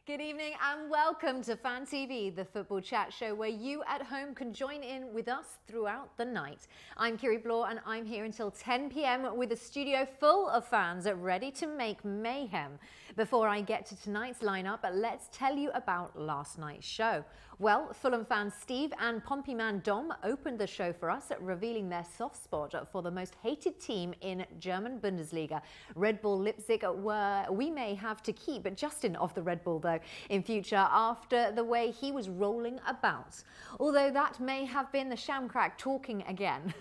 Good evening and welcome to Fan TV, the football chat show where you at home can join in with us throughout the night. I'm Kiri Blore and I'm here until 10 p.m. with a studio full of fans ready to make mayhem. Before I get to tonight's lineup, let's tell you about last night's show. Well, Fulham fans Steve and Pompey man Dom opened the show for us, revealing their soft spot for the most hated team in German Bundesliga, Red Bull Leipzig, where we may have to keep Justin off the Red Bull though in future after the way he was rolling about. Although that may have been the Shamcrack talking again.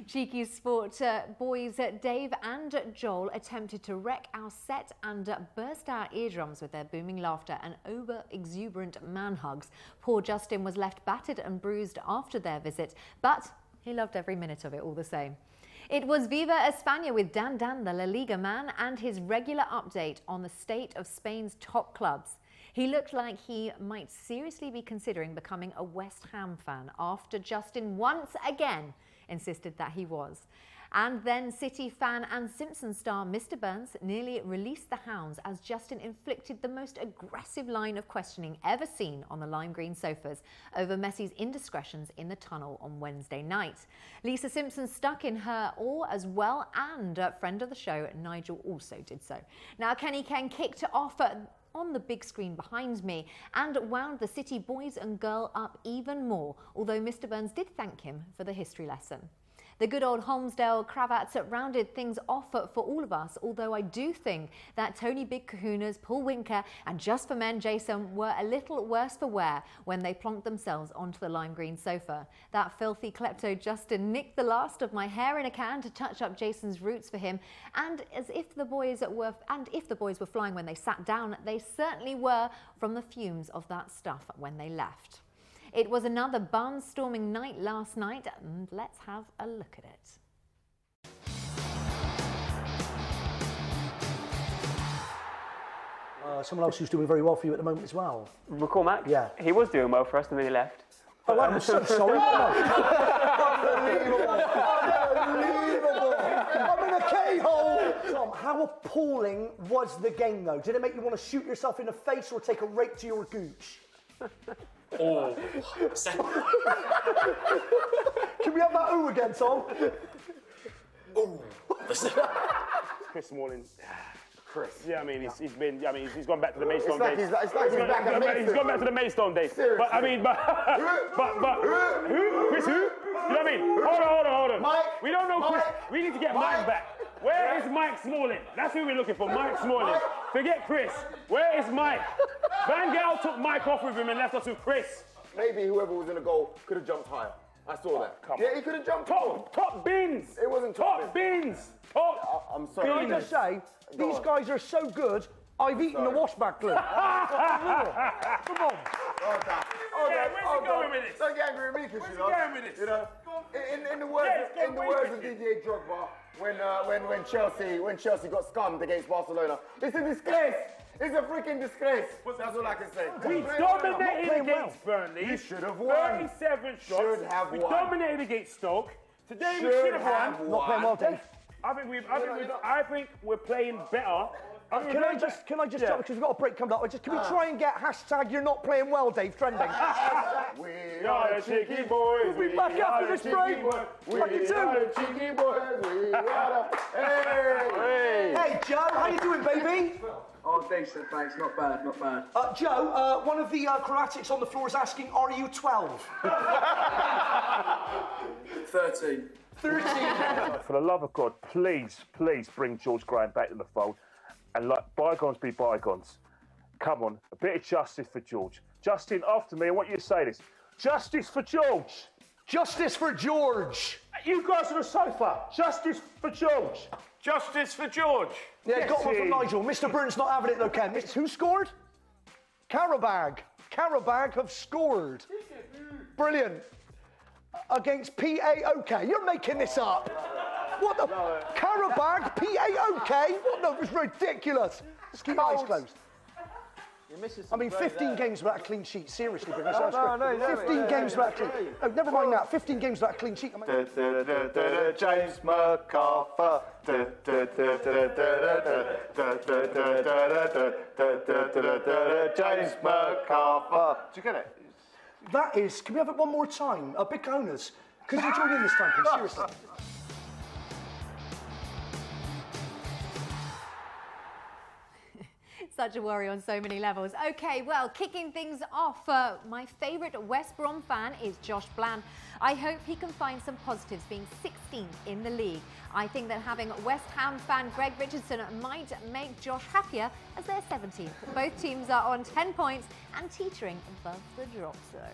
Cheeky Sport boys Dave and Joel attempted to wreck our set and burst our eardrums with their booming laughter and over-exuberant man hugs. Poor Justin was left battered and bruised after their visit, but he loved every minute of it all the same. It was Viva España with Dan, the La Liga man, and his regular update on the state of Spain's top clubs. He looked like he might seriously be considering becoming a West Ham fan after Justin once again insisted that he was. And then City fan and Simpsons star Mr. Burns nearly released the hounds as Justin inflicted the most aggressive line of questioning ever seen on the lime green sofas over Messi's indiscretions in the tunnel on Wednesday night. Lisa Simpson stuck in her oar as well, and friend of the show Nigel also did so. Now Kenny Ken kicked off on the big screen behind me and wound the City boys and girl up even more, although Mr. Burns did thank him for the history lesson. The good old Holmesdale cravats rounded things off for all of us, although I do think that Tony Big Kahuna's, Paul Winker and Just for Men Jason were a little worse for wear when they plonked themselves onto the lime green sofa. That filthy klepto Justin nicked the last of my hair in a can to touch up Jason's roots for him, and if the boys were flying when they sat down, they certainly were from the fumes of that stuff when they left. It was another barnstorming night last night, and let's have a look at it. Someone else who's doing very well for you at the moment as well. McCormack? Yeah. He was doing well for us, and then he left. Oh, I'm so sorry. Unbelievable. I'm in a K-hole. Tom, how appalling was the game, though? Did it make you want to shoot yourself in the face or take a rake to your gooch? Oh. Can we have that ooh again, Tom? Oh. Chris Smalling. Chris. Yeah, I mean, he's gone back to the Maidstone days. It's like he's back at Maidstone. He's gone back to the Maidstone days. Seriously. But who? Chris who? You know what I mean? Hold on. Mike. We don't know Chris. Mike. We need to get Mike back. Where is Mike Smalling? That's who we're looking for, Mike Smalling. Forget Chris. Where is Mike? Van Gaal took Mike off with him and left us with Chris. Maybe whoever was in the goal could have jumped higher. I saw that. Come Yeah, on. he could have jumped Top bins. It wasn't top bins. Top. I'm sorry. Can I just say, these guys are so good, I've eaten the washback glue. Come on. Where's he going with this? Don't get angry with me, because Where's he going with this? you know, in the words of Didier Drogba, when Chelsea got scummed against Barcelona, it's a disgrace. It's a freaking disgrace. That's all I can say. We dominated against Burnley. You should have won. 37 shots. Should have we won. dominated against Stoke. Today we should have won. Not playing well, Dave. I think we're playing better. Can I just jump, because we've got a break coming up. Can we try and get hashtag you're not playing well, Dave, trending? We are the cheeky boys. We'll be back after this break. We are the cheeky boys. We are the... Hey, Joe, how you doing, baby? Oh, decent, thanks. Not bad, not bad. Joe, one of the Croatics on the floor is asking, are you 12? 13. 13. For the love of God, please bring George Graham back to the fold and let bygones be bygones. Come on, a bit of justice for George. Justin, after me, I want you to say this. Justice for George. Justice for George. You guys on the sofa. Justice for George. Justice for George. Yeah, got one from Nigel. Mr. Burns not having it though, Ken. Who scored? Carabag. Carabag have scored. Brilliant. Against PAOK. You're making this up. What the? Carabag, PAOK? What the? It was ridiculous. Just keep your eyes closed. I mean, 15 games without a clean sheet. Seriously, because that's great. 15 games without a clean sheet. No, never mind that. 15 games without a clean sheet. James MacArthur. James MacArthur. Do you get it? That is. Can we have it one more time? Big owners. Could you join in this time, please? Seriously. Such a worry on so many levels. Okay, well, kicking things off, my favourite West Brom fan is Josh Bland. I hope he can find some positives being 16th in the league. I think that having West Ham fan Greg Richardson might make Josh happier as they're 17th. Both teams are on 10 points and teetering above the drop zone.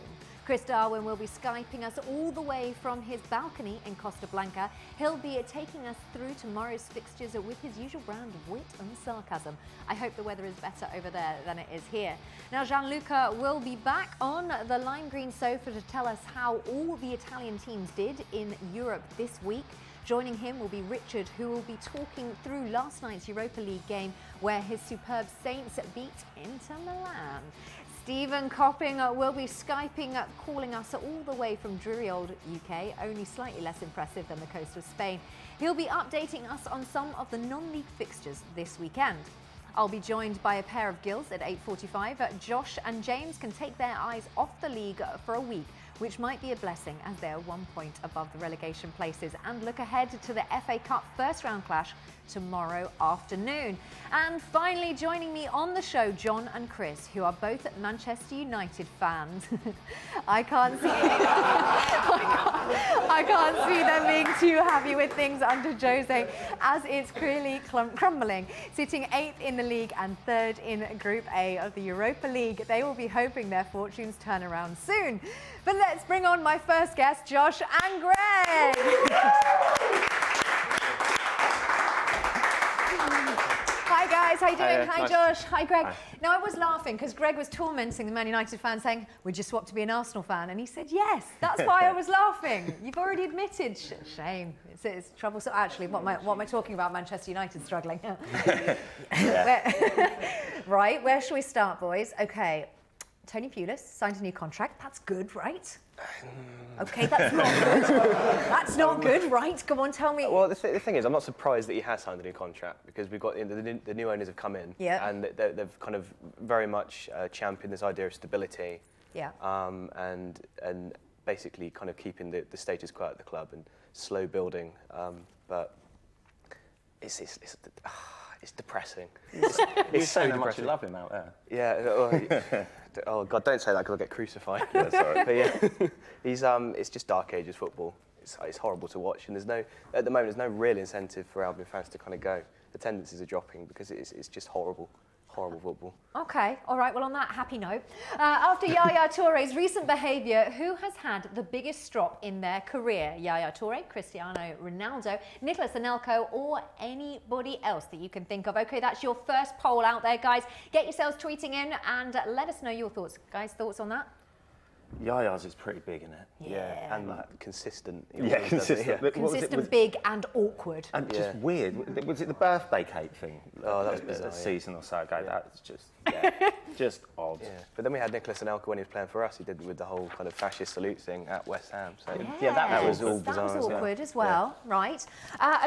Chris Darwin will be Skyping us all the way from his balcony in Costa Blanca. He'll be taking us through tomorrow's fixtures with his usual brand of wit and sarcasm. I hope the weather is better over there than it is here. Now, Gianluca will be back on the lime green sofa to tell us how all the Italian teams did in Europe this week. Joining him will be Richard, who will be talking through last night's Europa League game where his superb Saints beat Inter Milan. Stephen Copping will be Skyping, calling us all the way from dreary old UK, only slightly less impressive than the coast of Spain. He'll be updating us on some of the non-league fixtures this weekend. I'll be joined by a pair of gills at 8:45. Josh and James can take their eyes off the league for a week, which might be a blessing as they are 1 point above the relegation places, and look ahead to the FA Cup first round clash tomorrow afternoon. And finally joining me on the show, John and Chris, who are both Manchester United fans. I can't see them being too happy with things under Jose, as it's clearly crumbling. Sitting 8th in the league and 3rd in Group A of the Europa League, they will be hoping their fortunes turn around soon. But let's bring on my first guest, Josh and Greg. Hi guys, how you doing? Hi Josh, hi Greg. Hi. Now I was laughing because Greg was tormenting the Man United fan saying, would you swap to be an Arsenal fan? And he said, yes, that's why I was laughing. You've already admitted, shame. It's trouble. So actually, what am I talking about? Manchester United struggling. Right, where shall we start, boys? Okay, Tony Pulis signed a new contract. That's good, right? Okay, that's not good. That's not good, right? Go on, tell me. Well, the thing is, I'm not surprised that he has signed a new contract because we've got the new owners have come in, and they've kind of very much championed this idea of stability, and basically kind of keeping the status quo at the club and slow building, but it's depressing. It's so depressing. Much you love him out there. Yeah. Oh God, don't say that because I'll get crucified. Yeah, sorry. But yeah, it's just dark ages football. It's horrible to watch, and at the moment there's no real incentive for Albion fans to kind of go. The tendencies are dropping because it's just horrible football. Okay, all right, well on that happy note, after Yaya Touré's recent behaviour, who has had the biggest drop in their career? Yaya Touré, Cristiano Ronaldo, Nicolas Anelka, or anybody else that you can think of? Okay, that's your first poll out there, guys. Get yourselves tweeting in and let us know your thoughts. Guys, thoughts on that? Yaya's is pretty big, isn't it? Yeah, and consistent. Consistent. Consistent, big and awkward. And just weird. Was it the birthday cake thing? Oh, that was bizarre. A season or so ago. That was just odd. Yeah. But then we had Nicolas Anelka when he was playing for us. He did with the whole kind of fascist salute thing at West Ham. So that was all bizarre. That was awkward as well, right?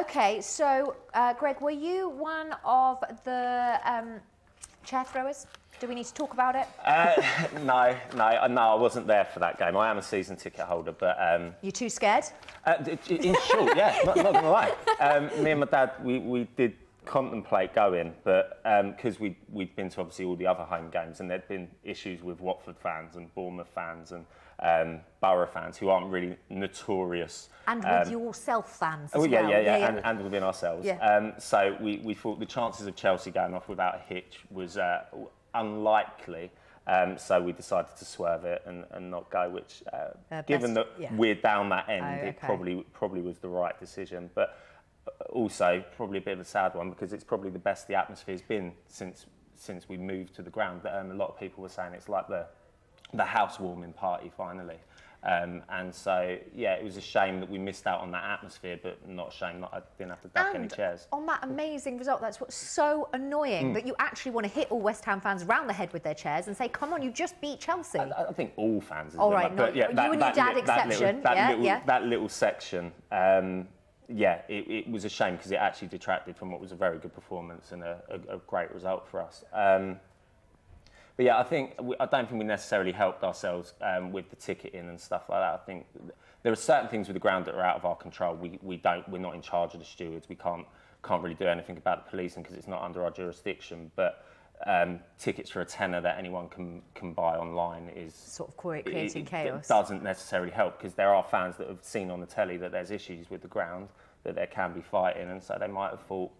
Okay, so Greg, were you one of the chair throwers? Do we need to talk about it? No, I wasn't there for that game. I am a season ticket holder, but... You too scared? In short, yeah, not gonna lie. Me and my dad, we did contemplate going, but because we'd been to obviously all the other home games, and there'd been issues with Watford fans and Bournemouth fans and Borough fans who aren't really notorious. And with yourself fans as well. Yeah, and within ourselves. Yeah. So we thought the chances of Chelsea going off without a hitch was unlikely, so we decided to swerve it and not go, which given that we're down that end, it probably was the right decision, but also probably a bit of a sad one because it's probably the best the atmosphere's been since we moved to the ground. A lot of people were saying it's like the housewarming party finally. And so, yeah, it was a shame that we missed out on that atmosphere, but not a shame that I didn't have to duck any chairs. On that amazing result, that's what's so annoying, that you actually want to hit all West Ham fans around the head with their chairs and say, come on, you just beat Chelsea. I think all fans. All right, but yeah, you and your dad exception. That little section, it was a shame because it actually detracted from what was a very good performance and a great result for us. But yeah, I don't think we necessarily helped ourselves with the ticketing and stuff like that. I think there are certain things with the ground that are out of our control. We're not in charge of the stewards. We can't really do anything about the policing because it's not under our jurisdiction. But tickets for a tenner that anyone can buy online is sort of creating chaos. It doesn't necessarily help because there are fans that have seen on the telly that there's issues with the ground, that there can be fighting, and so they might have thought,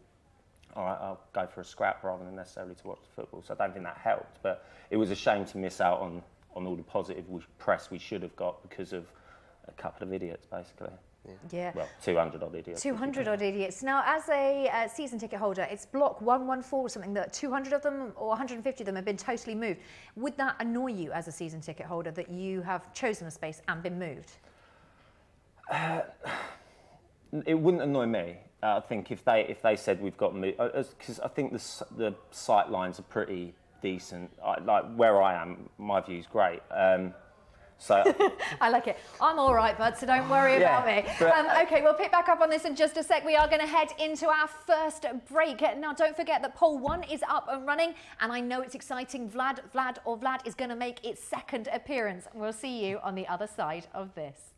all right, I'll go for a scrap rather than necessarily to watch the football. So I don't think that helped, but it was a shame to miss out on all the positive press we should have got because of a couple of idiots, basically. Yeah. Well, 200 odd idiots. 200 odd idiots. Now, as a season ticket holder, it's block 114 or something that 200 of them or 150 of them have been totally moved. Would that annoy you as a season ticket holder that you have chosen a space and been moved? It wouldn't annoy me. I think if they said we've got moved, because I think the sight lines are pretty decent. Like where I am, my view's great. So I like it. I'm all right, bud, so don't worry about me. Okay, we'll pick back up on this in just a sec. We are going to head into our first break. Now, don't forget that poll 1 is up and running, and I know it's exciting. Vlad is going to make its second appearance. We'll see you on the other side of this.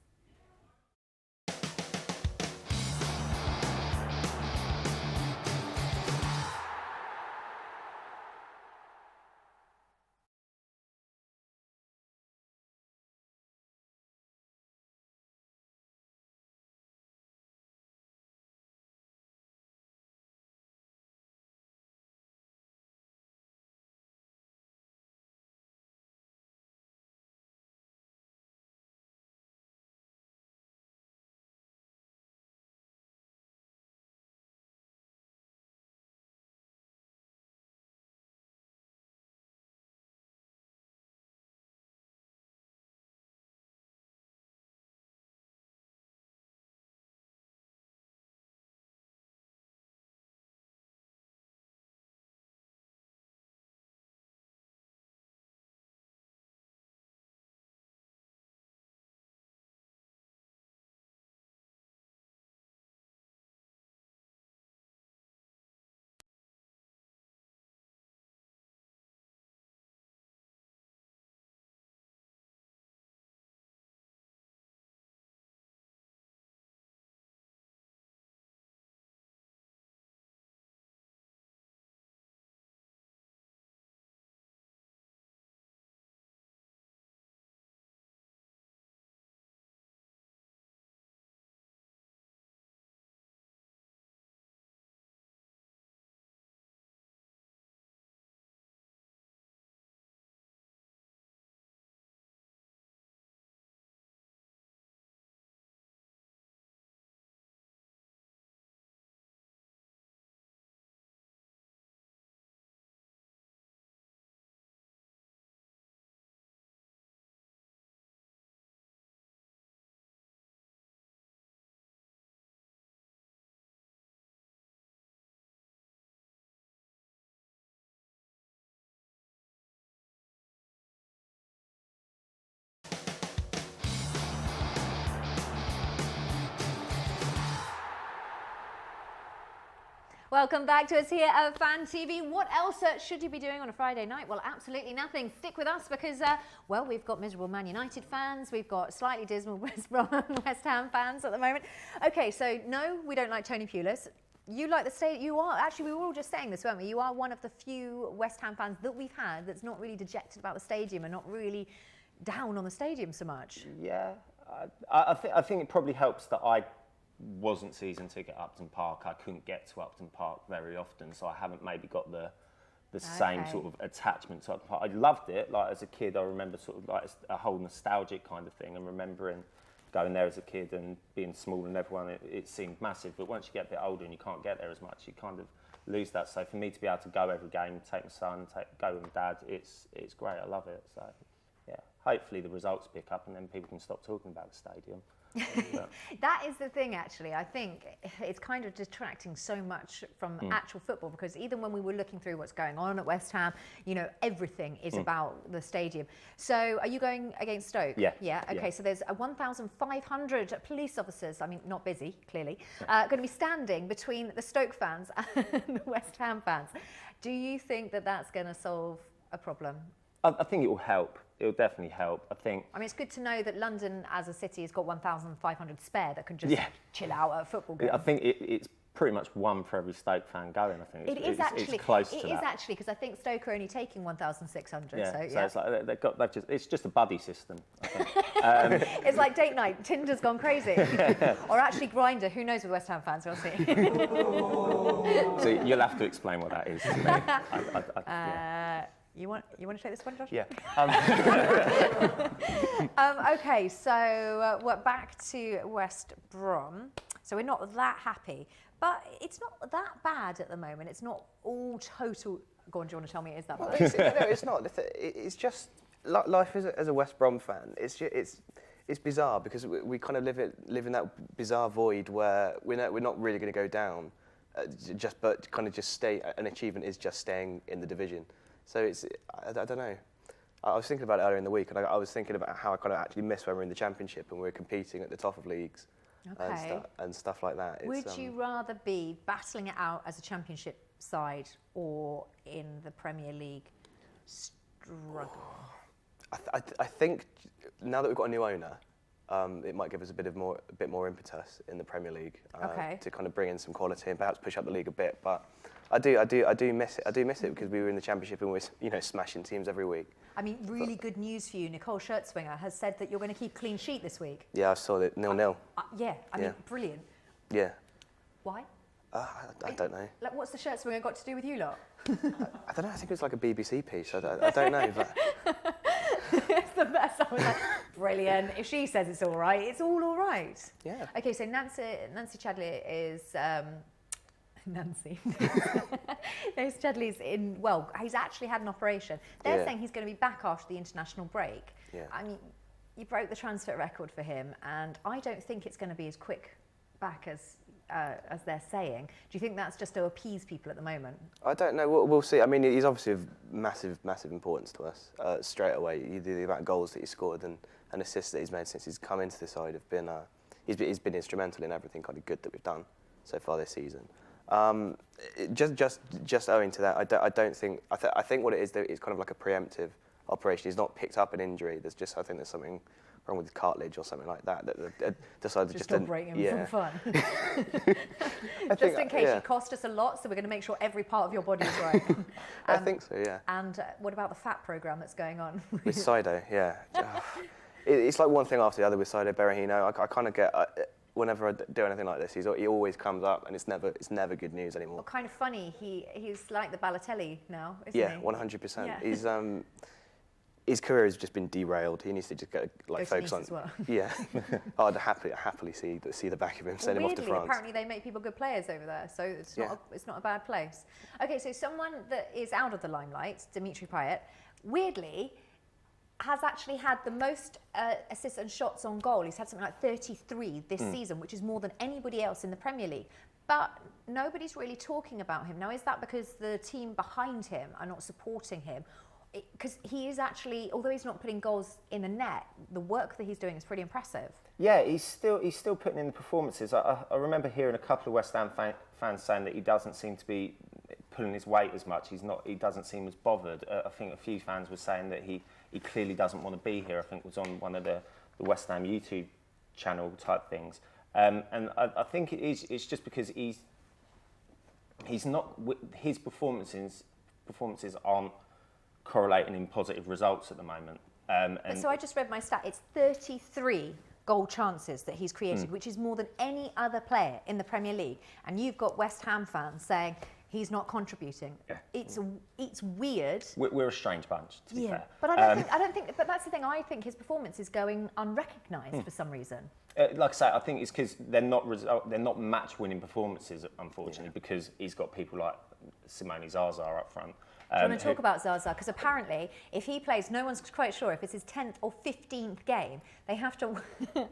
Welcome back to us here at Fan TV. What else should you be doing on a Friday night? Well, absolutely nothing. Stick with us because, well, we've got miserable Man United fans. We've got slightly dismal Brom and West Ham fans at the moment. Okay, so no, we don't like Tony Pulis. You like the stadium. You are, actually, we were all just saying this, weren't we? You are one of the few West Ham fans that we've had that's not really dejected about the stadium and not really down on the stadium so much. Yeah, I think it probably helps that I wasn't season ticket at Upton Park. I couldn't get to Upton Park very often, so I haven't maybe got the same sort of attachment to Upton Park. I loved it. Like as a kid, I remember sort of like a whole nostalgic kind of thing, and remembering going there as a kid and being small and everyone, it seemed massive. But once you get a bit older and you can't get there as much, you kind of lose that. So for me to be able to go every game, take my son, go with my dad, it's great. I love it. So yeah, hopefully the results pick up and then people can stop talking about the stadium. That is the thing, actually. I think it's kind of detracting so much from actual football, because even when we were looking through what's going on at West Ham, you know, everything is about the stadium. So are you going against Stoke? Yeah. Yeah, okay, so there's 1,500 police officers, I mean, not busy, clearly, going to be standing between the Stoke fans and the West Ham fans. Do you think that that's going to solve a problem? I think it will help. It will definitely help. I mean, it's good to know that London as a city has got 1,500 spare that can just chill out at a football game. I think it's pretty much one for every Stoke fan going. I think it's close to that. It is actually, because I think Stoke are only taking 1,600. Yeah, so it's like it's just a buddy system, I think. It's like date night. Tinder's gone crazy, or actually Grindr. Who knows with West Ham fans? We'll see. So you'll have to explain what that is to me. You want to take this one, Josh? Yeah. Okay, so we're back to West Brom. So we're not that happy, but it's not that bad at the moment. It's not all total. Go on, do you want to tell me it is that bad? No, it's not. It's just life as a West Brom fan. It's bizarre because we kind of live in that bizarre void where we're not really going to go down, but kind of just stay. An achievement is just staying in the division. So I don't know. I was thinking about it earlier in the week, and I was thinking about how I kind of actually miss when we're in the Championship and we're competing at the top of leagues and stuff like that. Would you rather be battling it out as a Championship side or in the Premier League struggle? I think now that we've got a new owner, it might give us a bit more impetus in the Premier League to kind of bring in some quality and perhaps push up the league a bit. But I do miss it. I do miss it because we were in the Championship and we're smashing teams every week. I mean, really good news for you. Nicole Schertzwinger has said that you're going to keep clean sheet this week. Yeah, I saw it. 0-0. I mean, brilliant. Yeah. Why? I don't know. Like, what's the Schertzwinger got to do with you lot? I don't know. I think it was like a BBC piece. I don't know. But it's the best. I was like, brilliant. If she says it's all right, it's all right. Yeah. Okay, so Nancy Chadley is... Nancy. Nancy Chadley's in, well, he's actually had an operation. They're saying he's going to be back after the international break. Yeah. I mean, you broke the transfer record for him, and I don't think it's going to be as quick back as they're saying. Do you think that's just to appease people at the moment? I don't know. We'll see. I mean, he's obviously of massive importance to us straight away. The amount of goals that he scored and assists that he's made since he's come into the side have been he's been instrumental in everything kind of good that we've done so far this season. Just owing to that, I think what it is though, it's kind of like a preemptive operation. He's not picked up an injury. I think there's something wrong with his cartilage or something like that. That decided to just operating him for fun. Just in case, it cost us a lot, so we're going to make sure every part of your body is right. I think so. Yeah. And what about the fat program that's going on with Saido? Yeah. It's like one thing after the other with Saido Berahino. I kind of get. Whenever I do anything like this, he always comes up, and it's never good news anymore. Well, kind of funny. He's like the Balotelli now, isn't he? Yeah, 100%. Yeah. His career has just been derailed. He needs to just go focus on. As well. Yeah, I'd happily see the back of him, send him off to France. Apparently they make people good players over there, so it's not a bad place. Okay, so someone that is out of the limelight, Dimitri Payet, weirdly, has actually had the most assists and shots on goal. He's had something like 33 this season, which is more than anybody else in the Premier League. But nobody's really talking about him. Now, is that because the team behind him are not supporting him? Because he is actually, although he's not putting goals in the net, the work that he's doing is pretty impressive. Yeah, he's still putting in the performances. I remember hearing a couple of West Ham fans saying that he doesn't seem to be pulling his weight as much. He doesn't seem as bothered. I think a few fans were saying that he clearly doesn't want to be here. I think it was on one of the West Ham YouTube channel type things. And I think it's just because he's not, his performances aren't correlating in positive results at the moment. So I just read my stat. It's 33 goal chances that he's created, which is more than any other player in the Premier League. And you've got West Ham fans saying he's not contributing. Yeah. It's weird. We're a strange bunch, to be fair. But I don't think. But that's the thing. I think his performance is going unrecognised for some reason. Like I say, I think it's because they're not match-winning performances, unfortunately, because he's got people like Simone Zaza up front. Do you want to talk about Zaza? Because apparently, if he plays, no one's quite sure if it's his 10th or 15th game, they have to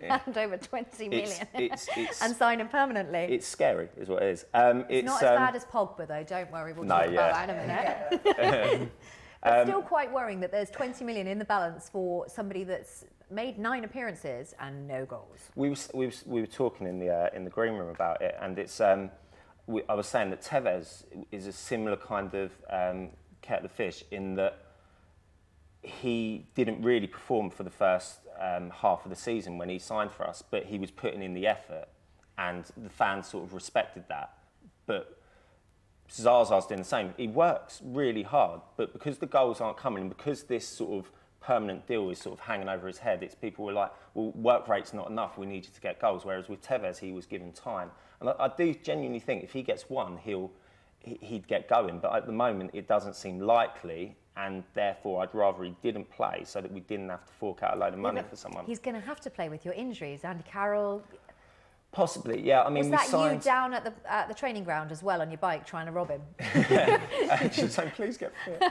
hand over 20 million and sign him permanently. It's scary, is what it is. It's not as bad as Pogba, though. Don't worry, we'll talk about that in a minute. But still quite worrying that there's 20 million in the balance for somebody that's made 9 appearances and no goals. We were talking in the green room about it, and it's I was saying that Tevez is a similar kind of kettle of fish in that he didn't really perform for the first half of the season when he signed for us, but he was putting in the effort, and the fans sort of respected that. But Zaza's doing the same. He works really hard, but because the goals aren't coming, and because this sort of permanent deal is sort of hanging over his head, it's people were like, well, work rate's not enough, we need you to get goals. Whereas with Tevez, he was given time. And I do genuinely think if he gets one, he'd get going. But at the moment, it doesn't seem likely, and therefore I'd rather he didn't play so that we didn't have to fork out a load of money for someone. He's going to have to play with your injuries. Andy Carroll... Possibly, yeah. I mean, was that you down at the training ground as well on your bike trying to rob him? She's saying, please get fit.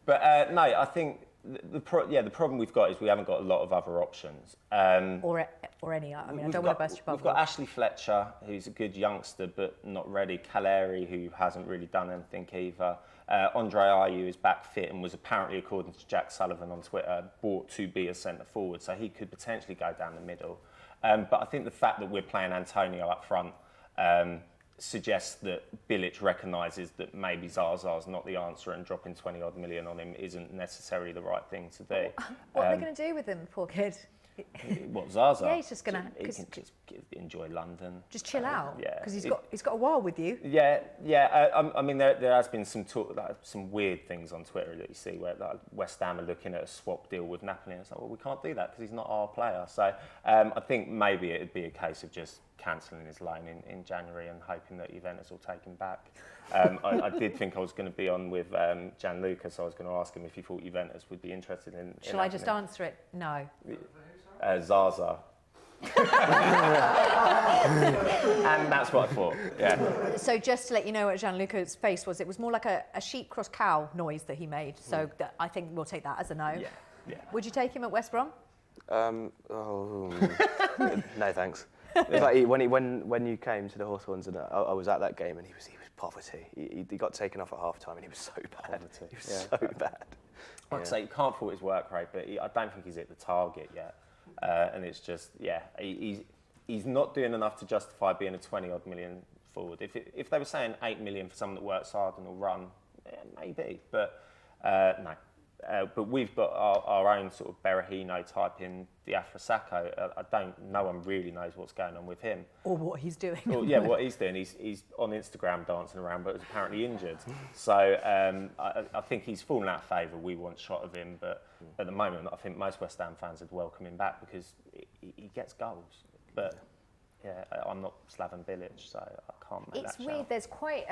But no, I think the problem we've got is we haven't got a lot of other options. Or any. I mean, I don't want to burst your bubble. We've got Ashley Fletcher, who's a good youngster but not ready. Caleri, who hasn't really done anything either. Andre Ayew is back fit and was apparently, according to Jack Sullivan on Twitter, bought to be a centre forward, so he could potentially go down the middle. But I think the fact that we're playing Antonio up front suggests that Bilic recognises that maybe Zaza's not the answer, and dropping 20-odd million on him isn't necessarily the right thing to do. What are they going to do with him, poor kid? What, Zaza? Yeah, he's just going to... He can just enjoy London. Just chill out? Yeah. Because he's got a while with you. Yeah. I mean, there has been some talk, some weird things on Twitter that you see where West Ham are looking at a swap deal with Napoli. And it's like, well, we can't do that because he's not our player. So I think maybe it'd be a case of just cancelling his loan in January and hoping that Juventus will take him back. I did think I was going to be on with Gianluca, so I was going to ask him if he thought Juventus would be interested in... Shall I just answer it? No. Zaza. And that's what I thought, yeah. So just to let you know what Gianluca's face was, it was more like a sheep cross cow noise that he made. So I think we'll take that as a no. Yeah. Would you take him at West Brom? No, thanks. It's like when you came to the Hawthorns and I was at that game and he was poverty. He got taken off at half time and he was so bad. He was so bad. Like I say, you can't fault his work rate, but I don't think he's hit the target yet. And it's just, he's not doing enough to justify being a 20-odd million forward. If they were saying 8 million for someone that works hard and will run, maybe. But no. But we've got our own sort of Berahino type in Diafra Sakho. No one really knows what's going on with him. Or what he's doing. What he's doing. He's on Instagram dancing around, but is apparently injured. So I think he's fallen out of favour. We want a shot of him, but at the moment, I think most West Ham fans would welcome him back because he gets goals. But yeah, I'm not Slaven Bilic, so I can't make that shout. It's weird. There's quite.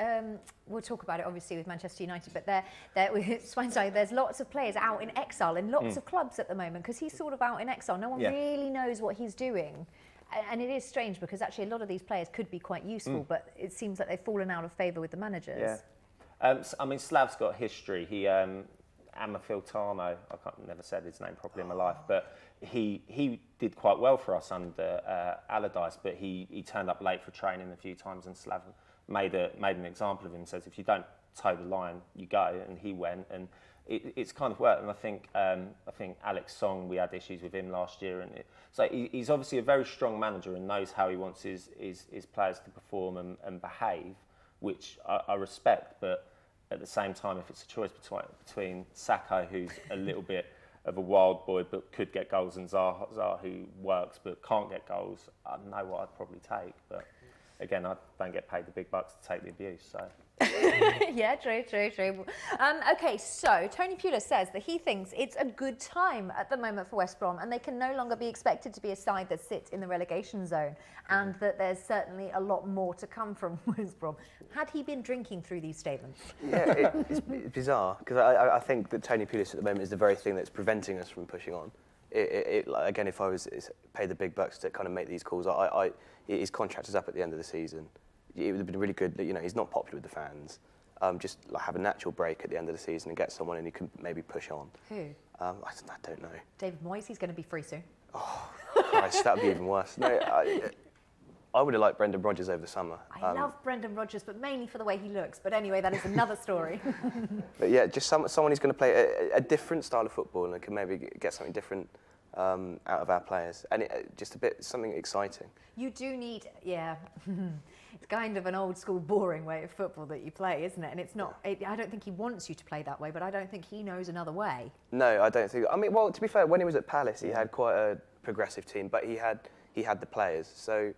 We'll talk about it obviously with Manchester United, but with Swansea, there's lots of players out in exile in lots of clubs at the moment because he's sort of out in exile. No one really knows what he's doing, and it is strange because actually a lot of these players could be quite useful, but it seems like they've fallen out of favour with the managers. Yeah. I mean, Slav's got history. He Amafiltano, never said his name properly in my life, but he did quite well for us under Allardyce, but he turned up late for training a few times, and Slav made an example of him. Says if you don't toe the line, you go, and he went, and it's kind of worked. And I think Alex Song, we had issues with him last year, and so he's obviously a very strong manager and knows how he wants his players to perform and behave, which I respect, but at the same time, if it's a choice between Sakho, who's a little bit of a wild boy but could get goals, and Zaha, who works but can't get goals, I know what I'd probably take. But again, I don't get paid the big bucks to take the abuse, so... Yeah, true. Okay, so Tony Pulis says that he thinks it's a good time at the moment for West Brom and they can no longer be expected to be a side that sits in the relegation zone, and that there's certainly a lot more to come from West Brom. Had he been drinking through these statements? Yeah, it's bizarre, because I think that Tony Pulis at the moment is the very thing that's preventing us from pushing on. Again, if I was paid the big bucks to kind of make these calls, his contract is up at the end of the season. It would have been really good that, he's not popular with the fans. just like have a natural break at the end of the season and get someone in who can maybe push on. Who? I don't know. David Moyes, he's going to be free soon. Oh, Christ, that would be even worse. No, I would have liked Brendan Rodgers over the summer. I love Brendan Rodgers, but mainly for the way he looks. But anyway, that is another story. But yeah, just someone who's going to play a different style of football and can maybe get something different out of our players. And just something exciting. You do need, yeah. It's kind of an old school, boring way of football that you play, isn't it? And it's not, I don't think he wants you to play that way, but I don't think he knows another way. No, I don't think. I mean, well, to be fair, when he was at Palace, he had quite a progressive team, but he had the players. So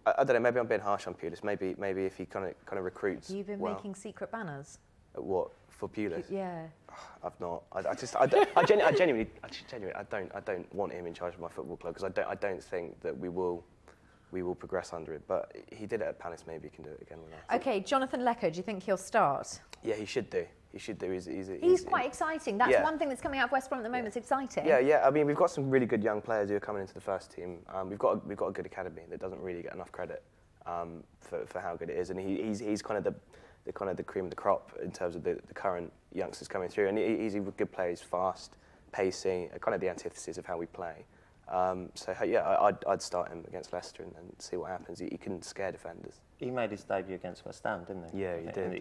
I don't know. Maybe I'm being harsh on Pulis. Maybe if he kind of recruits. You've been making secret banners. What for Pulis? Yeah. I've not. I genuinely don't want him in charge of my football club because I don't think that we will progress under it. But he did it at Palace. Maybe he can do it again with us. Okay, Jonathan Lecco. Do you think he'll start? Yeah, he should do. He should do. He's quite exciting. That's one thing that's coming out of West Brom at the moment. It's exciting. Yeah. I mean, we've got some really good young players who are coming into the first team. We've got a good academy that doesn't really get enough credit for how good it is, and he's kind of the cream of the crop in terms of the current youngsters coming through. And he's a good player. He's fast, pacey, kind of the antithesis of how we play. I'd start him against Leicester and see what happens. He can scare defenders. He made his debut against West Ham, didn't he? Yeah, he did. And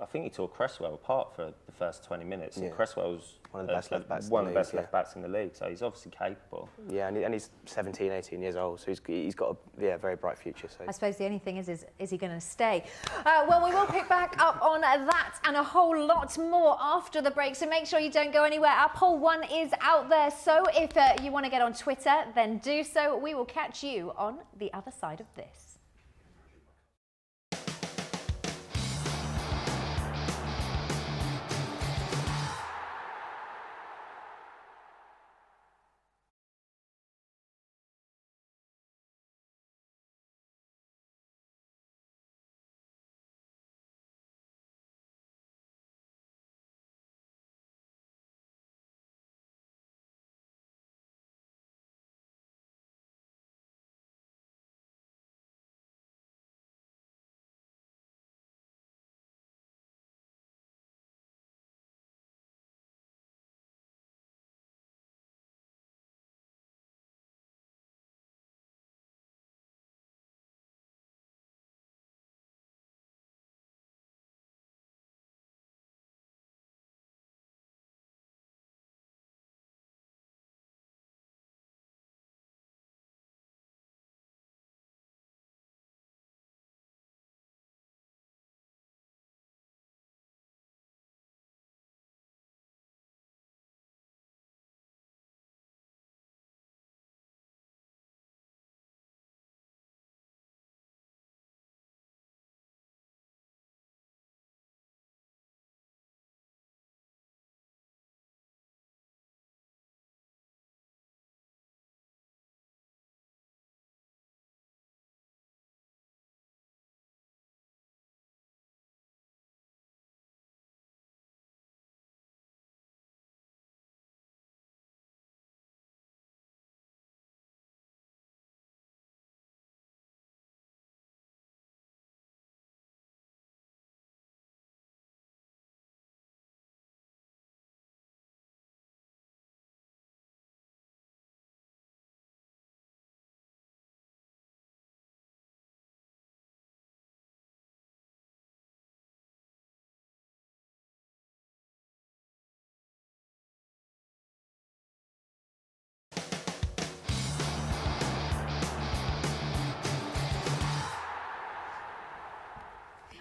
I think he tore Cresswell apart for the first 20 minutes. Yeah. And Cresswell's one of the best left backs. Left backs in the league. So he's obviously capable. Yeah, and he's 17, 18 years old, so he's got a very bright future. So I suppose the only thing is he going to stay? Well, we will pick back up on that and a whole lot more after the break. So make sure you don't go anywhere. Our poll 1 is out there. So if you want to get on Twitter, then do so. We will catch you on the other side of this.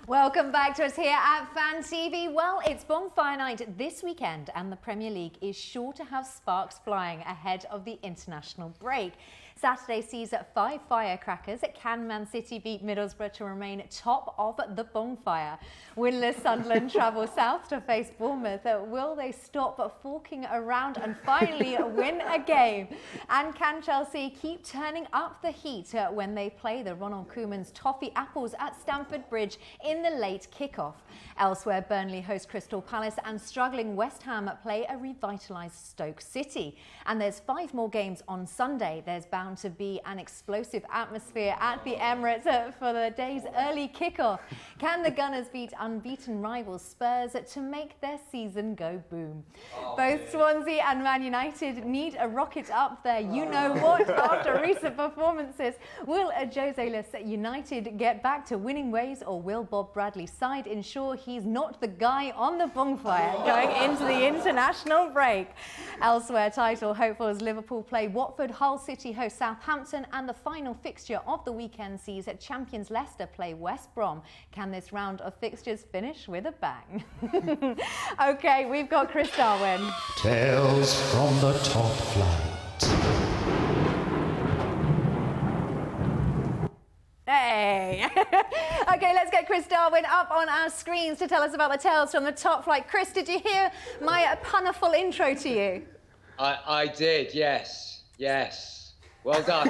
Welcome back to us here at Fan TV. Well, it's bonfire night this weekend and the Premier League is sure to have sparks flying ahead of the international break. Saturday sees 5 firecrackers. Can Man City beat Middlesbrough to remain top of the bonfire? Winless Sunderland travel south to face Bournemouth. Will they stop forking around and finally win a game? And can Chelsea keep turning up the heat when they play the Ronald Koeman's Toffee Apples at Stamford Bridge in the late kickoff? Elsewhere, Burnley host Crystal Palace and struggling West Ham play a revitalised Stoke City. And there's 5 more games on Sunday. There's bound bound to be an explosive atmosphere at the Emirates for the day's early kickoff. Can the Gunners beat unbeaten rivals Spurs to make their season go boom? Both Swansea and Man United need a rocket up there. You know what? After recent performances, will a Jose-less United get back to winning ways, or will Bob Bradley's side ensure he's not the guy on the bonfire going into the international break? Elsewhere, title hopefuls Liverpool play Watford, Hull City host Southampton, and the final fixture of the weekend sees champions Leicester play West Brom. Can this round of fixtures finish with a bang? Okay, we've got Chris Darwin. Tales from the top flight. Hey! Okay, let's get Chris Darwin up on our screens to tell us about the tales from the top flight. Chris, did you hear my punnerful intro to you? I did, yes. Yes. Well done.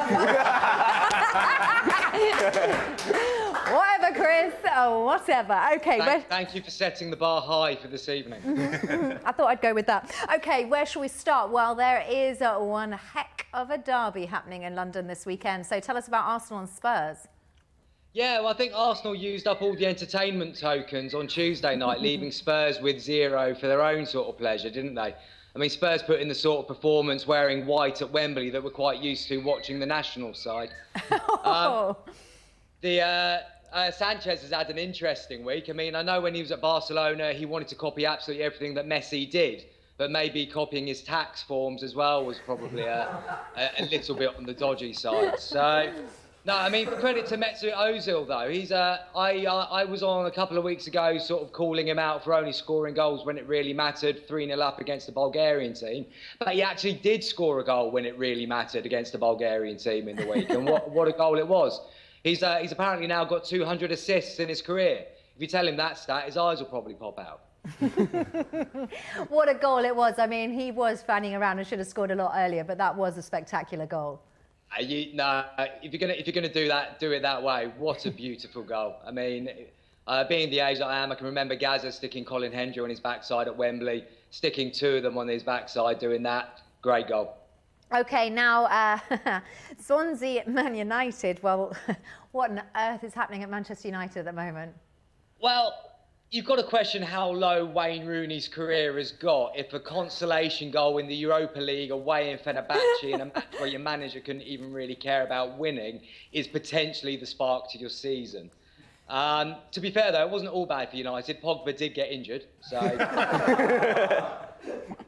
Whatever, Chris. Oh, whatever. Okay. Thank you for setting the bar high for this evening. I thought I'd go with that. Okay, where shall we start? Well, there is one heck of a derby happening in London this weekend. So tell us about Arsenal and Spurs. Yeah, well, I think Arsenal used up all the entertainment tokens on Tuesday night, leaving Spurs with 0 for their own sort of pleasure, didn't they? I mean, Spurs put in the sort of performance wearing white at Wembley that we're quite used to watching the national side. Sanchez has had an interesting week. I mean, I know when he was at Barcelona, he wanted to copy absolutely everything that Messi did, but maybe copying his tax forms as well was probably a little bit on the dodgy side. So, no, I mean, for credit to Mesut Ozil, though, he's I was on a couple of weeks ago sort of calling him out for only scoring goals when it really mattered, 3-0 up against the Bulgarian team. But he actually did score a goal when it really mattered against the Bulgarian team in the week. And what a goal it was. He's apparently now got 200 assists in his career. If you tell him that stat, his eyes will probably pop out. What a goal it was. I mean, he was fanning around and should have scored a lot earlier, but that was a spectacular goal. If you're gonna do that, do it that way. What a beautiful goal. I mean, being the age I am, I can remember Gaza sticking Colin Hendry on his backside at Wembley, sticking 2 of them on his backside, doing that. Great goal. Okay, now Swansea, Man United. Well, what on earth is happening at Manchester United at the moment? Well, you've got to question how low Wayne Rooney's career has got if a consolation goal in the Europa League away in Fenerbahce in a match where your manager couldn't even really care about winning is potentially the spark to your season. To be fair, though, it wasn't all bad for United. Pogba did get injured, so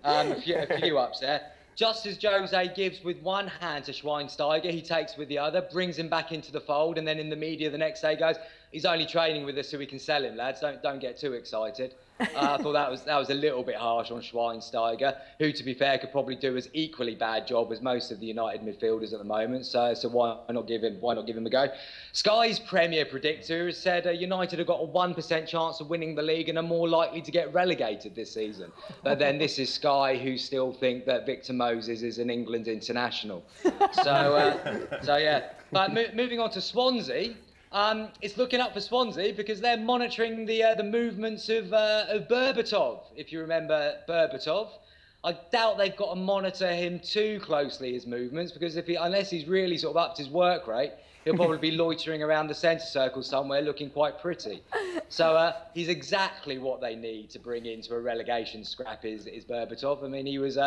a few ups there. Just as Jose gives with one hand to Schweinsteiger, he takes with the other, brings him back into the fold, and then in the media the next day goes, he's only training with us so we can sell him, lads. Don't get too excited. I thought that was a little bit harsh on Schweinsteiger, who, to be fair, could probably do as equally bad job as most of the United midfielders at the moment. So why not give him a go? Sky's Premier predictor has said United have got a 1% chance of winning the league and are more likely to get relegated this season. But then this is Sky, who still think that Victor Moses is an England international. So yeah. But moving on to Swansea. It's looking up for Swansea because they're monitoring the movements of Berbatov. If you remember Berbatov, I doubt they've got to monitor him too closely, his movements, because unless he's really sort of upped his work rate, he'll probably be loitering around the centre circle somewhere looking quite pretty. So he's exactly what they need to bring into a relegation scrap is Berbatov. I mean, he was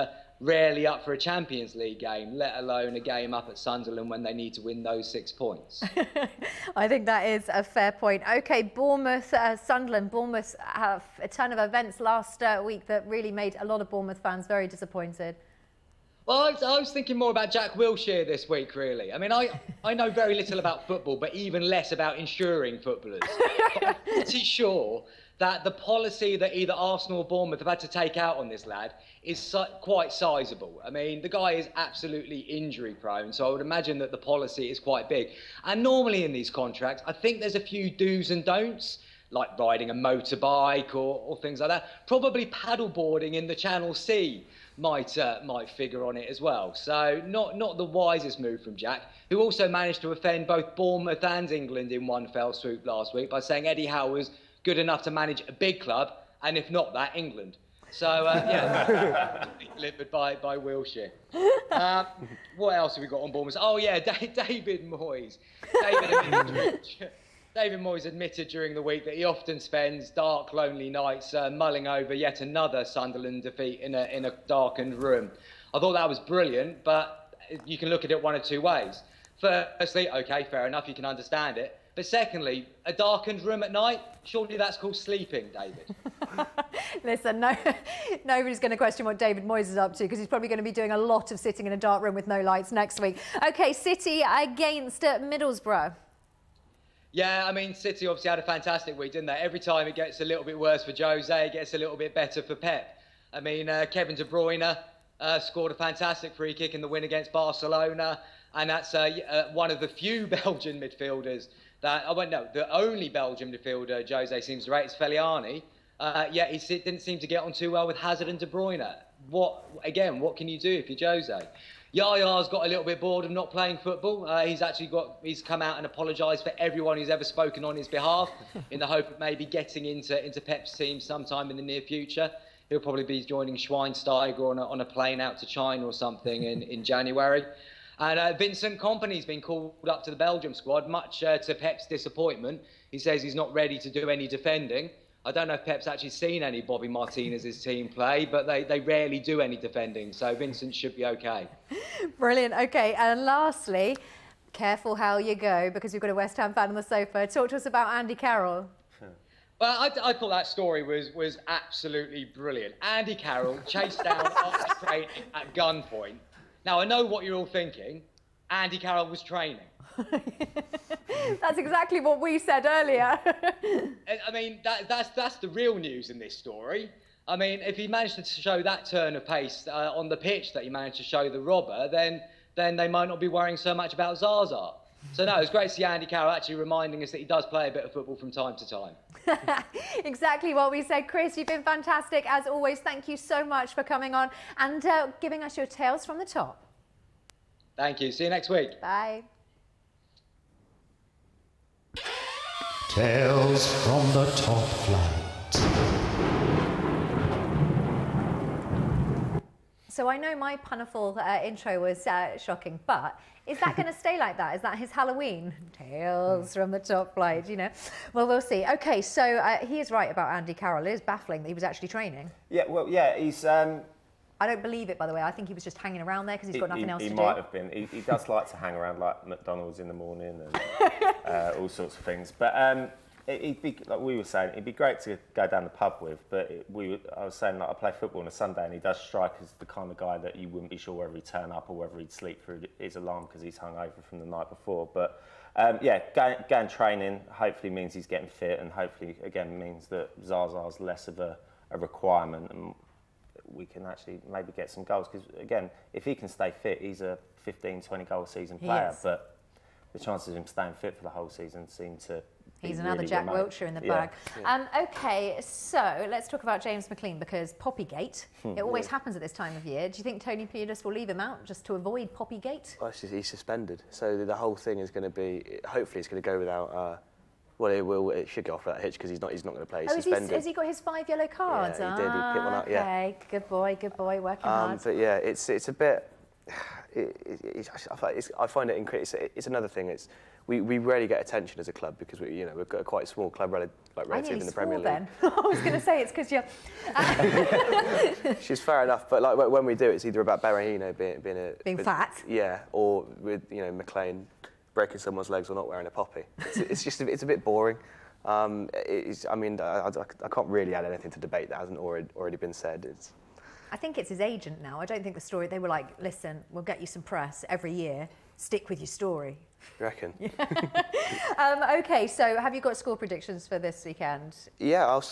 rarely up for a Champions League game, let alone a game up at Sunderland when they need to win those 6 points. I think that is a fair point. OK, Bournemouth, Sunderland. Bournemouth have a ton of events last week that really made a lot of Bournemouth fans very disappointed. Well, I was thinking more about Jack Wilshere this week, really. I mean, I know very little about football, but even less about insuring footballers. But I'm pretty sure that the policy that either Arsenal or Bournemouth have had to take out on this lad is quite sizable. I mean, the guy is absolutely injury prone, so I would imagine that the policy is quite big. And normally in these contracts, I think there's a few do's and don'ts, like riding a motorbike or things like that. Probably paddleboarding in the Channel Sea might figure on it as well. So not the wisest move from Jack, who also managed to offend both Bournemouth and England in one fell swoop last week by saying Eddie Howe was good enough to manage a big club, and if not that, England. So, yeah, delivered by Wilshere. What else have we got on Bournemouth? Oh, yeah, David Moyes. David Moyes admitted during the week that he often spends dark, lonely nights mulling over yet another Sunderland defeat in a darkened room. I thought that was brilliant, but you can look at it one of two ways. Firstly, OK, fair enough, you can understand it. But secondly, a darkened room at night, surely that's called sleeping, David. Listen, nobody's going to question what David Moyes is up to because he's probably going to be doing a lot of sitting in a dark room with no lights next week. OK, City against Middlesbrough. Yeah, I mean, City obviously had a fantastic week, didn't they? Every time it gets a little bit worse for Jose, it gets a little bit better for Pep. I mean, Kevin De Bruyne scored a fantastic free kick in the win against Barcelona, and that's one of the few Belgian midfielders the only Belgian midfielder Jose seems to rate is Feliani. Yet he didn't seem to get on too well with Hazard and De Bruyne. What can you do if you're Jose? Yaya's got a little bit bored of not playing football. He's come out and apologised for everyone who's ever spoken on his behalf in the hope of maybe getting into Pep's team sometime in the near future. He'll probably be joining Schweinsteiger on a plane out to China or something in January. And Vincent Kompany's been called up to the Belgium squad, much to Pep's disappointment. He says he's not ready to do any defending. I don't know if Pep's actually seen any Bobby Martinez's team play, but they rarely do any defending, so Vincent should be okay. Brilliant. Okay, and lastly, careful how you go, because we've got a West Ham fan on the sofa. Talk to us about Andy Carroll. Well, I thought that story was absolutely brilliant. Andy Carroll chased down after training at gunpoint. Now, I know what you're all thinking. Andy Carroll was training. That's exactly what we said earlier. I mean, that's the real news in this story. I mean, if he managed to show that turn of pace on the pitch that he managed to show the robber, then they might not be worrying so much about Zaza. So no, it's great to see Andy Carroll actually reminding us that he does play a bit of football from time to time. Exactly what we said. Chris, you've been fantastic as always. Thank you so much for coming on and giving us your tales from the top. Thank you. See you next week. Bye. Tales from the top flight. So I know my puniful intro was shocking, but is that going to stay like that? Is that his Halloween? Tales from the top flight, you know? Well, we'll see. Okay, so he is right about Andy Carroll. It is baffling that he was actually training. Yeah, well, yeah, he's... I don't believe it, by the way. I think he was just hanging around there because he's got nothing else to do. He might have been. He does like to hang around like McDonald's in the morning and all sorts of things. But it'd be, like we were saying, it'd be great to go down the pub with. But I was saying, like, I play football on a Sunday and he does strike as the kind of guy that you wouldn't be sure whether he'd turn up or whether he'd sleep through his alarm because he's hungover from the night before. But yeah, going training hopefully means he's getting fit and hopefully, again, means that Zaza's less of a requirement and we can actually maybe get some goals because again, if he can stay fit, he's a 15, 20 goal a season player. But the chances of him staying fit for the whole season seem to He's another really Jack remote. Wilshere in the bag. Yeah. Okay, so let's talk about James McLean because Poppygate. It always happens at this time of year. Do you think Tony Pulis will leave him out just to avoid Poppygate? Well, he's suspended, so the whole thing is going to be. Hopefully, it's going to go without. Well, it should go off that hitch because he's not going to play. He's suspended. Has he got his 5 yellow cards? Yeah, he did. He picked one up. Yeah. Okay, good boy, working hard. But yeah, it's a bit. I find it incredible. It's another thing. We rarely get attention as a club because we've got a quite small club relative in the Premier League. Then. I was going to say it's because you're. She's fair enough, but like when we do, it's either about Berahino being fat. Yeah, or with McLean breaking someone's legs or not wearing a poppy. It's a bit boring. I mean, I can't really add anything to debate that hasn't already been said. I think it's his agent now. I don't think the story. They were like, listen, we'll get you some press every year. Stick with your story. You reckon? Okay, so have you got score predictions for this weekend? Yeah, I'm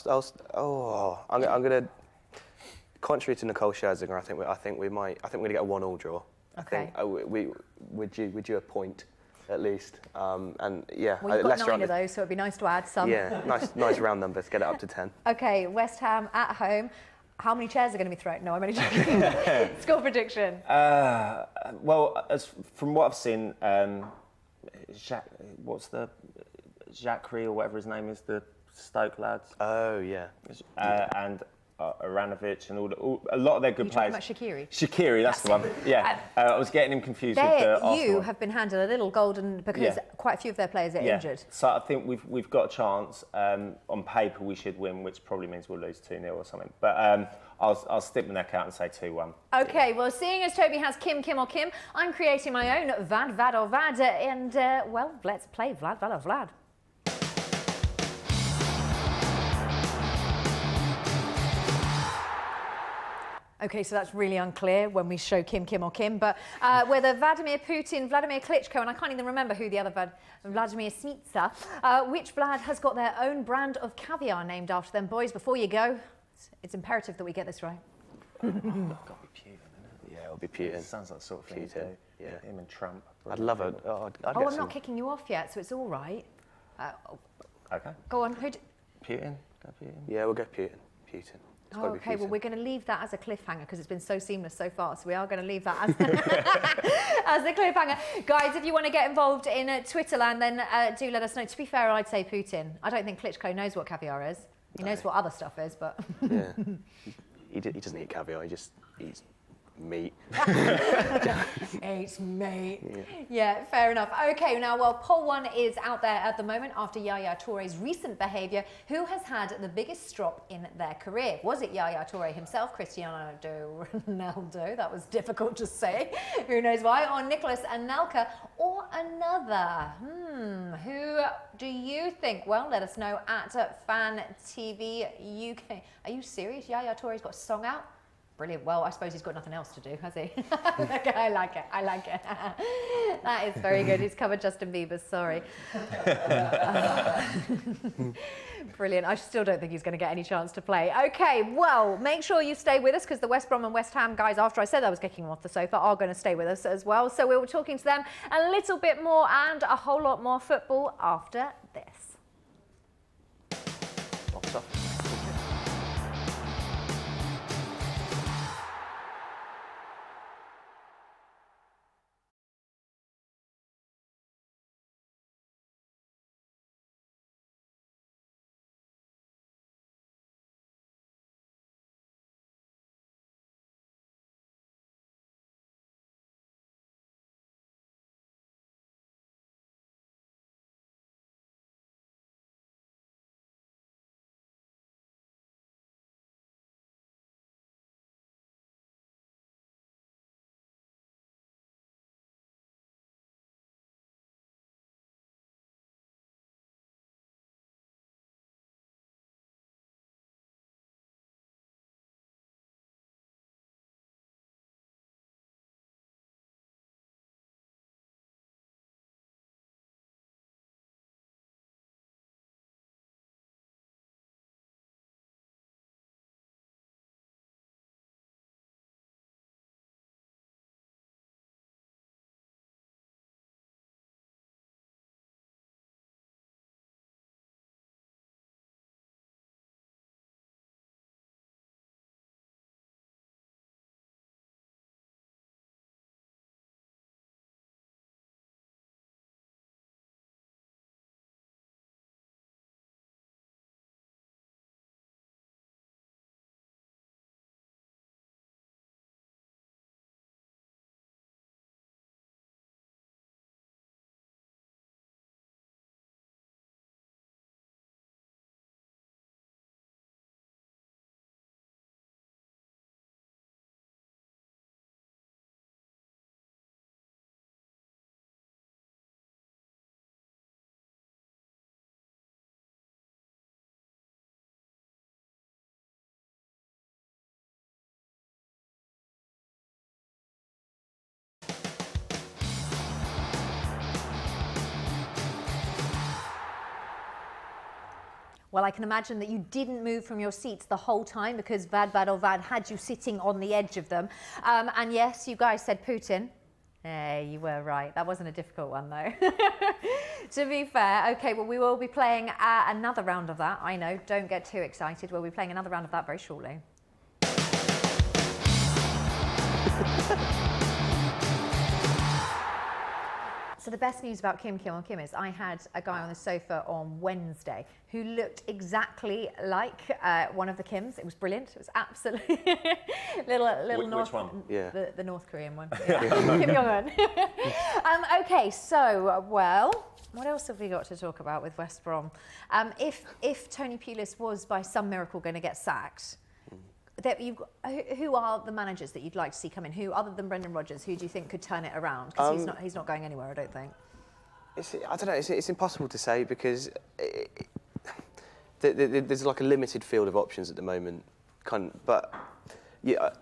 going to. Contrary to Nicole Scherzinger, I think we're going to get a 1-1 draw. Okay. I think we're due a point at least, and yeah. Well, you've got 9 of those, so it'd be nice to add some. Yeah, nice round number to get it up to 10. Okay, West Ham at home. How many chairs are going to be thrown? No, I'm only joking. Score prediction. Well, from what I've seen, Jacques or whatever his name is, the Stoke lads. Oh yeah. And Aranovic and a lot of their good players. About Shaqiri? Shaqiri, that's the one. Yeah, I was getting him confused with the Arsenal. You have been handed a little golden because quite a few of their players are injured. So I think we've got a chance. On paper, we should win, which probably means we'll lose 2-0 or something. But I'll stick my neck out and say 2-1. Okay, well, seeing as Toby has Kim or Kim, I'm creating my own Vad or Vad, and well, let's play Vad or Vlad. Okay, so that's really unclear when we show Kim or Kim, but whether Vladimir Putin, Vladimir Klitschko, and I can't even remember who the other Vladimir Smitsa, which Vlad has got their own brand of caviar named after them. Boys, before you go, it's imperative that we get this right. Got to be Putin, isn't it? Yeah, it'll be Putin. Sounds like the sort of thing Putin. Yeah, him and Trump. I'd love it. I'm not kicking you off yet, so it's all right. Okay. Go on. Putin. Go Putin. Yeah, we'll go Putin. Oh, okay, well, we're going to leave that as a cliffhanger because it's been so seamless so far. So we are going to leave that as, as a cliffhanger. Guys, if you want to get involved in Twitter land, then do let us know. To be fair, I'd say Putin. I don't think Klitschko knows what caviar is. He knows what other stuff is, but... Yeah. He doesn't eat caviar, he just eats meat. Eats meat. Yeah, fair enough. Okay, now, well, poll 1 is out there at the moment after Yaya Touré's recent behaviour. Who has had the biggest strop in their career? Was it Yaya Touré himself, Cristiano Ronaldo? That was difficult to say. Who knows why? Or Nicholas Anelka, or another? Who do you think? Well, let us know at Fan TV UK. Are you serious? Yaya Touré's got a song out? Brilliant. Well, I suppose he's got nothing else to do, has he? Okay, I like it. That is very good. He's covered Justin Bieber's, sorry. Brilliant. I still don't think he's going to get any chance to play. Okay, well, make sure you stay with us because the West Brom and West Ham guys, after I said I was kicking them off the sofa, are going to stay with us as well. So we were talking to them a little bit more and a whole lot more football after this. Box off. Well, I can imagine that you didn't move from your seats the whole time because Vad or Vad had you sitting on the edge of them. And yes, you guys said Putin. You were right. That wasn't a difficult one, though. To be fair. Okay, well, we will be playing another round of that. I know, don't get too excited. We'll be playing another round of that very shortly. So the best news about Kim is I had a guy on the sofa on Wednesday who looked exactly like one of the Kims. It was brilliant. It was absolutely little North. Which one? Yeah. The North Korean one. Yeah. Kim Jong-un. Okay, so what else have we got to talk about with West Brom? If Tony Pulis was by some miracle going to get sacked, who are the managers that you'd like to see come in? Who, other than Brendan Rodgers, who do you think could turn it around? Because he's not going anywhere, I don't think. I don't know. It's impossible to say because there's like a limited field of options at the moment. But yeah,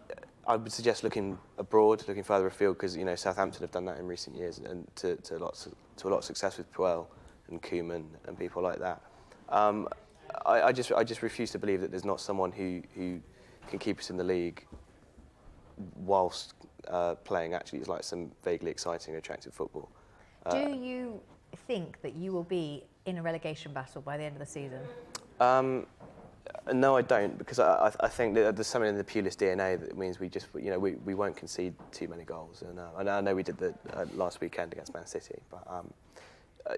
I would suggest looking abroad, looking further afield, because Southampton have done that in recent years, and to a lot of success with Puel and Koeman and people like that. I just refuse to believe that there's not someone who can keep us in the league whilst playing actually like some vaguely exciting, attractive football. Do you think that you will be in a relegation battle by the end of the season? No, I don't, because I think that there's something in the Pulis DNA that means we won't concede too many goals. And I know we did that last weekend against Man City, but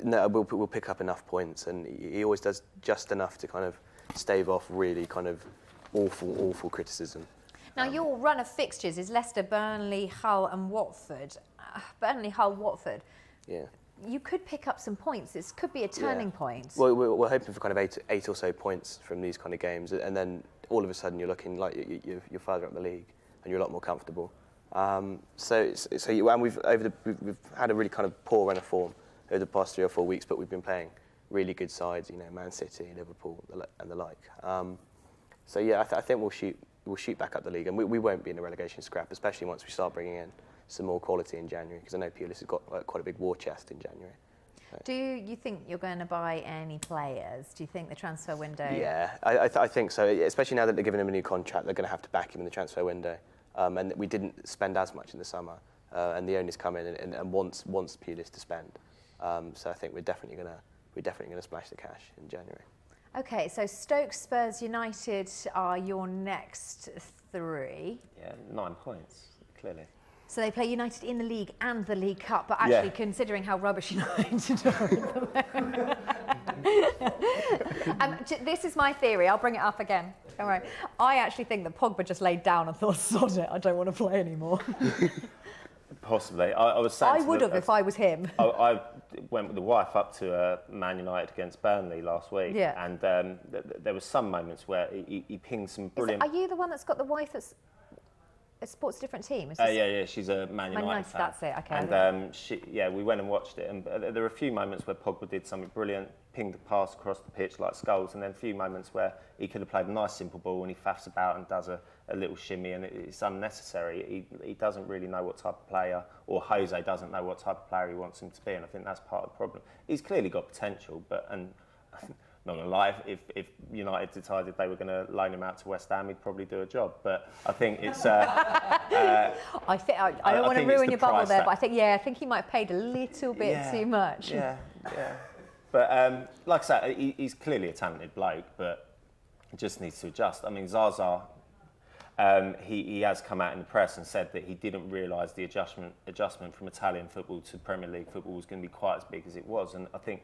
no, we'll pick up enough points, and he always does just enough to kind of stave off really kind of awful criticism. Now, your run of fixtures is Leicester, Burnley, Hull and Watford. Burnley, Hull, Watford. Yeah. You could pick up some points. This could be a turning point. Well, we're hoping for kind of eight or so points from these kind of games, and then all of a sudden you're looking like you're further up the league and you're a lot more comfortable. And we've had a really kind of poor run of form over the past 3 or 4 weeks, but we've been playing really good sides, Man City, Liverpool, and the like. So yeah, I think we'll shoot back up the league, and we won't be in a relegation scrap, especially once we start bringing in some more quality in January, because I know Pulis has got quite a big war chest in January. Do you think you're going to buy any players? Do you think the transfer window? Yeah, I think so, especially now that they're giving him a new contract, they're going to have to back him in the transfer window. And we didn't spend as much in the summer, and the owners come in and wants Pulis to spend. So I think we're definitely going to splash the cash in January. Okay, so Stoke, Spurs, United are your next 3. Yeah, 9 points, clearly. So they play United in the league and the League Cup, but actually considering how rubbish United are at the moment. This is my theory, I'll bring it up again. Don't worry. I actually think that Pogba just laid down and thought, sod it, I don't want to play anymore. Possibly. I was saying I would have if I was him. I went with the wife up to Man United against Burnley last week, and there was some moments where he pinged some brilliant... Are you the one that's got the wife that's supports a different team? Yeah, she's a Man United fan. That's it, okay. And we went and watched it, and there were a few moments where Pogba did something brilliant, pinged the pass across the pitch like Scholes, and then a few moments where he could have played a nice simple ball and he faffs about and does a little shimmy, and it's unnecessary. He doesn't really know what type of player, or Jose doesn't know what type of player he wants him to be, and I think that's part of the problem. He's clearly got potential, and not gonna lie, if United decided they were going to loan him out to West Ham, he'd probably do a job. But I think it's... I don't want to ruin your bubble there, but I think he might have paid a little bit too much. Yeah. But like I say, he's clearly a talented bloke, but just needs to adjust. I mean, Zaza, he has come out in the press and said that he didn't realise the adjustment from Italian football to Premier League football was going to be quite as big as it was. And I think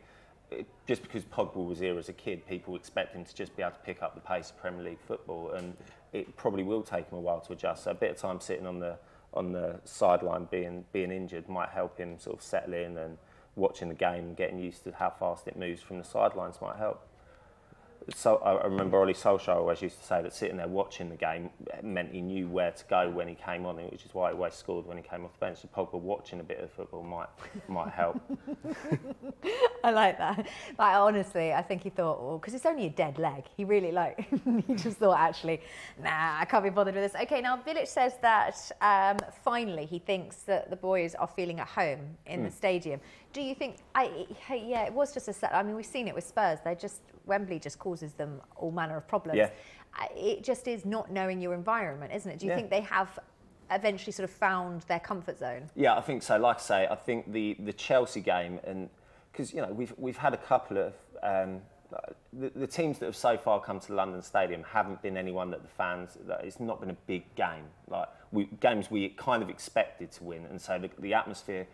just because Pogba was here as a kid, people expect him to just be able to pick up the pace of Premier League football, and it probably will take him a while to adjust. So a bit of time sitting on the sideline being injured might help him sort of settle in, and watching the game and getting used to how fast it moves from the sidelines might help. So I remember Oli Solskjaer always used to say that sitting there watching the game meant he knew where to go when he came on, which is why he always scored when he came off the bench. So Pogba watching a bit of football might help. I like that. But honestly, I think he thought, because it's only a dead leg. He really he just thought, actually, nah, I can't be bothered with this. Okay, now Bilic says that finally he thinks that the boys are feeling at home in the stadium. Do you think, it was just a set. I mean, we've seen it with Spurs. Wembley just causes them all manner of problems. Yeah. It just is not knowing your environment, isn't it? Do you think they have eventually sort of found their comfort zone? Yeah, I think so. Like I say, I think the Chelsea game, and because we've had a couple of the teams that have so far come to the London Stadium haven't been anyone that the fans. It's not been a big game. Games we kind of expected to win, and so the atmosphere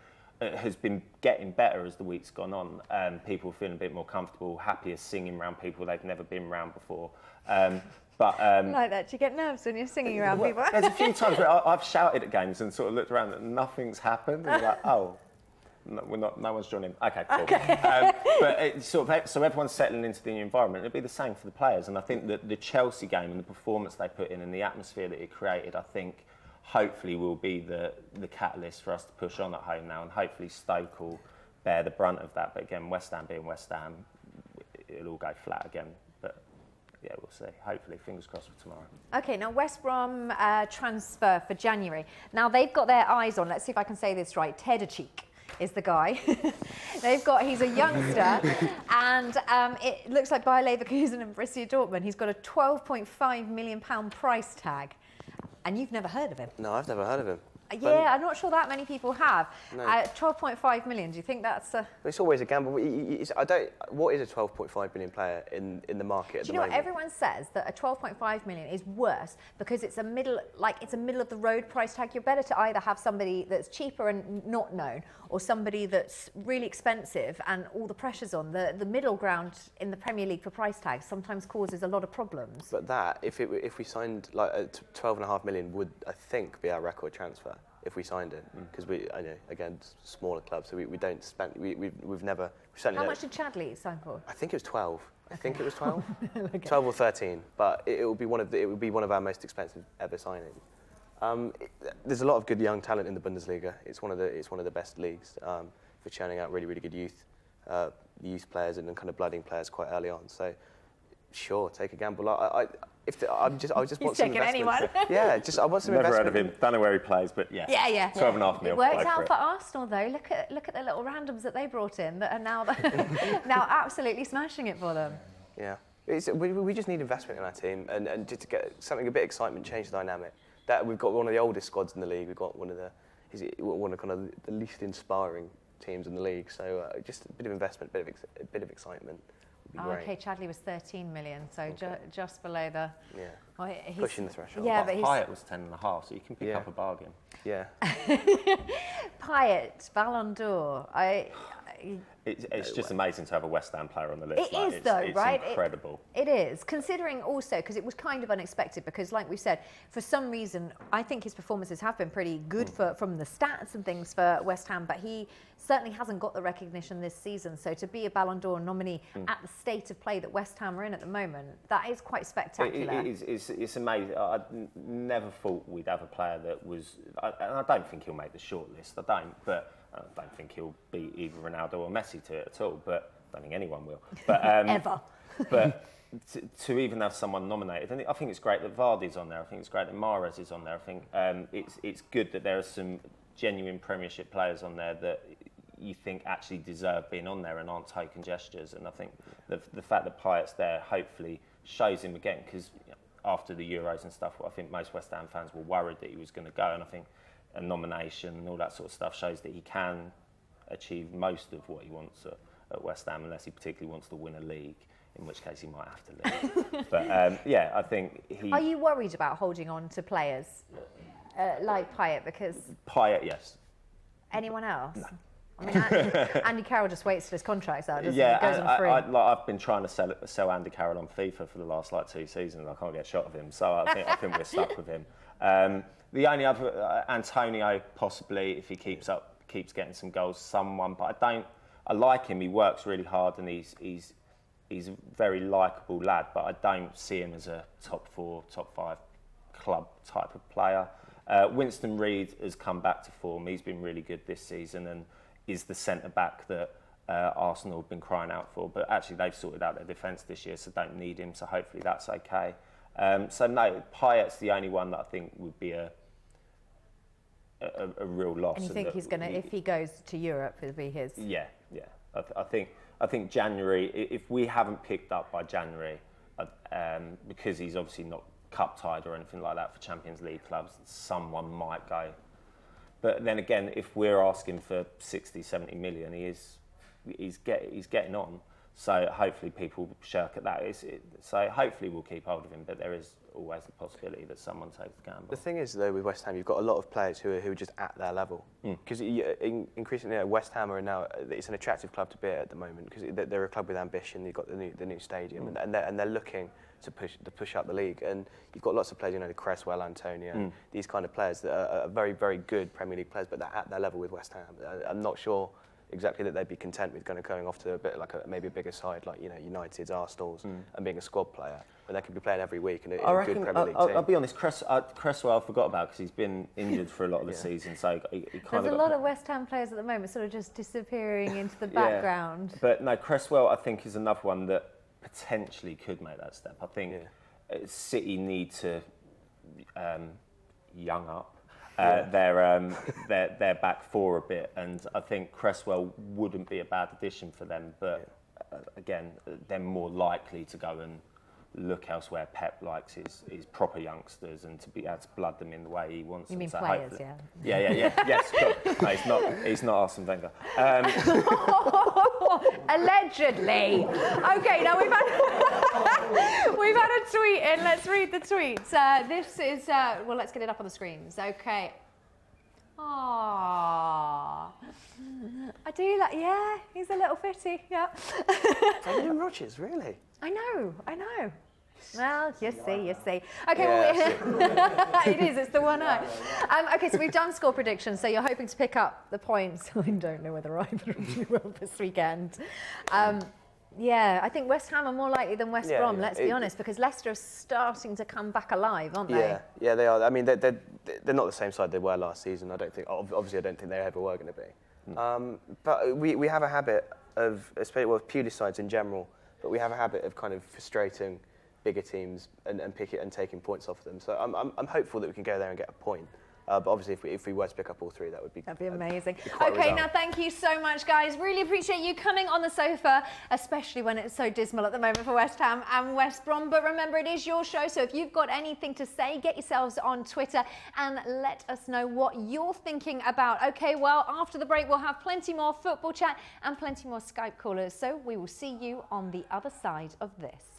has been getting better as the week's gone on. People feeling a bit more comfortable, happier singing around people they've never been around before. Like that, do you get nerves when you're singing around people? There's a few times where I've shouted at games and sort of looked around and nothing's happened. And like, oh, no one's joining. Okay, cool. But it's sort of, so everyone's settling into the new environment. It'll be the same for the players. And I think that the Chelsea game and the performance they put in and the atmosphere that it created, I think, hopefully will be the catalyst for us to push on at home now. And hopefully Stoke will bear the brunt of that. But again, West Ham being West Ham, it'll all go flat again. But yeah, we'll see. Hopefully, fingers crossed for tomorrow. Okay, now West Brom transfer for January. Now they've got their eyes on, let's see if I can say this right, Tedachik is the guy. He's a youngster, and it looks like Bayer Leverkusen and Borussia Dortmund. He's got a £12.5 million price tag, and you've never heard of him. No, I've never heard of him. Yeah, I'm not sure that many people have. No. 12.5 million. Do you think that's a... It's always a gamble. What is a 12.5 million player in the market at the moment? Do you know what everyone says, that a 12.5 million is worse because it's a middle of the road price tag. You're better to either have somebody that's cheaper and not known, or somebody that's really expensive and all the pressure's on. The middle ground in the Premier League for price tags sometimes causes a lot of problems. But that, if we signed like 12.5 million, would I think be our record transfer if we signed it? Because I know, again, smaller clubs, so we don't spend. We've never. How much did Chadley sign for? I think it was 12. I think it was 12. Okay. 12 or 13. But it would be one of our most expensive ever signings. There's a lot of good young talent in the Bundesliga. It's one of the best leagues for churning out really good youth players and kind of blooding players quite early on. So sure, take a gamble. I just want some investment. Anyone. Yeah, I want some investment. Never heard of him. Don't know where he plays, but yeah. Yeah. 12.5 million. It worked out for Arsenal though. Look at the little randoms that they brought in that are now absolutely smashing it for them. Yeah, we just need investment in our team and just to get something a bit excitement, change the dynamic. That we've got one of the oldest squads in the league. We've got one of kind of the least inspiring teams in the league. So just a bit of investment, a bit of excitement. Okay, Chadley was 13 million, so just below the... Yeah, well, pushing the threshold. Yeah, but Payet was 10.5, so you can pick up a bargain. Yeah. Payet, Ballon d'Or. It's just amazing to have a West Ham player on the list. It's right? Incredible. It is, considering also, because it was kind of unexpected, because like we said, for some reason, I think his performances have been pretty good from the stats and things for West Ham, but he certainly hasn't got the recognition this season. So to be a Ballon d'Or nominee at the state of play that West Ham are in at the moment, that is quite spectacular. It's amazing. I never thought we'd have a player that was, and I don't think he'll make the shortlist. I don't think he'll beat either Ronaldo or Messi to it at all, but I don't think anyone will. But, ever. But to even have someone nominated, and I think it's great that Vardy's on there. I think it's great that Mahrez is on there. I think it's good that there are some genuine Premiership players on there that you think actually deserve being on there and aren't token gestures. And I think the fact that Payet's there hopefully shows him again, because after the Euros and stuff, I think most West Ham fans were worried that he was going to go, and I think a nomination and all that sort of stuff shows that he can achieve most of what he wants at West Ham, unless he particularly wants to win a league, in which case he might have to leave. But I think he... Are you worried about holding on to players like Payet? Because... Payet, yes. Anyone else? No. I mean, Andy Carroll just waits till his contract's out, doesn't he? Yeah, Goes on free. I've been trying to sell Andy Carroll on FIFA for the last 2 seasons. I can't get a shot of him, so I think we're stuck with him. The only other, Antonio, possibly, if he keeps getting some goals, someone. But I like him. He works really hard, and he's a very likeable lad. But I don't see him as a top 4, top 5 club type of player. Winston Reid has come back to form. He's been really good this season and is the centre back that Arsenal have been crying out for. But actually, they've sorted out their defence this year, so don't need him. So hopefully that's okay. So no, Payet's the only one that I think would be a real loss. And you think he's going to, if he goes to Europe, it'll be his? Yeah. I think January, if we haven't picked up by January, because he's obviously not cup tied or anything like that for Champions League clubs, someone might go. But then again, if we're asking for 60, 70 million, he's getting on. So hopefully people shirk at that. So hopefully we'll keep hold of him. But there is always the possibility that someone takes the gamble. The thing is, though, with West Ham, you've got a lot of players who are just at their level. Because increasingly, West Ham are now, it's an attractive club to be at the moment because they're a club with ambition. You've got the new stadium, and they're looking to push up the league. And you've got lots of players, Cresswell, Antonio, these kind of players that are very, very good Premier League players, but they're at their level with West Ham. I'm not sure exactly that they'd be content with going off to a bit like maybe a bigger side like United's, Arsenal's, and being a squad player when they could be playing every week in a good Premier League team. I'll be honest, Cresswell I forgot about because he's been injured for a lot of the season, so he kind There's a lot of West Ham players at the moment sort of just disappearing into the background. But no, Cresswell I think is another one that potentially could make that step. I think City need to young up. Their back four a bit, and I think Cresswell wouldn't be a bad addition for them. But again, they're more likely to go and look elsewhere. Pep likes his proper youngsters, and to be able to blood them in the way he wants. You them. mean So players, yes, cool. No, he's not Arsene Wenger. Allegedly. Okay, now we've had a tweet in. Let's read the tweet. This is well, let's get it up on the screens. Okay. Aww. I do like. Yeah, he's a little fitty. Yeah. Brendan Rodgers, really? I know. Well, you see. Okay, well, it is. It's the one eye. Okay, so we've done score predictions. So you're hoping to pick up the points. I don't know whether either of you will this weekend. I think West Ham are more likely than West Brom. Let's be honest, because Leicester are starting to come back alive, aren't they? Yeah, they are. I mean, they're not the same side they were last season. I don't think. Obviously, I don't think they ever were going to be. But we have a habit of, especially purely sides in general, but we have a habit of kind of frustrating bigger teams and taking points off them. So I'm hopeful that we can go there and get a point. But obviously, if we were to pick up all three, that'd be amazing. Okay, now thank you so much, guys. Really appreciate you coming on the sofa, especially when it's so dismal at the moment for West Ham and West Brom. But remember, it is your show, so if you've got anything to say, get yourselves on Twitter and let us know what you're thinking about. Okay, well, after the break, we'll have plenty more football chat and plenty more Skype callers. So we will see you on the other side of this.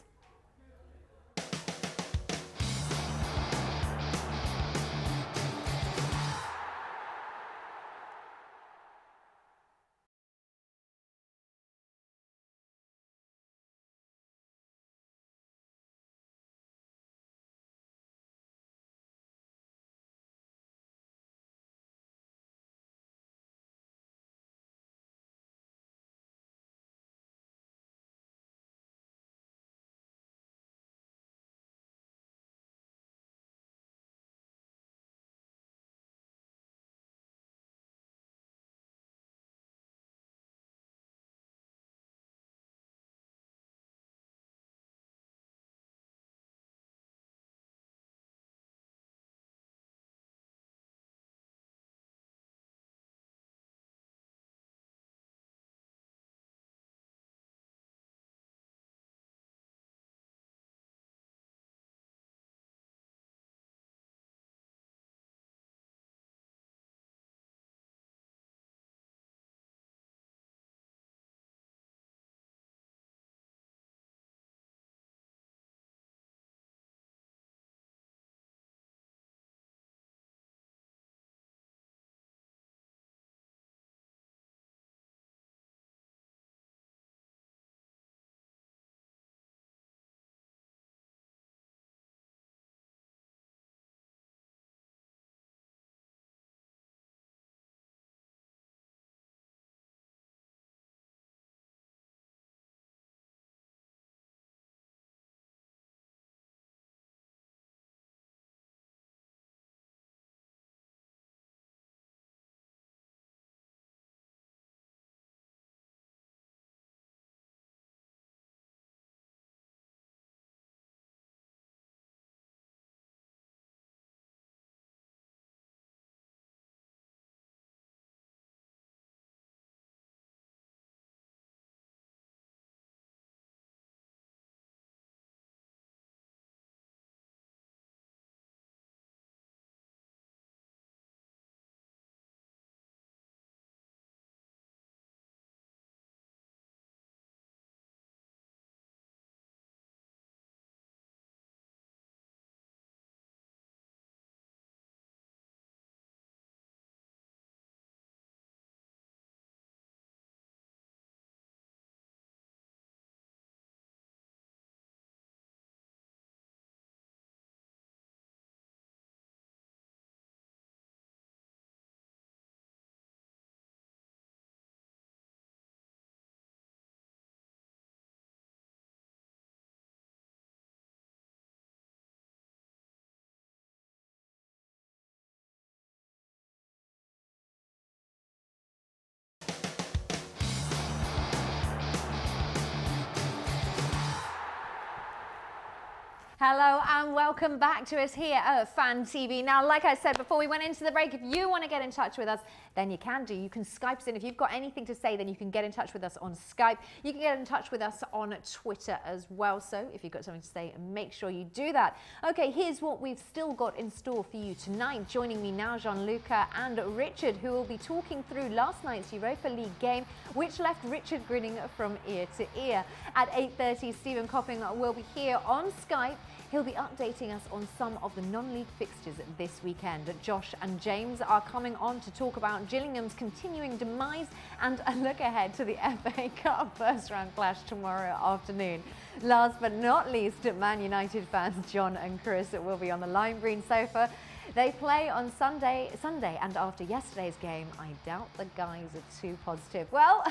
Hello and welcome back to us here at Fan TV. Now, like I said before we went into the break, if you want to get in touch with us, then you can do. You can Skype us in. If you've got anything to say, then you can get in touch with us on Skype. You can get in touch with us on Twitter as well. So if you've got something to say, make sure you do that. Okay, here's what we've still got in store for you tonight. Joining me now, Gianluca and Richard, who will be talking through last night's Europa League game, which left Richard grinning from ear to ear. At 8:30, Stephen Copping will be here on Skype. He'll be updating us on some of the non-league fixtures this weekend. Josh and James are coming on to talk about Gillingham's continuing demise and a look ahead to the FA Cup first-round clash tomorrow afternoon. Last but not least, Man United fans John and Chris will be on the lime green sofa. They play on Sunday, and after yesterday's game, I doubt the guys are too positive. Well,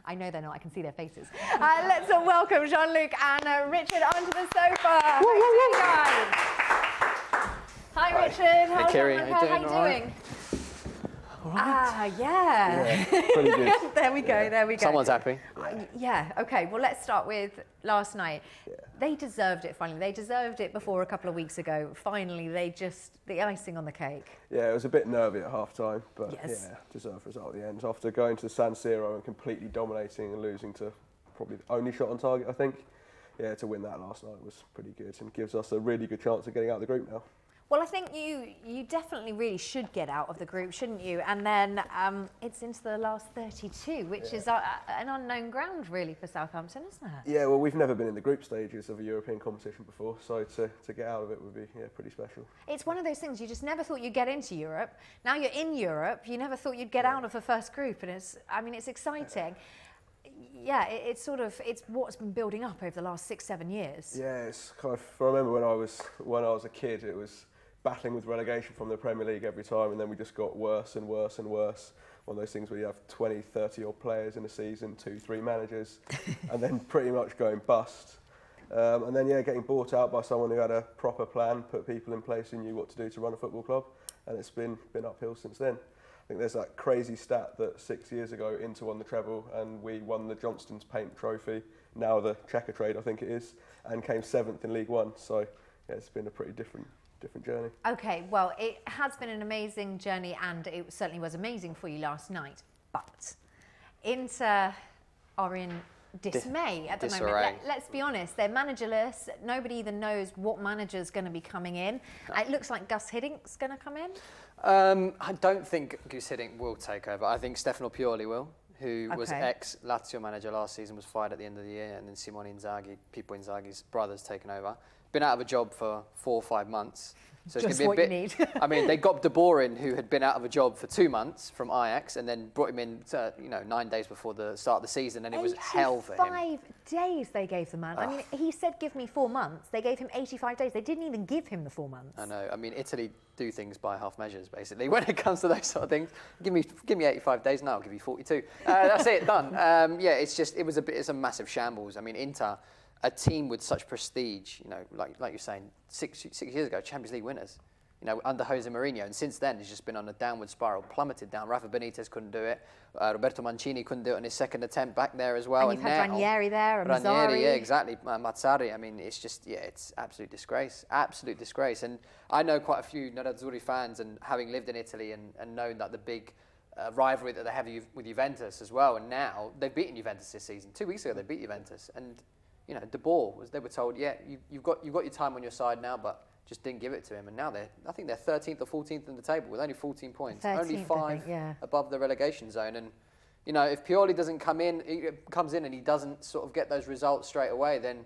I know they're not. I can see their faces. Let's welcome Jean-Luc and Richard onto the sofa. Guys. Hi, Richard. Hey, Kerry. How are you doing? Yeah. Pretty good. There we go. Someone's happy. Yeah, okay. Well, let's start with last night. Yeah. They deserved it, finally. They deserved it before a couple of weeks ago. Finally, the icing on the cake. Yeah, it was a bit nervy at half-time, but yeah, deserved result at the end. After going to San Siro and completely dominating and losing to probably the only shot on target, I think, yeah, to win that last night was pretty good and gives us a really good chance of getting out of the group now. Well, I think you definitely really should get out of the group, shouldn't you? And then it's into the last 32, which is an unknown ground, really, for Southampton, isn't it? Yeah, well, we've never been in the group stages of a European competition before, so to get out of it would be pretty special. It's one of those things, you just never thought you'd get into Europe. Now you're in Europe, you never thought you'd get out of the first group, and it's exciting. Yeah, it's what's been building up over the last 6-7 years. Yeah, it's kind of, I remember when I was a kid, it was battling with relegation from the Premier League every time, and then we just got worse and worse and worse. One of those things where you have 20, 30 odd players in a season, 2-3 managers, and then pretty much going bust. And then getting bought out by someone who had a proper plan, put people in place who knew what to do to run a football club, and it's been uphill since then. I think there's that crazy stat that 6 years ago Inter won the treble and we won the Johnston's Paint Trophy, now the Checker Trade I think it is, and came 7th in League One. So yeah, it's been a pretty different journey. Okay, well, it has been an amazing journey, and it certainly was amazing for you last night. But Inter are in dismay at the moment. Let's be honest, they're managerless. Nobody even knows what manager's going to be coming in. It looks like Gus Hiddink's going to come in. I don't think Gus Hiddink will take over. I think Stefano Pioli will, who was ex-Lazio manager last season, was fired at the end of the year, and then Simone Inzaghi, Pippo Inzaghi's brother's taken over. Been out of a job for 4 or 5 months. So it's going to be a bit. I mean, they got De Boer in, who had been out of a job for 2 months from Ajax, and then brought him in, 9 days before the start of the season, and it was hell for him. 85 days they gave the man. I mean, he said, "Give me 4 months." They gave him 85 days. They didn't even give him the 4 months. I know. I mean, Italy do things by half measures, basically. When it comes to those sort of things, give me 85 days now. I'll give you 42. That's it. Done. It's a massive shambles. I mean, Inter, a team with such prestige, like you're saying, six years ago, Champions League winners, under Jose Mourinho, and since then it's just been on a downward spiral, plummeted down. Rafa Benitez couldn't do it. Roberto Mancini couldn't do it on his second attempt back there as well. And you've had Ranieri there, and Mazzarri. Yeah, exactly. Mazzarri. I mean, it's just, it's absolute disgrace. And I know quite a few Nerazzurri fans, and having lived in Italy and known that the big rivalry that they have with Juventus as well, and now they've beaten Juventus this season. 2 weeks ago they beat Juventus, and De Boer they were told, you've got your time on your side now, but just didn't give it to him. And now I think they're 13th or 14th in the table with only 14 points, 13th, only 5 above the relegation zone. And if Pioli comes in and he doesn't sort of get those results straight away, then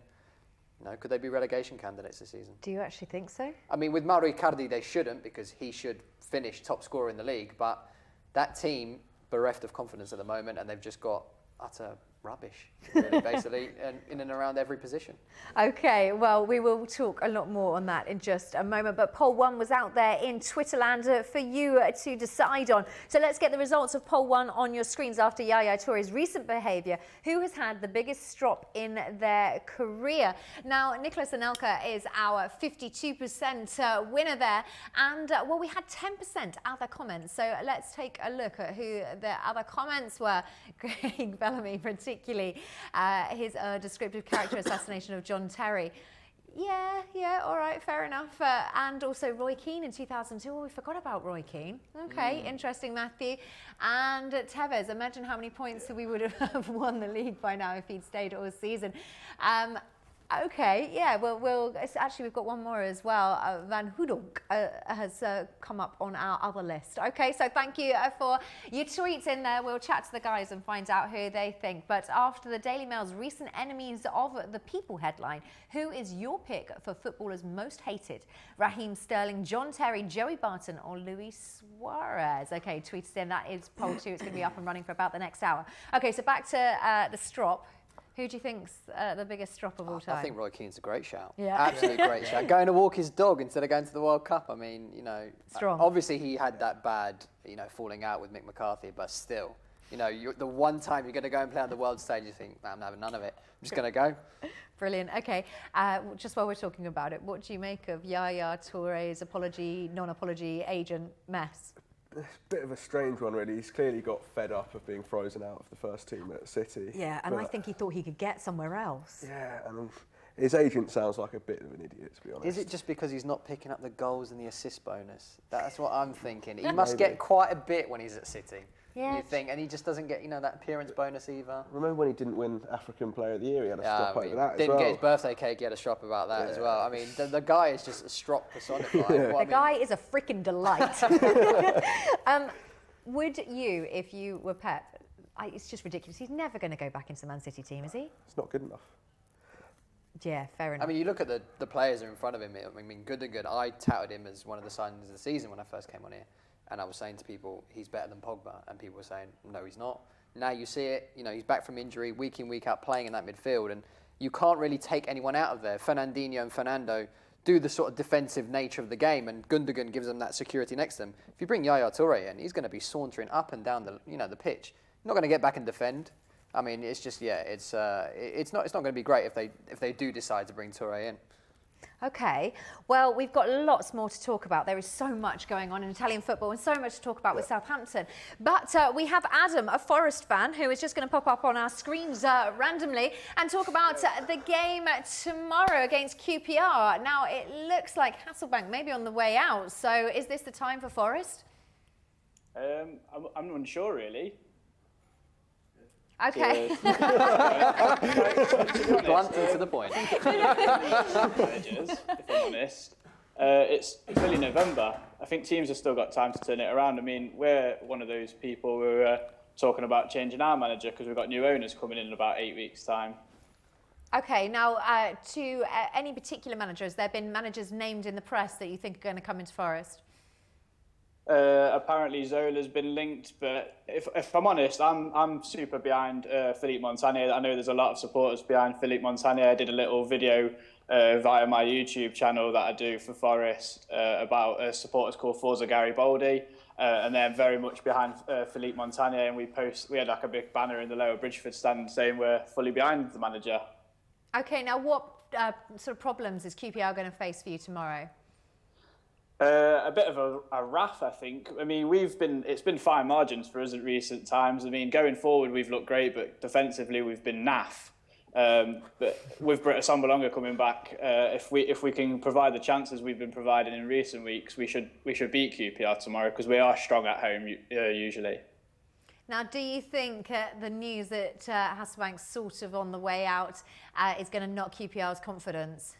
could they be relegation candidates this season? Do you actually think so? I mean, with Mauro Icardi they shouldn't, because he should finish top scorer in the league. But that team bereft of confidence at the moment, and they've just got utter rubbish, really, basically, and in and around every position. Okay, well, we will talk a lot more on that in just a moment, but poll 1 was out there in Twitterland for you to decide on. So let's get the results of poll 1 on your screens after Yaya Touré's recent behaviour. Who has had the biggest strop in their career? Now, Nicolas Anelka is our 52% winner there, and well, we had 10% other comments, so let's take a look at who the other comments were. Craig Bellamy, particularly his descriptive character assassination of John Terry. Yeah, all right, fair enough. And also Roy Keane in 2002. Oh, we forgot about Roy Keane. Okay, interesting, Matthew. And Tevez, imagine how many points we would have won the league by now if he'd stayed all season. Okay, yeah, we'll actually, we've got one more as well. Van Hoedonk has come up on our other list. Okay, so thank you for your tweets in there. We'll chat to the guys and find out who they think. But after the Daily Mail's recent enemies of the people headline, who is your pick for footballers most hated? Raheem Sterling, John Terry, Joey Barton, or Luis Suarez? Okay, tweet us in. That is poll 2. It's going to be up and running for about the next hour. Okay, so back to the strop. Who do you think's the biggest strop of all time? I think Roy Keane's a great shout. Yeah. Absolutely great shout. Going to walk his dog instead of going to the World Cup. I mean, you know, strong. Obviously he had that bad, you know, falling out with Mick McCarthy, but still, you know, the one time you're going to go and play on the world stage, you think, nah, I'm having none of it. I'm just going to go. Brilliant. Okay, just while we're talking about it, what do you make of Yaya Touré's apology, non-apology, agent mess? It's a bit of a strange one, really. He's clearly got fed up of being frozen out of the first team at City. Yeah, and I think he thought he could get somewhere else. Yeah, and his agent sounds like a bit of an idiot, to be honest. Is it just because he's not picking up the goals and the assist bonus? That's what I'm thinking. He must get quite a bit when he's at City. Yeah. You think, and he just doesn't get, you know, that appearance bonus either. Remember when he didn't win African Player of the Year? He had a strop over that as well. Didn't get his birthday cake, he had a strop about that as well. I mean, the guy is just a strop personified. The guy is a freaking delight. Would you, if you were Pep, it's just ridiculous. He's never going to go back into the Man City team, is he? It's not good enough. Yeah, fair enough. I mean, you look at the players that are in front of him. I mean, Gundogan, I touted him as one of the signings of the season when I first came on here. And I was saying to people, he's better than Pogba. And people were saying, no, he's not. Now you see it. You know, he's back from injury, week in, week out, playing in that midfield. And you can't really take anyone out of there. Fernandinho and Fernando do the sort of defensive nature of the game, and Gundogan gives them that security next to them. If you bring Yaya Touré in, he's going to be sauntering up and down the pitch. Not going to get back and defend. I mean, it's just it's not going to be great if they do decide to bring Touré in. Okay, well, we've got lots more to talk about. There is so much going on in Italian football and so much to talk about with Southampton. But we have Adam, a Forest fan, who is just going to pop up on our screens randomly and talk about the game tomorrow against QPR. Now, it looks like Hasselbank may be on the way out. So is this the time for Forest? I'm unsure, really. Okay. Blunt and to the point. Managers, if I'm honest. It's early November. I think teams have still got time to turn it around. I mean, we're one of those people who are talking about changing our manager because we've got new owners coming in about 8 weeks' time. Okay, now to any particular manager, has there been managers named in the press that you think are going to come into Forest? Apparently Zola's been linked, but if I'm honest, I'm super behind Philippe Montagnier. I know there's a lot of supporters behind Philippe Montagnier. I did a little video via my YouTube channel that I do for Forest about supporters called Forza Garibaldi, and they're very much behind Philippe Montagnier. And we had like a big banner in the Lower Bridgeford stand saying we're fully behind the manager. Okay, now what sort of problems is QPR going to face for you tomorrow? A bit of a wrath, I think. I mean, it's been fine margins for us at recent times. I mean, going forward, we've looked great, but defensively, we've been naff. But with Britta Sambalonga coming back, if we can provide the chances we've been providing in recent weeks, we should beat QPR tomorrow because we are strong at home usually. Now, do you think the news that Hasselbank's sort of on the way out is going to knock QPR's confidence?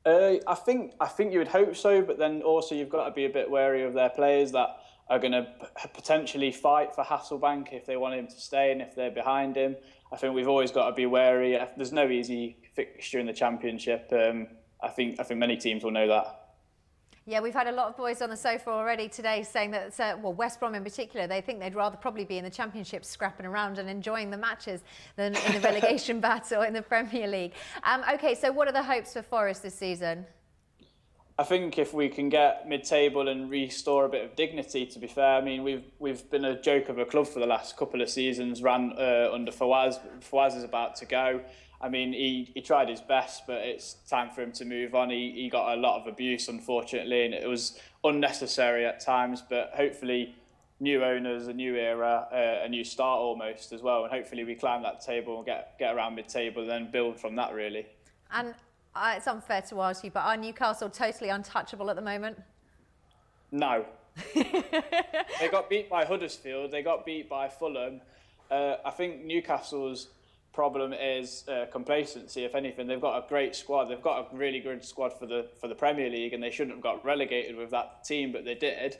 I think you would hope so, but then also you've got to be a bit wary of their players that are going to potentially fight for Hasselbank if they want him to stay and if they're behind him. I think we've always got to be wary. There's no easy fixture in the Championship. I think many teams will know that. Yeah, we've had a lot of boys on the sofa already today saying that, West Brom in particular, they think they'd rather probably be in the Championship scrapping around and enjoying the matches than in the relegation battle in the Premier League. Okay, so what are the hopes for Forest this season? I think if we can get mid-table and restore a bit of dignity, to be fair. I mean, we've been a joke of a club for the last couple of seasons, ran under Fawaz. Fawaz is about to go. I mean, he tried his best, but it's time for him to move on. He got a lot of abuse, unfortunately, and it was unnecessary at times. But hopefully, new owners, a new era, a new start almost as well. And hopefully we climb that table and get around mid-table and then build from that, really. And it's unfair to ask you, but are Newcastle totally untouchable at the moment? No. They got beat by Huddersfield. They got beat by Fulham. I think Newcastle's problem is complacency. If anything, they've got a great squad. They've got a really good squad for the Premier League, and they shouldn't have got relegated with that team, but they did.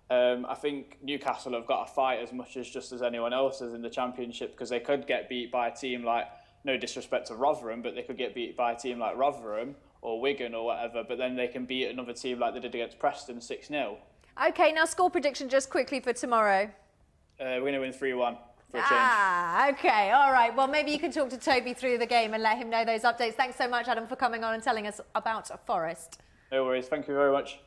I think Newcastle have got to fight as much as just as anyone else is in the Championship, because they could get beat by a team like, no disrespect to Rotherham, but they could get beat by a team like Rotherham or Wigan or whatever, but then they can beat another team like they did against Preston 6-0. Okay, now score prediction just quickly for tomorrow. We're going to win 3-1 for a change. Okay, all right. Well, maybe you can talk to Toby through the game and let him know those updates. Thanks so much, Adam, for coming on and telling us about Forest. No worries. Thank you very much.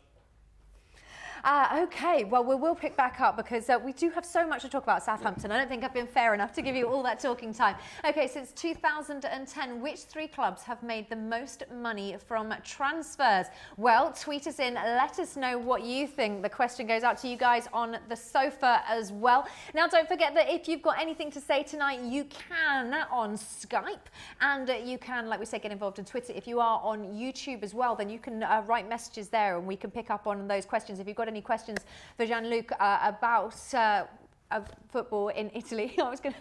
Okay, well, we will pick back up because we do have so much to talk about Southampton. I don't think I've been fair enough to give you all that talking time. Okay, since 2010, which 3 clubs have made the most money from transfers? Well, tweet us in, let us know what you think. The question goes out to you guys on the sofa as well. Now, don't forget that if you've got anything to say tonight, you can on Skype, and you can, like we said, get involved on Twitter. If you are on YouTube as well, then you can write messages there and we can pick up on those questions. If you've got any questions for Jean-Luc about football in Italy, I was going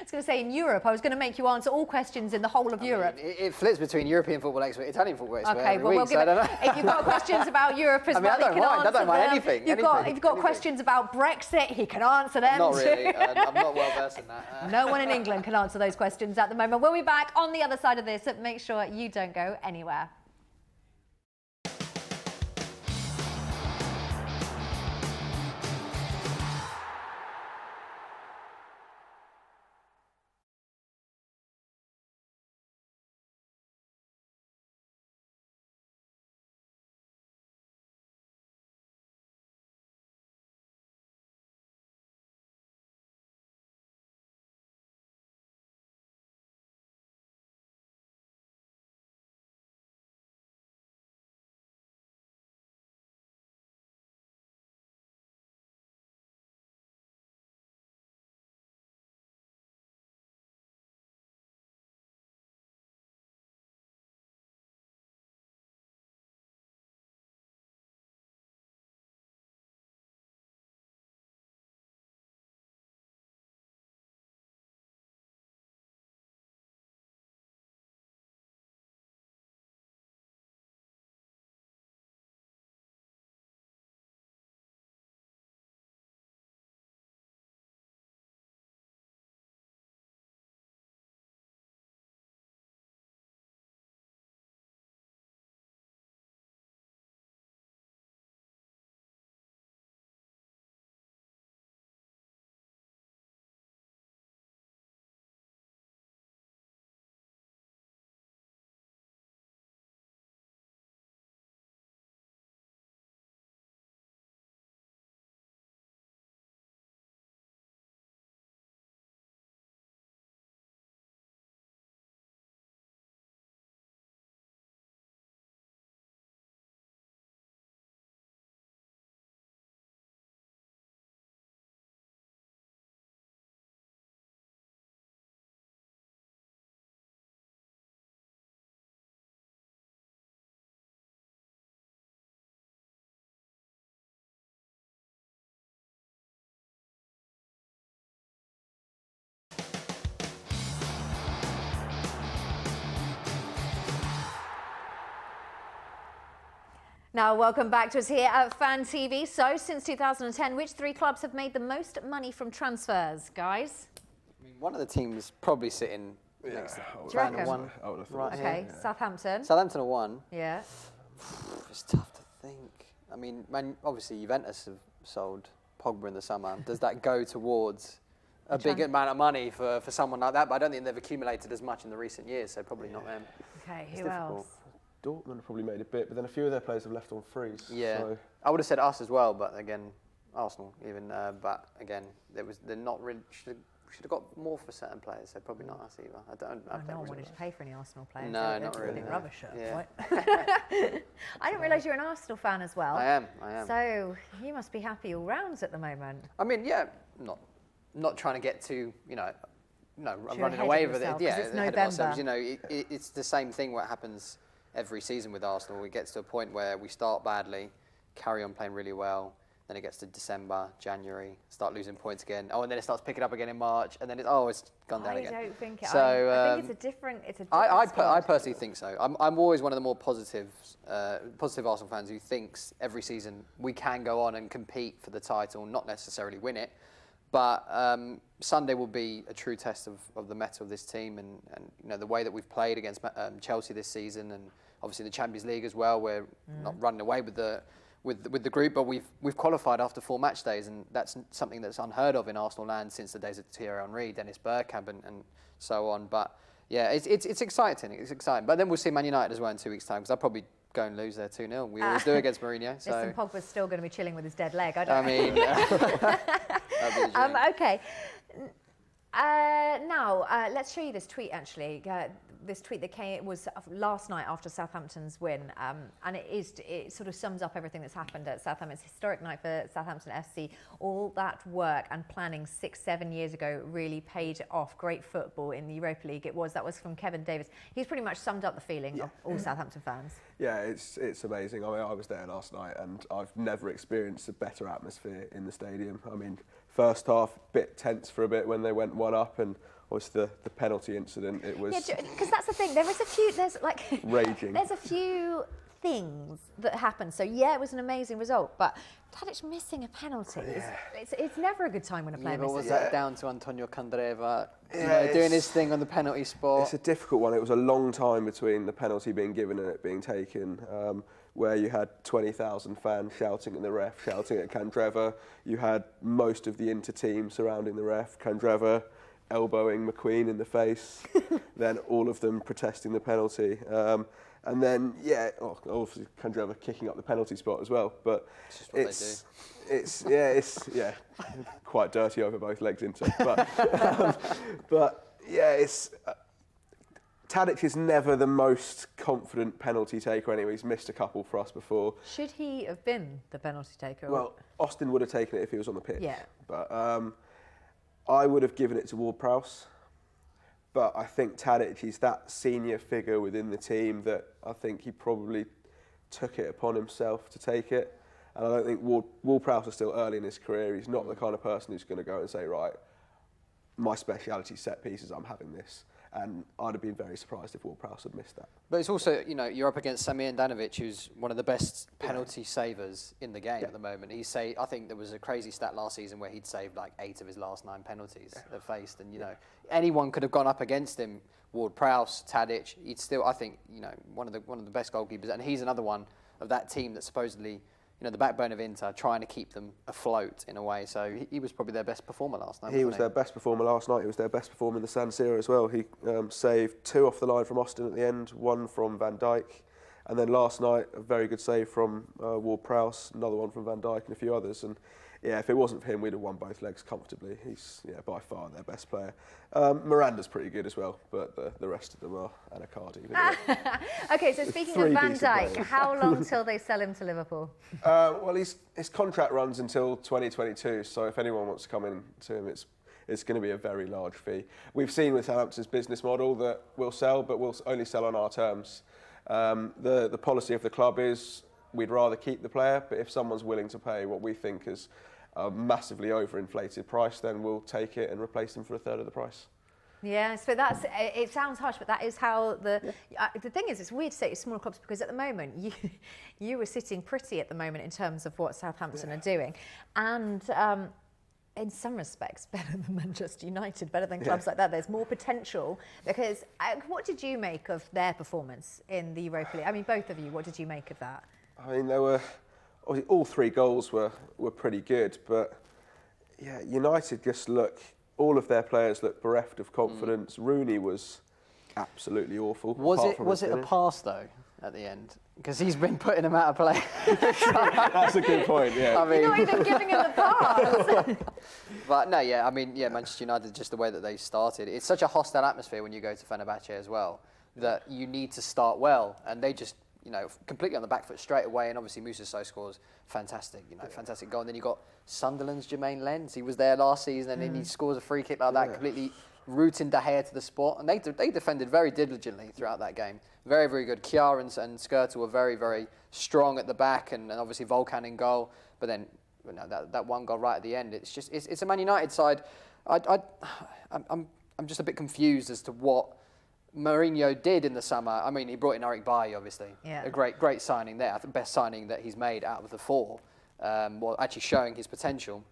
to say in Europe. I was going to make you answer all questions in the whole of Europe. It flips between European football expert, Italian football expert. Okay, well, we'll give it. If you've got questions about Europe as well, he can answer them. I don't mind anything. If you've got questions about Brexit, he can answer them. Not really. I'm not well versed in that. No one in England can answer those questions at the moment. We'll be back on the other side of this. Make sure you don't go anywhere. Now, welcome back to us here at Fan TV. So, since 2010, which 3 clubs have made the most money from transfers, guys? I mean, one of the teams probably sitting next to Fan at 1. Right, okay, yeah. Southampton. Southampton at 1. Yeah. It's tough to think. I mean, obviously Juventus have sold Pogba in the summer. Does that go towards a big amount of money for someone like that? But I don't think they've accumulated as much in the recent years, so probably not them. Okay, who else? Dortmund have probably made a bit, but then a few of their players have left on frees. Yeah, so. I would have said us as well, but again, Arsenal even. But again, they're not really should have got more for certain players. So probably not us either. I don't. No one wanted to pay for any Arsenal players. No, not really. Rubbish. Yeah. I didn't realise you're an Arsenal fan as well. I am. So you must be happy all rounds at the moment. I mean, yeah, not trying to get to running away with it. Yeah, it's November. it's the same thing. What happens every season with Arsenal. It gets to a point where we start badly, carry on playing really well, then it gets to December, January, start losing points again. Oh, and then it starts picking up again in March, and then it's gone down again. I don't think so. I think it's a different. I personally think so. I'm always one of the more positive Arsenal fans who thinks every season we can go on and compete for the title, not necessarily win it. But Sunday will be a true test of the mettle of this team, and the way that we've played against Chelsea this season, and obviously the Champions League as well. We're not running away with the group, but we've qualified after 4 match days, and that's something that's unheard of in Arsenal land since the days of Thierry Henry, Dennis Bergkamp, and so on. But yeah, it's exciting. It's exciting. But then we'll see Man United as well in 2 weeks' time, because I'll probably go and lose there 2-0. We always do against Mourinho. So. Listen, Pogba's still going to be chilling with his dead leg. Okay. Now, let's show you this tweet, actually. This tweet that was last night after Southampton's win, and it sort of sums up everything that's happened at Southampton. It's a historic night for Southampton FC. All that work and planning 6-7 years ago really paid off. Great football in the Europa League. That was from Kevin Davis. He's pretty much summed up the feeling of all Southampton fans. Yeah, it's amazing. I mean, I was there last night, and I've never experienced a better atmosphere in the stadium. I mean, first half, bit tense for a bit when they went 1-up, and obviously the penalty incident, it was... Yeah, because that's the thing. There's raging. There's a few things that happened. So, yeah, it was an amazing result, but Tadic missing a penalty, it's never a good time when a player misses. But was that down to Antonio Candreva doing his thing on the penalty spot? It's a difficult one. It was a long time between the penalty being given and it being taken, where you had 20,000 fans shouting at the ref, shouting at Candreva. You had most of the Inter-team surrounding the ref, Candreva elbowing McQueen in the face, then all of them protesting the penalty. And then, obviously Candreva kicking up the penalty spot as well. But it's quite dirty over both legs, Inter. But Tadic is never the most confident penalty taker anyway. He's missed a couple for us before. Should he have been the penalty taker? Well, Austin would have taken it if he was on the pitch. Yeah. But I would have given it to Ward-Prowse. But I think Tadic is that senior figure within the team that I think he probably took it upon himself to take it. And I don't think Ward-Prowse is still early in his career. He's not the kind of person who's going to go and say, right, my speciality set pieces, I'm having this. And I'd have been very surprised if Ward-Prowse had missed that. But it's also, you're up against Samir Handanovic, who's one of the best penalty savers in the game at the moment. I think there was a crazy stat last season where he'd saved like 8 of his last 9 penalties they've faced. And, anyone could have gone up against him, Ward-Prowse, Tadic. He'd still, I think, one of the best goalkeepers. And he's another one of that team that supposedly, the backbone of Inter, trying to keep them afloat in a way. So he was probably their best performer last night. He was their best performer last night. He was their best performer in the San Siro as well. He saved 2 off the line from Austin at the end, 1 from Van Dijk. And then last night, a very good save from Ward-Prowse, another one from Van Dijk and a few others. And if it wasn't for him, we'd have won both legs comfortably. He's by far their best player. Miranda's pretty good as well, but the rest of them are Anacardi. Okay, so speaking of Van Dijk, how long till they sell him to Liverpool? Well, his contract runs until 2022, so if anyone wants to come in to him, it's going to be a very large fee. We've seen with Southampton's business model that we'll sell, but we'll only sell on our terms. The policy of the club is we'd rather keep the player, but if someone's willing to pay what we think is a massively overinflated price, then we'll take it and replace them for a third of the price. Yeah, so it sounds harsh, but that is how the thing is, it's weird to say it's smaller clubs because at the moment, you were sitting pretty at the moment in terms of what Southampton are doing. And in some respects, better than Manchester United, better than clubs like that. There's more potential because what did you make of their performance in the Europa League? I mean, both of you, what did you make of that? I mean, all 3 goals were pretty good, but United just all of their players look bereft of confidence. Rooney was absolutely awful. Was it a pass though at the end? Because he's been putting him out of play. That's a good point. Yeah. I mean, you're not even giving him the pass. But no, Manchester United, just the way that they started, it's such a hostile atmosphere when you go to Fenerbahce as well that you need to start well, and they just. Completely on the back foot straight away, and obviously Moussa Sow scores fantastic goal. And then you got Sunderland's Jermaine Lens. He was there last season, and then he scores a free kick like that, completely rooting De Gea to the spot, and they defended very diligently throughout that game. Very, very good. Kjaer and Skirtle were very, very strong at the back, and obviously Volkan in goal. But then that one goal right at the end, it's a Man United side. I'm just a bit confused as to what Mourinho did in the summer. I mean, he brought in Eric Bailly, obviously. Yeah. A great signing there. I think best signing that he's made out of the four. Well, actually showing his potential.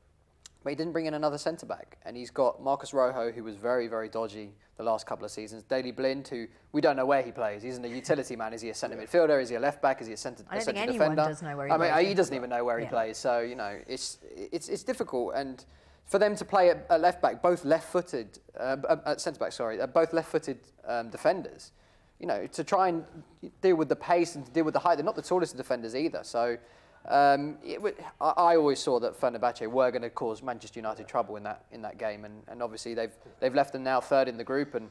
But he didn't bring in another centre-back. And he's got Marcus Rojo, who was very, very dodgy the last couple of seasons. Daley Blind, who we don't know where he plays. He's a utility man. Is he a centre midfielder? Is he a left-back? Is he a centre defender? I don't think anyone does know where he plays. He doesn't even know where he plays. So, it's difficult. And for them to play at left-back, both left-footed, centre-back, sorry, both left-footed defenders, to try and deal with the pace and to deal with the height. They're not the tallest of defenders either. So I always saw that Fenerbahce were going to cause Manchester United trouble in that game, and obviously they've left them now third in the group, and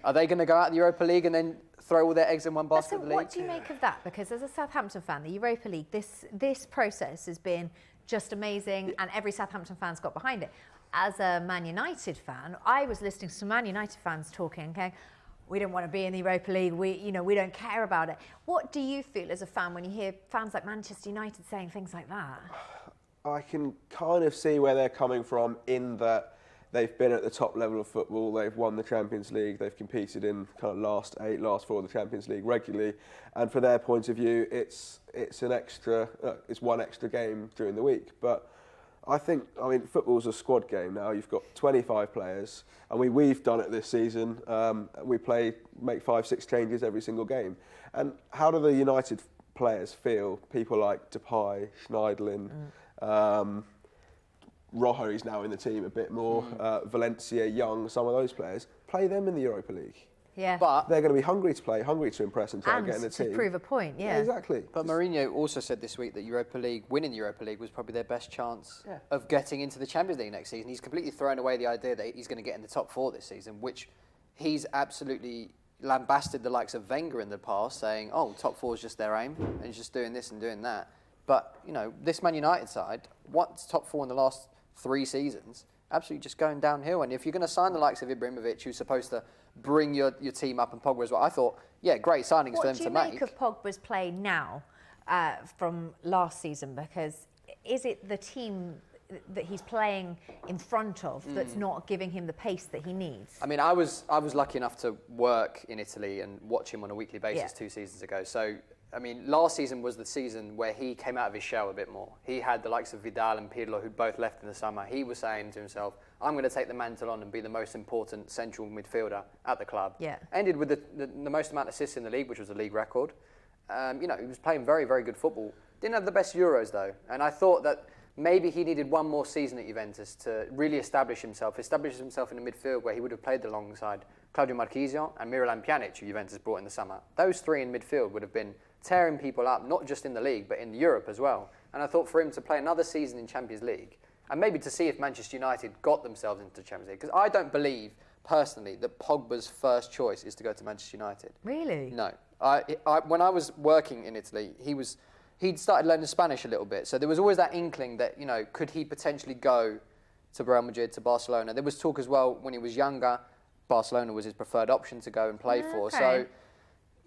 are they going to go out of the Europa League and then throw all their eggs in one basket of the league? What do you make of that? Because as a Southampton fan, the Europa League, this process has been just amazing, and every Southampton fan's got behind it. As a Man United fan, I was listening to some Man United fans talking, okay, we don't want to be in the Europa League, we don't care about it. What do you feel as a fan when you hear fans like Manchester United saying things like that? I can kind of see where they're coming from in that they've been at the top level of football, they've won the Champions League, they've competed in kind of last four of the Champions League regularly, and for their point of view, it's one extra game during the week. But I mean, football's a squad game now. You've got 25 players, and we've done it this season. We make 5-6 changes every single game. And how do the United players feel? People like Depay, Schneiderlin, Rojo is now in the team a bit more, Valencia, Young, some of those players, play them in the Europa League. Yeah. But they're going to be hungry to impress and try and get in the team. And to prove a point, yeah. Exactly. But Mourinho also said this week that winning the Europa League was probably their best chance of getting into the Champions League next season. He's completely thrown away the idea that he's going to get in the top four this season, which he's absolutely lambasted the likes of Wenger in the past, saying, top four is just their aim, and he's just doing this and doing that. But, this Man United side, what's top four in the last 3 seasons, absolutely just going downhill. And if you're going to sign the likes of Ibrahimovic, who's supposed to bring your team up, and Pogba as well, I thought, great signings for them to make. What do you make of Pogba's play now from last season? Because is it the team that he's playing in front of that's not giving him the pace that he needs? I mean, I was lucky enough to work in Italy and watch him on a weekly basis 2 seasons ago. So, I mean, last season was the season where he came out of his shell a bit more. He had the likes of Vidal and Pirlo, who both left in the summer. He was saying to himself, I'm going to take the mantle on and be the most important central midfielder at the club. Yeah. Ended with the most amount of assists in the league, which was a league record. He was playing very, very good football. Didn't have the best Euros, though. And I thought that maybe he needed one more season at Juventus to really establish himself in the midfield where he would have played alongside Claudio Marchisio and Miralem Pjanic, who Juventus brought in the summer. Those 3 in midfield would have been tearing people up, not just in the league, but in Europe as well. And I thought for him to play another season in Champions League, and maybe to see if Manchester United got themselves into the Champions League, because I don't believe, personally, that Pogba's first choice is to go to Manchester United. Really? No. When I was working in Italy, he'd started learning Spanish a little bit, so there was always that inkling that, could he potentially go to Real Madrid, to Barcelona? There was talk as well, when he was younger, Barcelona was his preferred option to go and play for. So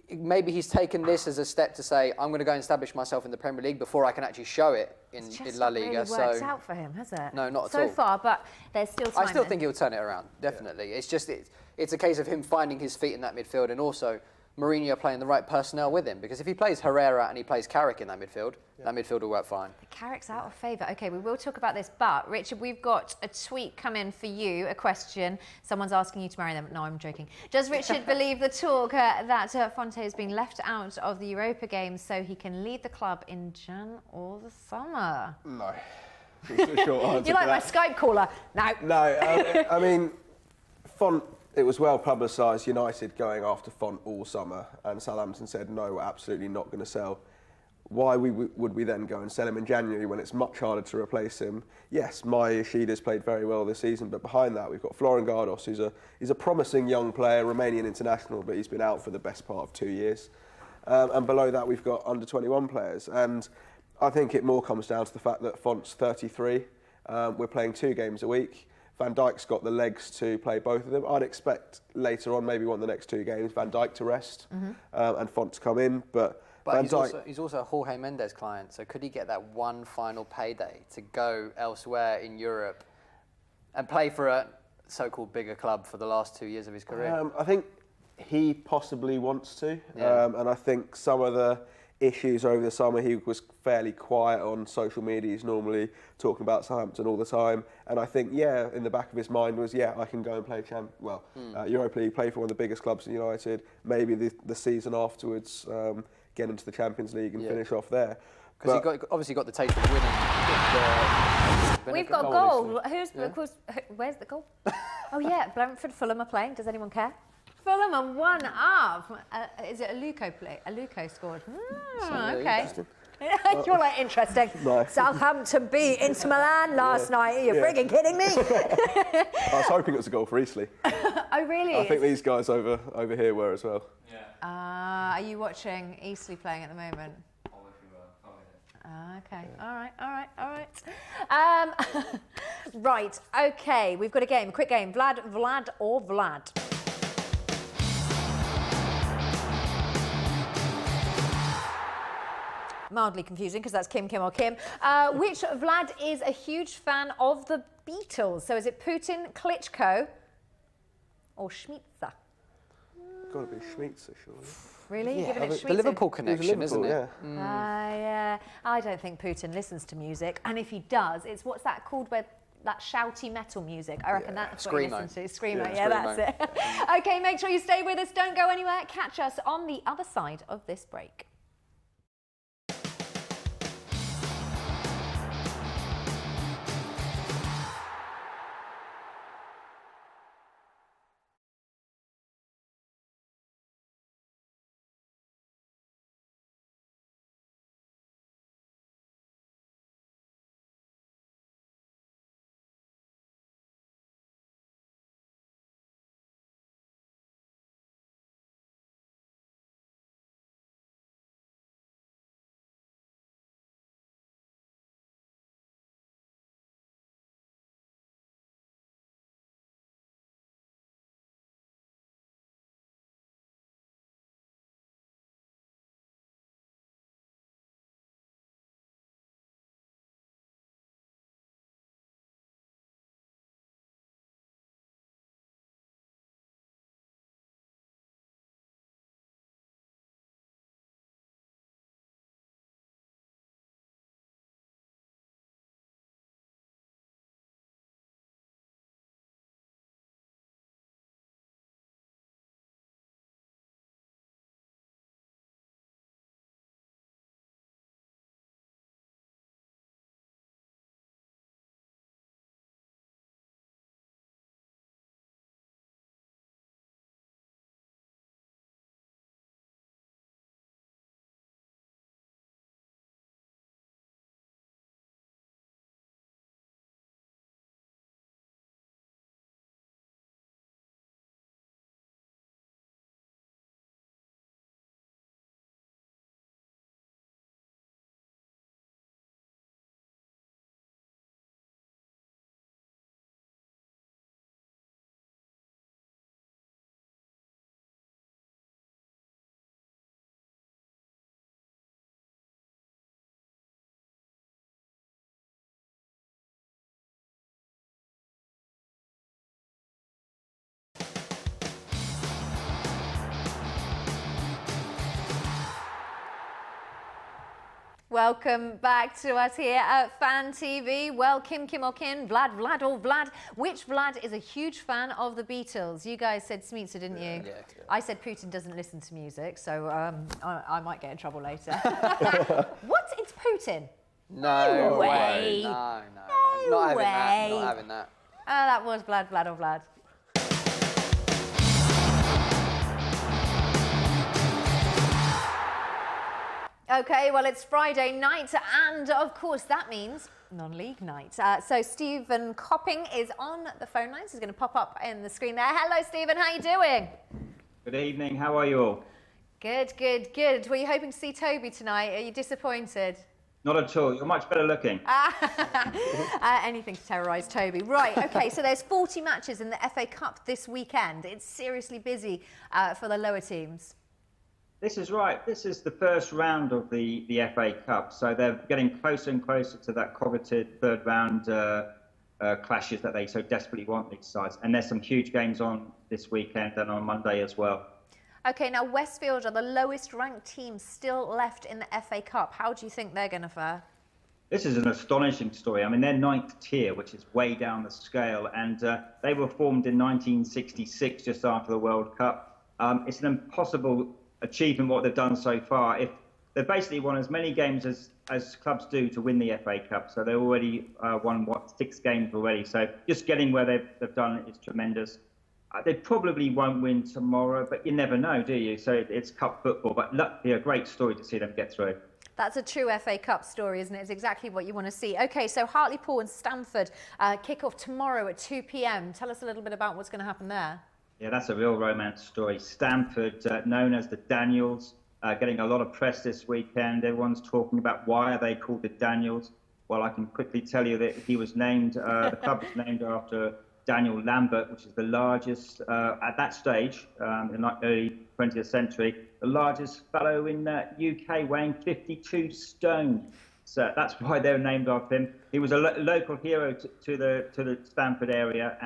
maybe he's taken this as a step to say, I'm going to go and establish myself in the Premier League before I can actually show it in La Liga. It's just not really worked out for him, has it? No, not at all. So far, but there's still time. I still think he'll turn it around, definitely. Yeah. It's just, it's a case of him finding his feet in that midfield, and also Mourinho playing the right personnel with him. Because if he plays Herrera and he plays Carrick in that midfield, that midfield will work fine. Carrick's out of favour. Okay, we will talk about this, but Richard, we've got a tweet come in for you, a question. Someone's asking you to marry them. No, I'm joking. Does Richard believe the talk that Fonte has been left out of the Europa games so he can leave the club in Jan or the summer? No. It's a short answer. You're like my Skype caller. No. No, I mean, Font, it was well publicised, United going after Font all summer, and Southampton said, no, we're absolutely not going to sell. Why would we then go and sell him in January when it's much harder to replace him? Yes, Maya Ishida's played very well this season, but behind that we've got Florin Gardos, who's a promising young player, Romanian international, but he's been out for the best part of 2 years. And below that we've got under-21 players. And I think it more comes down to the fact that Font's 33. We're playing 2 games a week. Van Dijk's got the legs to play both of them. I'd expect later on, maybe one of the next 2 games, Van Dijk to rest and Font to come in. But Van Dijk, he's also a Jorge Mendes client, so could he get that one final payday to go elsewhere in Europe and play for a so-called bigger club for the last 2 years of his career? I think he possibly wants to, and I think some of the issues over the summer, he was fairly quiet on social media. He's normally talking about Southampton all the time, and I think, in the back of his mind was, I can go and play Europa League, play for one of the biggest clubs in United, maybe the season afterwards, get into the Champions League and finish off there. Because he obviously got the taste of winning. We've got a goal. Where's the goal? Oh yeah, Brentford, Fulham are playing. Does anyone care? Fulham are 1-up. Is it a Luco scored? Okay. You're like, interesting. No. Southampton beat Inter Milan last night. Are you frigging kidding me? I was hoping it was a goal for Eastleigh. Oh, really? I think these guys over here were as well. Are you watching Eastleigh playing at the moment? Okay. All right. Right. Okay. We've got a game. A quick game. Vlad or Vlad? Mildly confusing because that's Kim or Kim. Which Vlad is a huge fan of the Beatles? So is it Putin, Klitschko, or Schmitzer? Got to be Schmitzer, surely. Really? Yeah, Giving it the Liverpool connection, isn't it? Yeah. I don't think Putin listens to music, and if he does, it's what's that called? Where that shouty metal music. I reckon that's what he listens to. Screamo. Yeah, that's it. Okay, make sure you stay with us. Don't go anywhere. Catch us on the other side of this break. Welcome back to us here at Fan TV. Well, Kim or Kim, Vlad or Vlad. Which Vlad is a huge fan of the Beatles? You guys said Smeetzer, didn't you? Yeah. I said Putin doesn't listen to music, so I might get in trouble later. What? It's Putin? No way. No. Not having that. That was Vlad or Vlad. Okay, well, it's Friday night, and of course that means non-league night. So Stephen Copping is on the phone lines. He's going to pop up in the screen there. Hello, Stephen. How are you doing? Good evening. How are you all? Good. Were you hoping to see Toby tonight? Are you disappointed? Not at all. You're much better looking. Anything to terrorise Toby. Right, OK, so there's 40 matches in the FA Cup this weekend. It's seriously busy for the lower teams. This is right. This is the first round of the FA Cup, so they're getting closer and closer to that coveted third round clashes that they so desperately want, these sides. And there's some huge games on this weekend and on Monday as well. OK, now Westfield are the lowest ranked team still left in the FA Cup. How do you think they're going to fare? This is an astonishing story. I mean, they're ninth tier, which is way down the scale, and they were formed in 1966, just after the World Cup. It's an impossible achievement what they've done so far. If they've basically won as many games as clubs do to win the FA Cup, so they already won 6 games already. So just getting where they've done is tremendous. They probably won't win tomorrow, but you never know, do you? So it's cup football, but that'd be a great story to see them get through. That's a true FA Cup story, isn't it? It's exactly what you want to see. OK, so Hartlepool and Stamford kick off tomorrow at 2 p.m. Tell us a little bit about what's going to happen there. Yeah, that's a real romance story. Stamford, known as the Daniels, getting a lot of press this weekend. Everyone's talking about why are they called the Daniels. Well, I can quickly tell you that he was named, the club was named after Daniel Lambert, which is the largest, at that stage, in the early 20th century, the largest fellow in the UK, weighing 52 stone. So that's why they're named after him. He was a local hero to the Stamford area.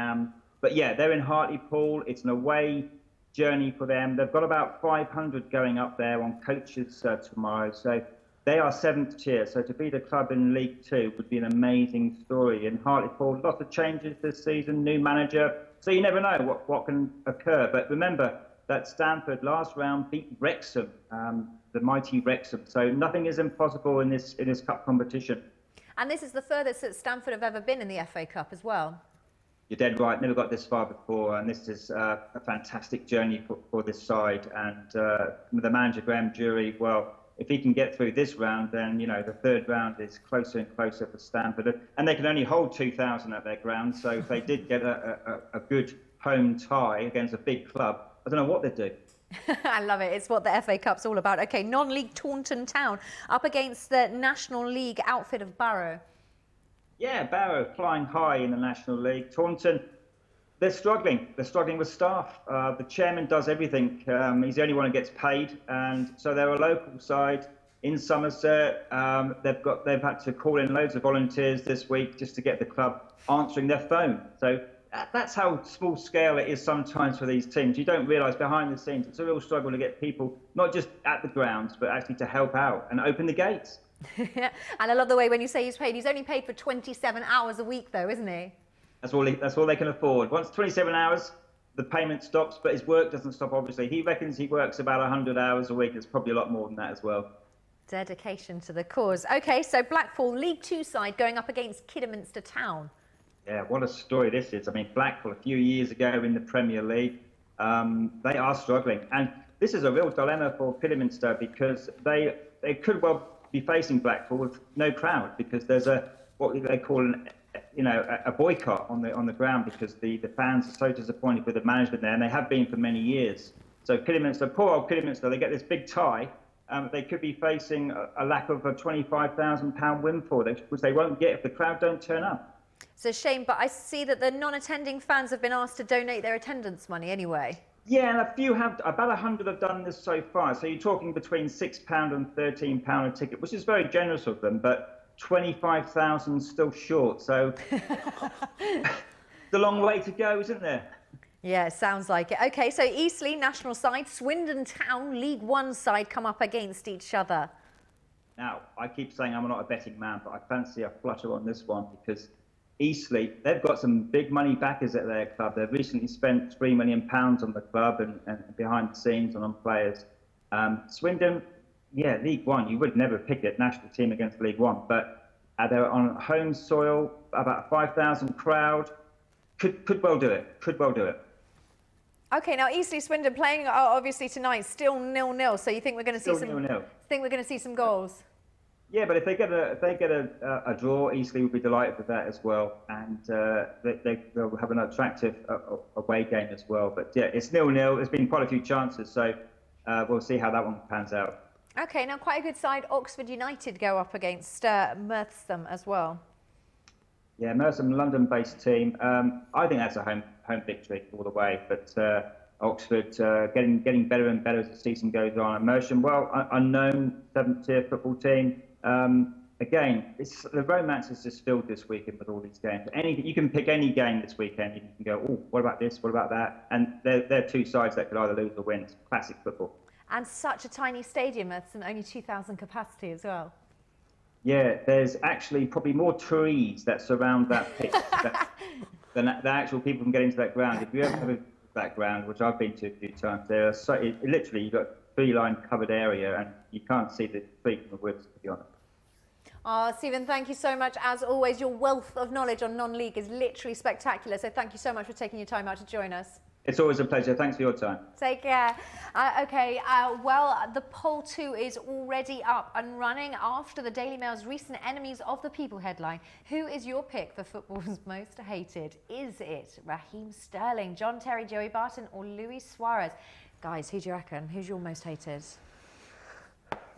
But yeah, they're in Hartlepool. It's an away journey for them. They've got about 500 going up there on coaches tomorrow. So they are 7th tier. So to beat a club in League Two would be an amazing story. In Hartlepool, lots of changes this season, new manager. So you never know what can occur. But remember that Stamford last round beat Wrexham, the mighty Wrexham. So nothing is impossible in this cup competition. And this is the furthest that Stamford have ever been in the FA Cup as well. You're dead right. Never got this far before, and this is a fantastic journey for this side. And the manager, Graham Jury, well, if he can get through this round, then, you know, the third round is closer and closer for Stamford. And they can only hold 2,000 at their ground. So if they did get a good home tie against a big club, I don't know what they'd do. I love it. It's what the FA Cup's all about. OK, non-league Taunton Town up against the National League outfit of Barrow. Yeah, Barrow flying high in the National League. Taunton, they're struggling. They're struggling with staff. The chairman does everything. He's the only one who gets paid, and so they're a local side in Somerset. They've had to call in loads of volunteers this week just to get the club answering their phone. So that's how small scale it is sometimes for these teams. You don't realise behind the scenes it's a real struggle to get people not just at the grounds but actually to help out and open the gates. And I love the way when you say he's only paid for 27 hours a week though, isn't he? That's all they can afford. Once 27 hours, the payment stops, but his work doesn't stop, obviously. He reckons he works about 100 hours a week. It's probably a lot more than that as well. Dedication to the cause. OK, so Blackpool, League Two side, going up against Kidderminster Town. Yeah, what a story this is. I mean, Blackpool, a few years ago in the Premier League, they are struggling. And this is a real dilemma for Kidderminster because they could well be facing Blackpool with no crowd because there's what they call a boycott on the ground because the fans are so disappointed with the management there, and they have been for many years. So Kidderminster, poor old Kidderminster, they get this big tie. They could be facing a lack of a £25,000 windfall, which they won't get if the crowd don't turn up. It's a shame, but I see that the non-attending fans have been asked to donate their attendance money anyway. Yeah, and a few have, about 100 have done this so far. So you're talking between £6 and £13 a ticket, which is very generous of them, but 25,000 still short. So it's a long way to go, isn't there? Yeah, sounds like it. OK, so Eastleigh, national side, Swindon Town, League One side come up against each other. Now, I keep saying I'm not a betting man, but I fancy a flutter on this one because Eastleigh, they've got some big money backers at their club. They've recently spent £3 million on the club and behind the scenes and on players. Swindon, yeah, League One, you would never pick a national team against League One, but they're on home soil, about a 5,000 crowd. Could well do it, could well do it. OK, now Eastleigh Swindon playing obviously tonight, still 0-0. So you think we're going to see some goals? Yeah, but if they get a draw, Eastleigh will be delighted with that as well, and they'll have an attractive away game as well. But yeah, it's 0-0. There's been quite a few chances, so we'll see how that one pans out. Okay, now quite a good side. Oxford United go up against Merthsome as well. Yeah, Merthsome, London-based team. I think that's a home victory all the way. But Oxford getting better and better as the season goes on. Merthsome, well, unknown 7th-tier football team. Again, the romance is just filled this weekend with all these games. You can pick any game this weekend. You can go, oh, what about this? What about that? And they're two sides that could either lose or win. It's classic football. And such a tiny stadium, it's only 2,000 capacity as well. Yeah, there's actually probably more trees that surround that pitch than the actual people can get into that ground. If you ever have that ground, which I've been to a few times, literally you've got tree-line covered area and you can't see the tree from the woods, to be honest. Oh, Stephen, thank you so much. As always, your wealth of knowledge on non-league is literally spectacular. So thank you so much for taking your time out to join us. It's always a pleasure. Thanks for your time. Take care. Well, the poll 2 is already up and running after the Daily Mail's recent Enemies of the People headline. Who is your pick for football's most hated? Is it Raheem Sterling, John Terry, Joey Barton or Luis Suarez? Guys, who do you reckon? Who's your most hated?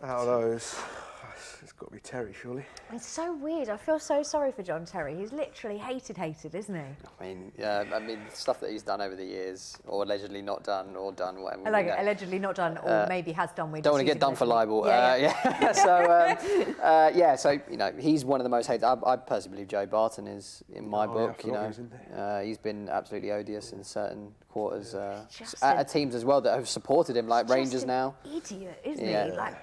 Out of those, it's got to be Terry, surely. It's so weird. I feel so sorry for John Terry. He's literally hated, isn't he? I mean, yeah. I mean, stuff that he's done over the years, or allegedly not done, or done whatever. Allegedly not done, or maybe has done. Don't want to get done for libel. Yeah. So you know, he's one of the most hated. I personally believe Joey Barton is in my book. You know, he's been absolutely odious in certain quarters at teams as well that have supported him, like Rangers now. Idiot, isn't he? Like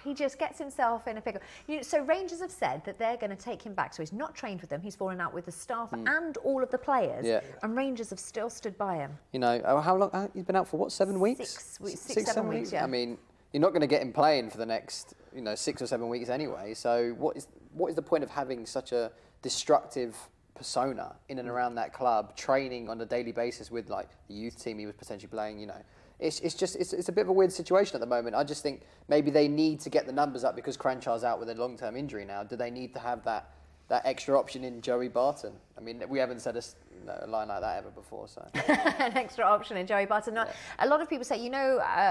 he just gets himself in a pickle. So Rangers have said that they're going to take him back. So he's not trained with them. He's fallen out with the staff and all of the players. Yeah. And Rangers have still stood by him. You know, how long? He's been out for what? 7 weeks? 7 weeks. Yeah. I mean, you're not going to get him playing for the next, 6 or 7 weeks anyway. So what is the point of having such a destructive persona in and around that club, training on a daily basis with like the youth team he was potentially playing? It's a bit of a weird situation at the moment. I just think maybe they need to get the numbers up because Cranchard's out with a long-term injury now. Do they need to have that extra option in Joey Barton? I mean, we haven't said a line like that ever before. So an extra option in Joey Barton. Yeah. A lot of people say,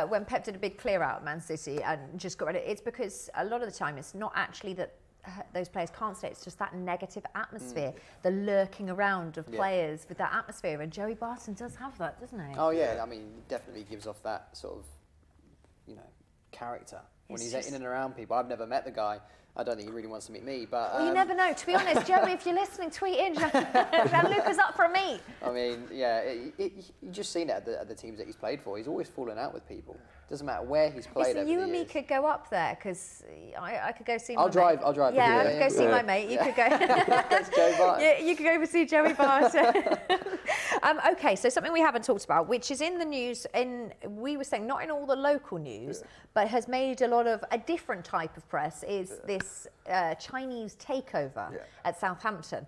when Pep did a big clear out at Man City and just got rid of it, it's because a lot of the time it's not actually that those players can't stay. It's just that negative atmosphere, the lurking around of players with that atmosphere. And Joey Barton does have that, doesn't he? Oh yeah, I mean, definitely gives off that sort of, character when he's in and around people. I've never met the guy. I don't think he really wants to meet me, but... Well, you never know. To be honest, Joey, if you're listening, tweet in. Lucas up for a meet. I mean, yeah, you've just seen it at the teams that he's played for. He's always fallen out with people. Doesn't matter where he's played. Listen, you and me could go up there because I could go see. I'll drive. Yeah, I could go see my mate. You could go. Joey Barton. Yeah, you could go over see Joey Barton. Okay, so something we haven't talked about, which is in the news, we were saying not in all the local news, but has made a different type of press, is this Chinese takeover at Southampton.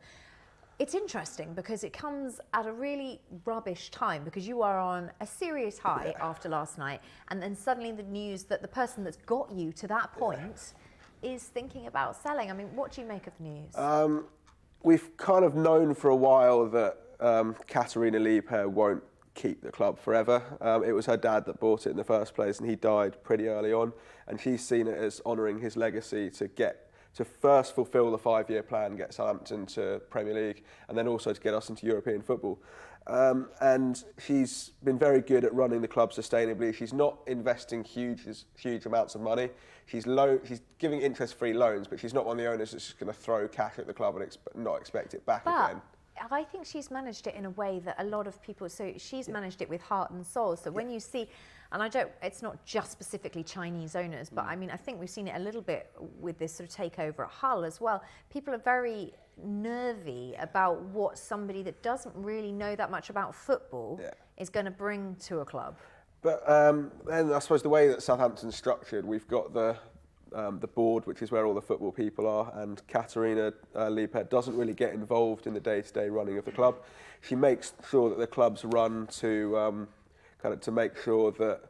It's interesting because it comes at a really rubbish time because you are on a serious high after last night, and then suddenly the news that the person that's got you to that point is thinking about selling. I mean, what do you make of the news? We've kind of known for a while that Katarina Liebherr won't keep the club forever. It was her dad that bought it in the first place, and he died pretty early on, and she's seen it as honouring his legacy to first fulfil the 5-year plan, get Southampton to Premier League, and then also to get us into European football. And she's been very good at running the club sustainably. She's not investing huge amounts of money. She's giving interest-free loans, but she's not one of the owners that's just going to throw cash at the club and not expect it back again. I think she's managed it in a way that a lot of people, so she's managed it with heart and soul. So when you see, and it's not just specifically Chinese owners, but I mean, I think we've seen it a little bit with this sort of takeover at Hull as well. People are very nervy about what somebody that doesn't really know that much about football is going to bring to a club. But then I suppose the way that Southampton's structured, we've got the board, which is where all the football people are, and Katarina Liebherr doesn't really get involved in the day-to-day running of the club. She makes sure that the club's run to make sure that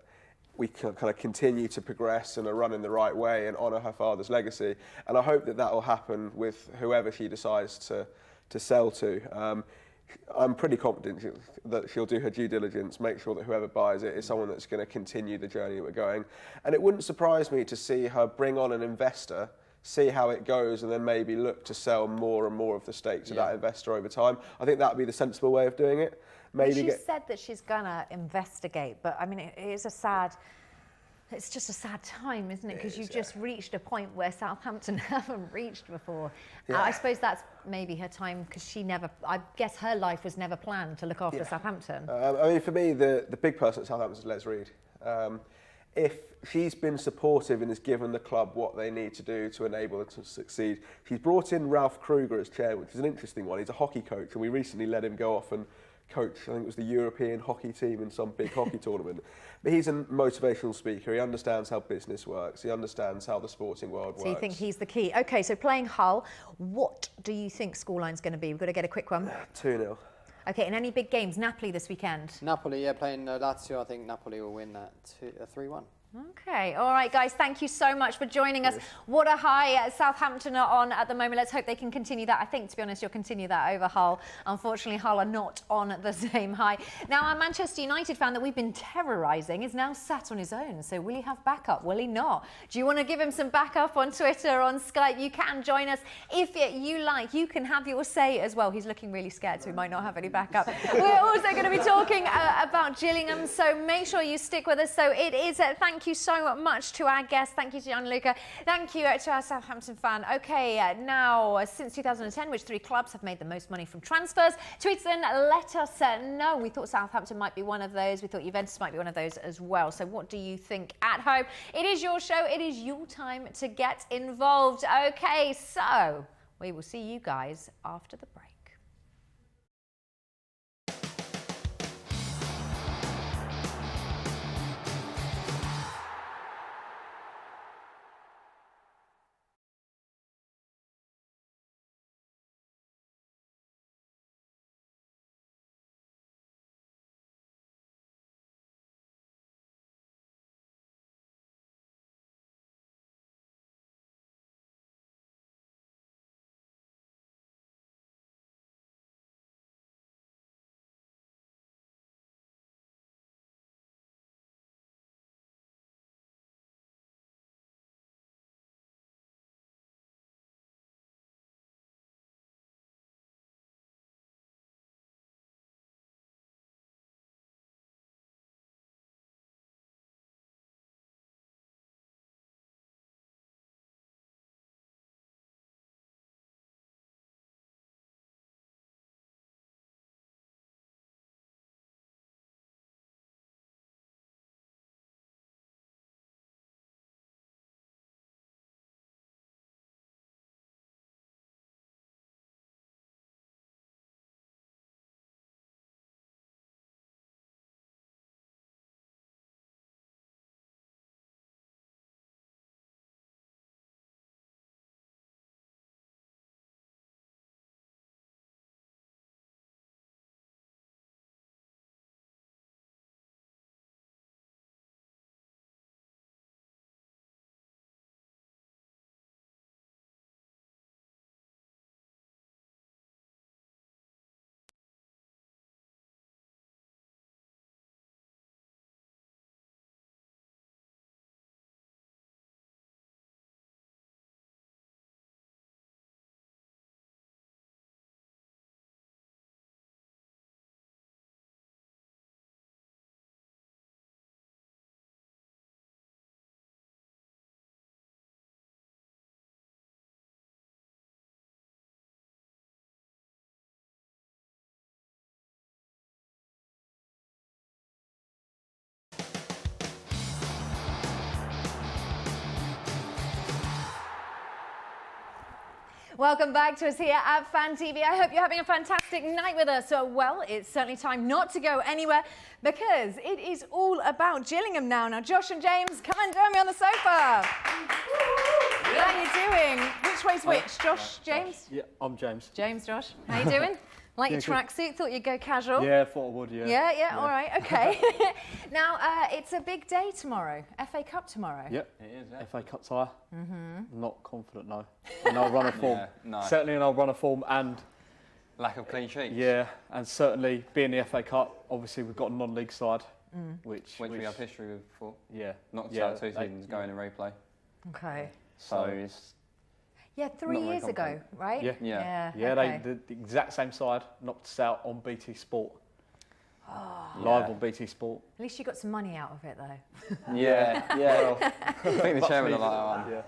we can kind of continue to progress and are run in the right way and honour her father's legacy. And I hope that will happen with whoever she decides to sell to. I'm pretty confident that she'll do her due diligence, make sure that whoever buys it is someone that's going to continue the journey that we're going. And it wouldn't surprise me to see her bring on an investor, see how it goes, and then maybe look to sell more and more of the stake to that investor over time. I think that would be the sensible way of doing it. She said that she's going to investigate, but I mean, it's just a sad time, isn't it? Because you've just reached a point where Southampton haven't reached before. Yeah. I suppose that's maybe her time, because I guess her life was never planned to look after Southampton. I mean, for me, the big person at Southampton is Les Reed. If she's been supportive and has given the club what they need to do to enable them to succeed, she's brought in Ralph Kruger as chair, which is an interesting one. He's a hockey coach, and we recently let him go off and coach, I think it was the European hockey team in some big hockey tournament. But he's a motivational speaker. He understands how business works. He understands how the sporting world works. So you think he's the key. OK, so playing Hull, what do you think scoreline's going to be? We've got to get a quick one. 2-0. OK, and any big games? Napoli this weekend? Napoli, playing Lazio. I think Napoli will win that 3-1. OK, all right, guys, thank you so much for joining us. What a high Southampton are on at the moment. Let's hope they can continue that. I think, to be honest, you'll continue that over Hull. Unfortunately, Hull are not on the same high. Now, our Manchester United fan that we've been terrorising is now sat on his own. So will he have backup? Will he not? Do you want to give him some backup on Twitter, on Skype? You can join us if you like. You can have your say as well. He's looking really scared, so he might not have any backup. We're also going to be talking about Gillingham, so make sure you stick with us. So it is thank you so much to our guests. Thank you to Gianluca. Thank you to our Southampton fan. OK, now, since 2010, which 3 clubs have made the most money from transfers? Tweet in, let us know. We thought Southampton might be one of those. We thought Juventus might be one of those as well. So what do you think at home? It is your show. It is your time to get involved. OK, so we will see you guys after the break. Welcome back to us here at Fan TV. I hope you're having a fantastic night with us. Well, it's certainly time not to go anywhere because it is all about Gillingham now. Now, Josh and James, come and join me on the sofa. How are you doing? Which way's which? Josh, James? Yeah, I'm James. James, Josh. How you doing? Like your tracksuit? Thought you'd go casual? Yeah, thought I would, yeah. Yeah, all right, OK. Now, it's a big day tomorrow. FA Cup tomorrow. Yep, it is, yeah. FA Cup tie. Not confident, no. And I'll run a form. Certainly, and I'll run a form, and Lack of clean sheets. Yeah, and certainly being the FA Cup, obviously we've got a non-league side, which we have history with before. Yeah. Knocked out 2 seasons going in replay. Okay. So it's... Yeah, 3 years ago, right? Yeah. Okay. The exact same side knocked us out on BT Sport. Live on BT Sport. At least you got some money out of it, though. Yeah. Well, I think the chairman will like that one. Yeah.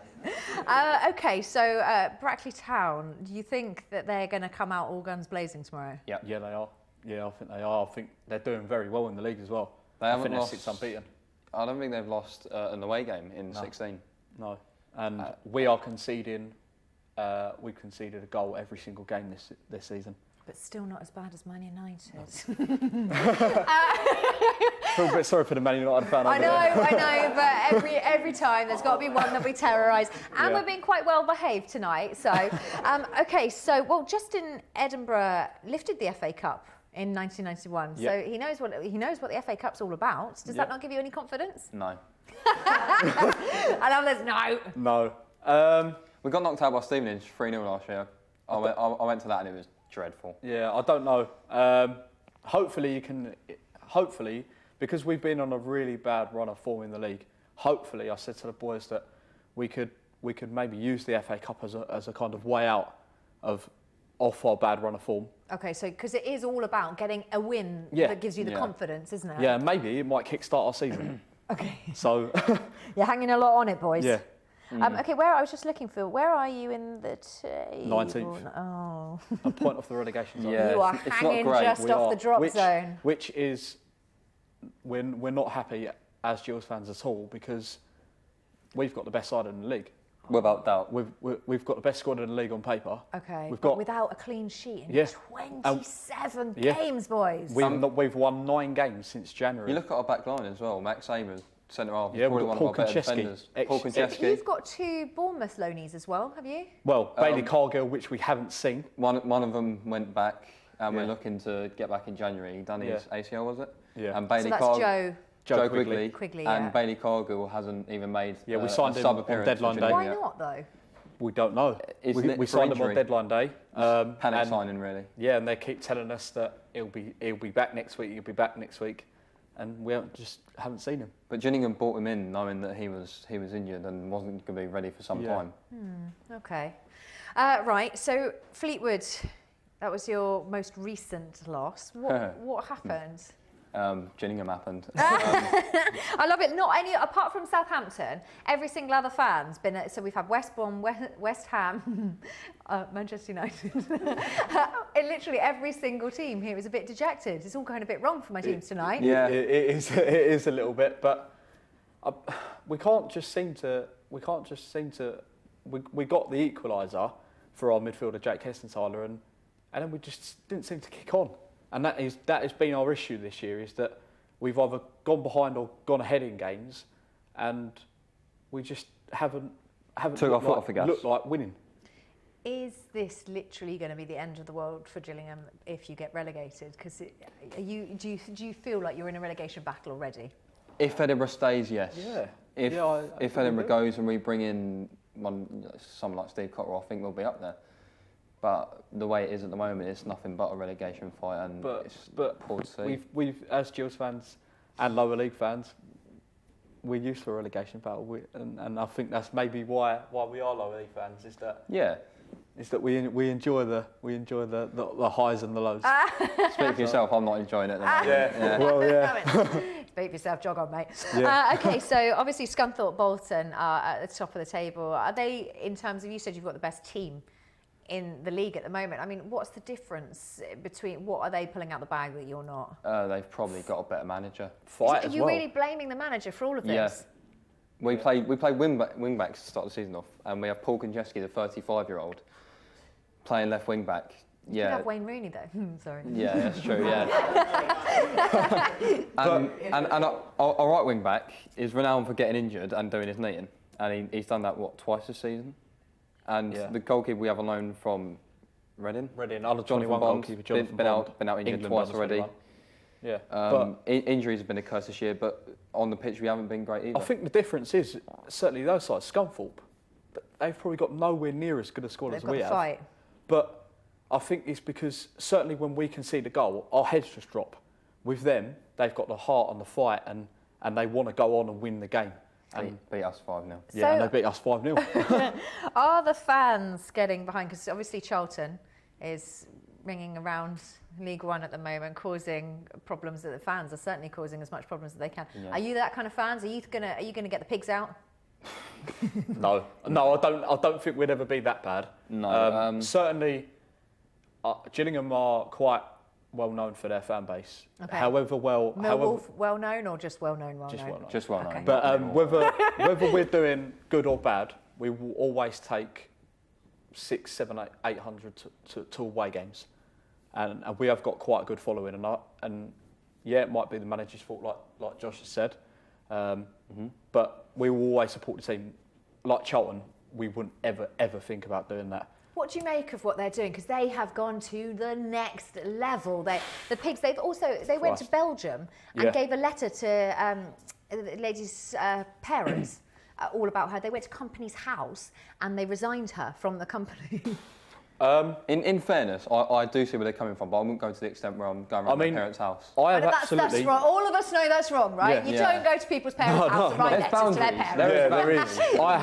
Okay, so Brackley Town, do you think that they're going to come out all guns blazing tomorrow? Yeah, they are. Yeah, I think they are. I think they're doing very well in the league as well. They haven't I think lost. they're 6 unbeaten. I don't think they've lost an away game in 16. No, and we are conceding. We conceded a goal every single game this season. But still not as bad as Man United. Feel a bit sorry for the Man United fan. I know, but every time there's got to be one that we terrorise. And we're being quite well behaved tonight. So, okay, so Justin Edinburgh lifted the FA Cup in 1991, so he knows what the FA Cup's all about. Does that not give you any confidence? No. I love this. No. No. We got knocked out by Stevenage 3-0 last year. I went to that and it was dreadful. Yeah, I don't know. Hopefully, because we've been on a really bad run of form in the league, hopefully I said to the boys that we could maybe use the FA Cup as a kind of way out off our bad run of form. Okay, so because it is all about getting a win that gives you the confidence, isn't it? Yeah, maybe it might kickstart our season. Okay. So you're hanging a lot on it, boys. Yeah. Okay, I was just looking for, where are you in the table? 19th. Oh. A point off the relegation zone. You are hanging just off the drop zone. Which is, we're not happy as Gills fans at all, because we've got the best side in the league. Without doubt. We've got the best squad in the league on paper. Okay, we've but got, without a clean sheet in 27 games, boys. We've won 9 games since January. You look at our back line as well, Max Sabers, centre half, yeah, probably one of our better defenders. Paul Konchesky. You've got 2 Bournemouth loanies as well, have you? Well, Bailey Cargill, which we haven't seen. One of them went back, and we're looking to get back in January. He done his ACL, was it? Yeah. And Bailey Joe Quigley. And Bailey Cargill hasn't even made we signed him on deadline day. Why not, though? We don't know. We signed him on deadline day. Panic signing, really. Yeah, and they keep telling us that he'll be back next week. He'll be back next week, and we haven't seen him. But Gillingham brought him in knowing that he was injured and wasn't going to be ready for some time. Okay, right. So Fleetwood, that was your most recent loss. What happened? Gillingham happened. I love it. Not any, apart from Southampton, every single other fan's been at, so we've had West Brom, West Ham, Manchester United. Literally every single team here is a bit dejected. It's all going a bit wrong for my teams tonight. Yeah, it is a little bit, but we can't just seem to. We got the equaliser for our midfielder Jake Hessenthaler, and then we just didn't seem to kick on. And that has been our issue this year, is that we've either gone behind or gone ahead in games, and we just haven't took our foot off the gas. Looked like winning. Is this literally going to be the end of the world for Gillingham if you get relegated? Because do you feel like you're in a relegation battle already? If Edinburgh stays, yes. Yeah. If Edinburgh goes and we bring in someone like Steve Cotterill, I think we'll be up there. But the way it is at the moment, it's nothing but a relegation fight, and it's poor to see. We've as Gills fans and lower league fans, we're used to a relegation battle, and I think that's maybe why we are lower league fans. Is that we enjoy the highs and the lows. Speak for yourself. I'm not enjoying it. Yeah. Well, yeah. Speak for yourself. Jog on, mate. Yeah. Okay, so obviously Scunthorpe Bolton are at the top of the table. Are they, in terms of, you said you've got the best team in the league at the moment? I mean, what's the difference between, what are they pulling out the bag that you're not? They've probably got a better manager. Are you really blaming the manager for all of this? Yeah. We played wing backs to start the season off, and we have Paul Konchesky, the 35-year-old, playing left wing back. You could have Wayne Rooney though. Sorry. Yeah, that's true. Yeah. and our right wing back is renowned for getting injured and doing his knee in, and he's done that twice this season. And the goalkeeper we have on loan from Reading, Jonathan Bond, been out injured twice already. Yeah. Injuries have been a curse this year, but on the pitch we haven't been great either. I think the difference is certainly those sides, Scunthorpe, they've probably got nowhere near as good a squad as we have. But I think it's because certainly when we concede a goal, our heads just drop. With them, they've got the heart and the fight, and they want to go on and win the game. And beat us 5-0. Yeah, and they beat us 5-0. Are the fans getting behind? Because obviously Charlton is ringing around League One at the moment, causing problems that the fans are certainly causing as much problems as they can. Yeah. Are you that kind of fans? Are you gonna get the pigs out? No, I don't think we'd ever be that bad. No. Certainly, Gillingham are quite well known for their fan base. Okay. However, well known or just well known? Just well known. Okay. But whether we're doing good or bad, we will always take 600, 700, 800 to away games, and we have got quite a good following. And yeah, it might be the manager's fault, like Josh has said, but we will always support the team. Like Charlton, we wouldn't ever think about doing that. What do you make of what they're doing? Because they have gone to the next level. The pigs. They went to Belgium and gave a letter to the lady's parents, all about her. They went to company's house and they resigned her from the company. In fairness, I do see where they're coming from, but I wouldn't go to the extent where I'm going around my parents' house. That's wrong. All of us know that's wrong, right? You don't go to people's parents' house to write letters to their parents.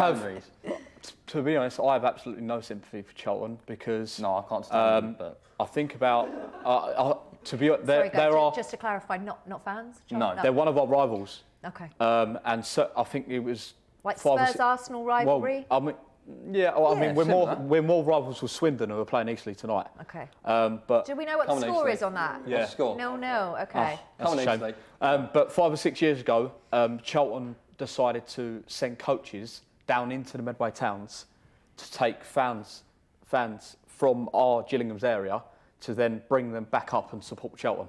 There is. To be honest, I have absolutely no sympathy for Charlton because I can't stand them. But I think about to be just to clarify, not fans. No, they're one of our rivals. Okay. And so I think it was like Spurs-Arsenal rivalry. Well, I mean, we're more rivals with Swindon, who are playing Eastleigh tonight. Okay. But do we know what the score is on that? Yeah. Score? No. Okay. That's a shame. But 5 or 6 years ago, Charlton decided to send coaches down into the Medway towns to take fans from our Gillingham's area to then bring them back up and support Charlton.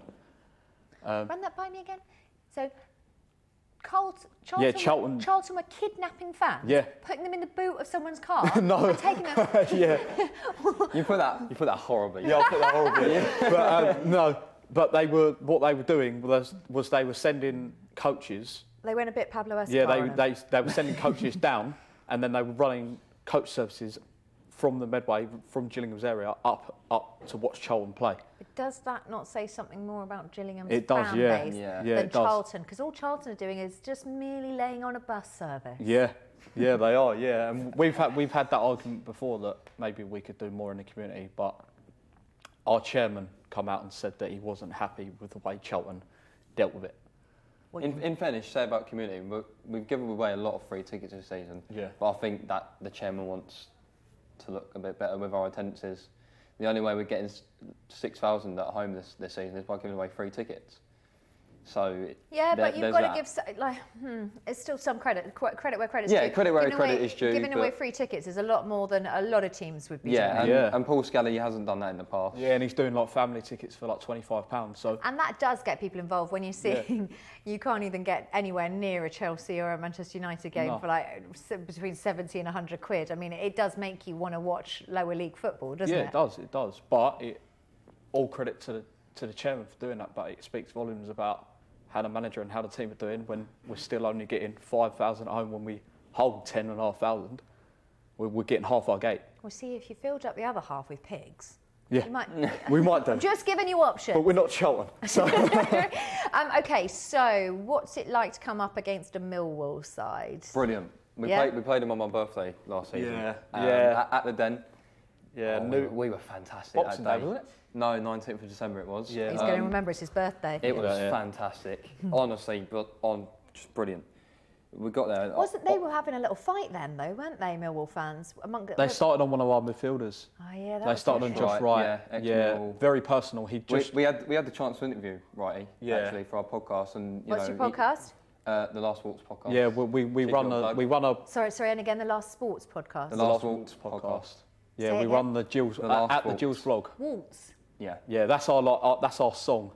Run that by me again. So, Charlton were kidnapping fans, putting them in the boot of someone's car, and taking them. You put that horribly. Yeah, I put that horribly. But what they were doing was they were sending coaches. They went a bit Pablo Escobar. Yeah, they were sending coaches down, and then they were running coach services from the Medway, from Gillingham's area, up to watch Charlton play. But does that not say something more about Gillingham's fan base than it Charlton? Because all Charlton are doing is just merely laying on a bus service. Yeah, they are. Yeah, and we've had that argument before that maybe we could do more in the community, but our chairman come out and said that he wasn't happy with the way Charlton dealt with it. In fairness, say about community, we've given away a lot of free tickets this season. Yeah. But I think that the chairman wants to look a bit better with our attendances. The only way we're getting 6,000 at home this season is by giving away free tickets. So but you've got to give it's still some credit where credit's due. Yeah, credit where credit is due. Giving away free tickets is a lot more than a lot of teams would be doing. And Paul Scally hasn't done that in the past. Yeah, and he's doing like family tickets for like £25. So and that does get people involved when you're seeing you can't even get anywhere near a Chelsea or a Manchester United game for like between 70 and 100 quid. I mean, it does make you want to watch lower league football, doesn't it? Yeah, it does. But all credit to the chairman for doing that. But it speaks volumes about how the manager and how the team are doing when we're still only getting 5,000 at home when we hold 10,500. We're getting half our gate. Well, see, if you filled up the other half with pigs, we might do. I'm just giving you options. But we're not Charlton. So. Okay, so what's it like to come up against a Millwall side? Brilliant. We played them on my birthday last season. At the Den. Yeah, we were fantastic Boxing that day. Day, wasn't it? No, 19th of December it was. Yeah. He's going to remember it's his birthday. It was fantastic. Honestly, just brilliant. We got there. They were having a little fight then, though, weren't they, Millwall fans? They started on one of our midfielders. Oh, yeah, they started on Josh Wright. Yeah, very personal. We had the chance to interview Wrighty, actually, for our podcast. And what's your podcast? The Last Walks podcast. Yeah, we run a... Sorry, and again, the Last Sports podcast. The Last Walks podcast. Yeah, we run the Gills at the Gills vlog. Waltz. Yeah, that's our song.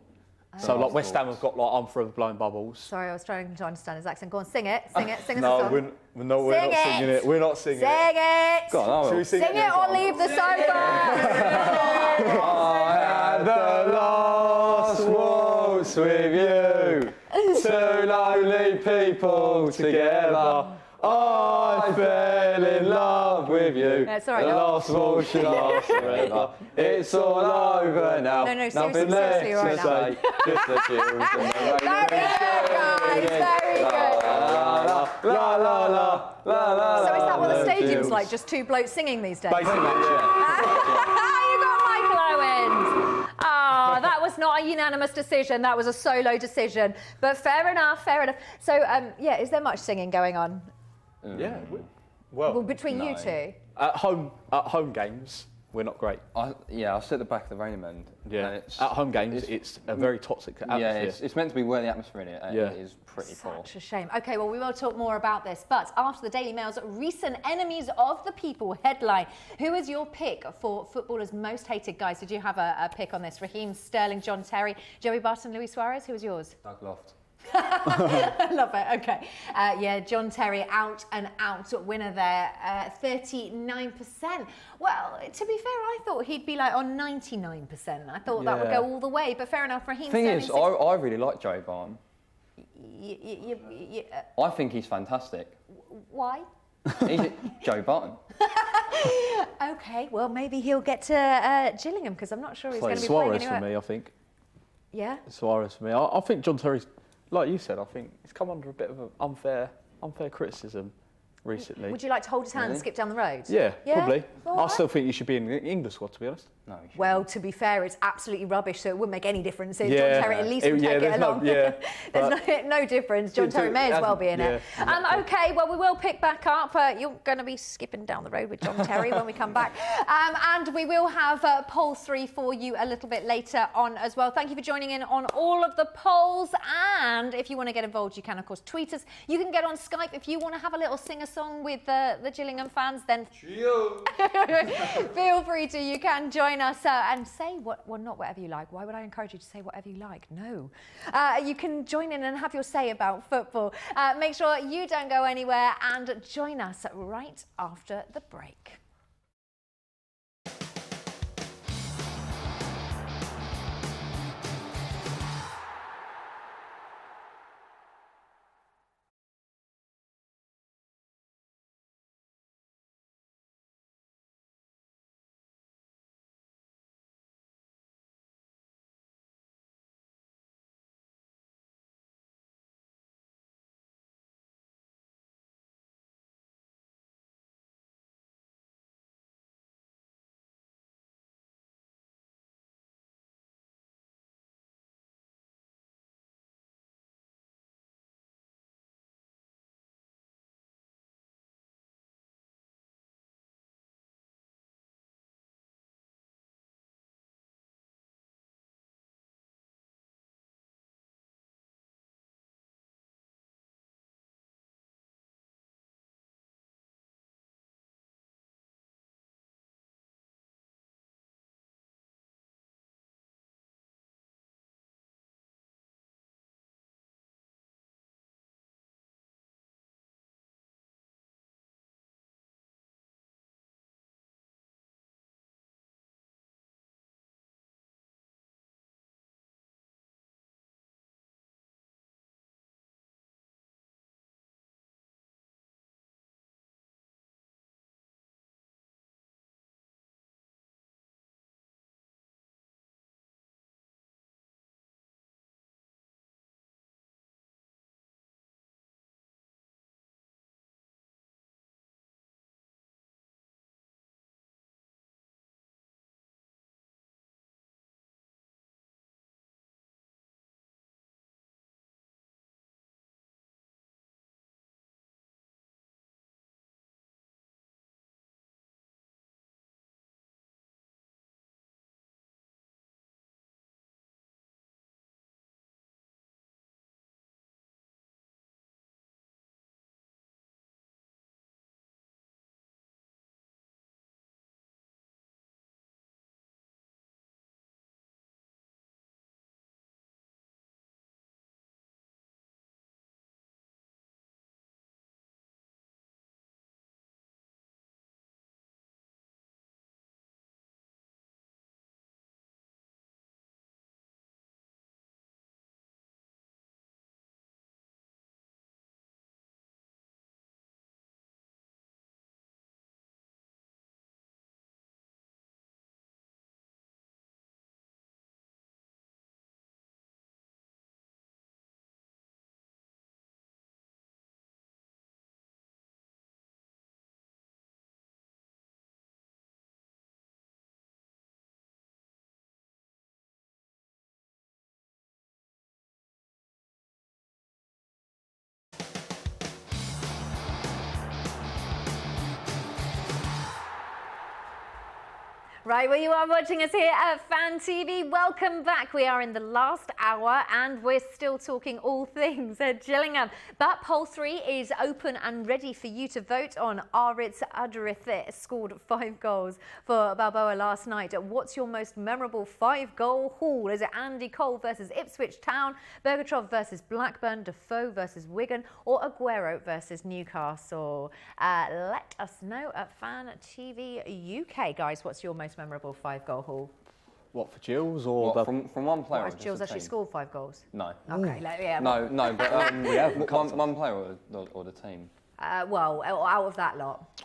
So like West Ham have got like I'm Forever Blowing Bubbles. Sorry, I was trying to understand his accent. Go on, sing us a song. No, we're not singing it. We're not singing it. Sing it. Go on, Should we sing it or leave the sofa. I had the last waltz with you, two lonely people together. I fell in love with you. That's all right. The last one should last forever. It's all over now. No, Nothing seriously, left right to now. say. Just the chills and the rain. Very good, guys. Very good. La la la la la. So is that what the stadium's chills. like? Just two blokes singing these days? Basically, yeah. You got Michael Owens. Ah, that was not a unanimous decision. That was a solo decision. But fair enough, fair enough. So, yeah, is there much singing going on? Yeah. Well, between you two? At home games, we're not great. I sit at the back of the Rainham end. Yeah. At home games, it's a very toxic atmosphere. Yeah, it's meant to be where the atmosphere in it, and it is pretty poor. Such a shame. Okay, well, we will talk more about this, but after the Daily Mail's recent Enemies of the People headline, who is your pick for footballers' most hated guys? Did you have a pick on this? Raheem Sterling, John Terry, Joey Barton, Luis Suarez? Who was yours? Doug Loft. I love it. Okay. Yeah, John Terry, out and out winner there, 39%. Well, to be fair, I thought he'd be like on 99%. I thought that would go all the way, but fair enough. Raheem Thing Sterling. is, I really like Joey Barton. I think he's fantastic. Why? He's Joey Barton. Okay, well, maybe he'll get to Gillingham because I'm not sure he's going to be playing Suarez anywhere. for me, I think. Yeah? Suarez for me. I think John Terry's, like you said, I think he's come under a bit of an unfair criticism recently. Would you like to hold his hand and skip down the road? Yeah, probably. All I right. still think you should be in the England squad, to be honest. No. Well, to be fair, it's absolutely rubbish, so it wouldn't make any difference. If Yeah. John Terry at least would take it there's along. There's no difference. John Terry may as well be in it. Okay, well, we will pick back up. You're going to be skipping down the road with John Terry when we come back. And we will have poll 3 for you a little bit later on as well. Thank you for joining in on all of the polls. And if you want to get involved, you can, of course, tweet us. You can get on Skype if you want to have a little sing-a-song with the Gillingham fans, then feel free to. You can join us and say not whatever you like. Why would I encourage you to say whatever you like? No. You can join in and have your say about football. Make sure you don't go anywhere and join us right after the break. Right, well, you are watching us here at Fan TV. Welcome back. We are in the last hour and we're still talking all things at Gillingham. But poll 3 is open and ready for you to vote on. Aritz Adurith scored 5 goals for Balboa last night. What's your most memorable 5-goal haul? Is it Andy Cole versus Ipswich Town, Bergachov versus Blackburn, Defoe versus Wigan, or Aguero versus Newcastle? Let us know at Fan TV UK, guys. What's your most memorable 5-goal haul? What, for Gills or what, from one player? Has Gills actually scored 5 goals? No. Okay, yeah. No, but one player or the team? Well, out of that lot.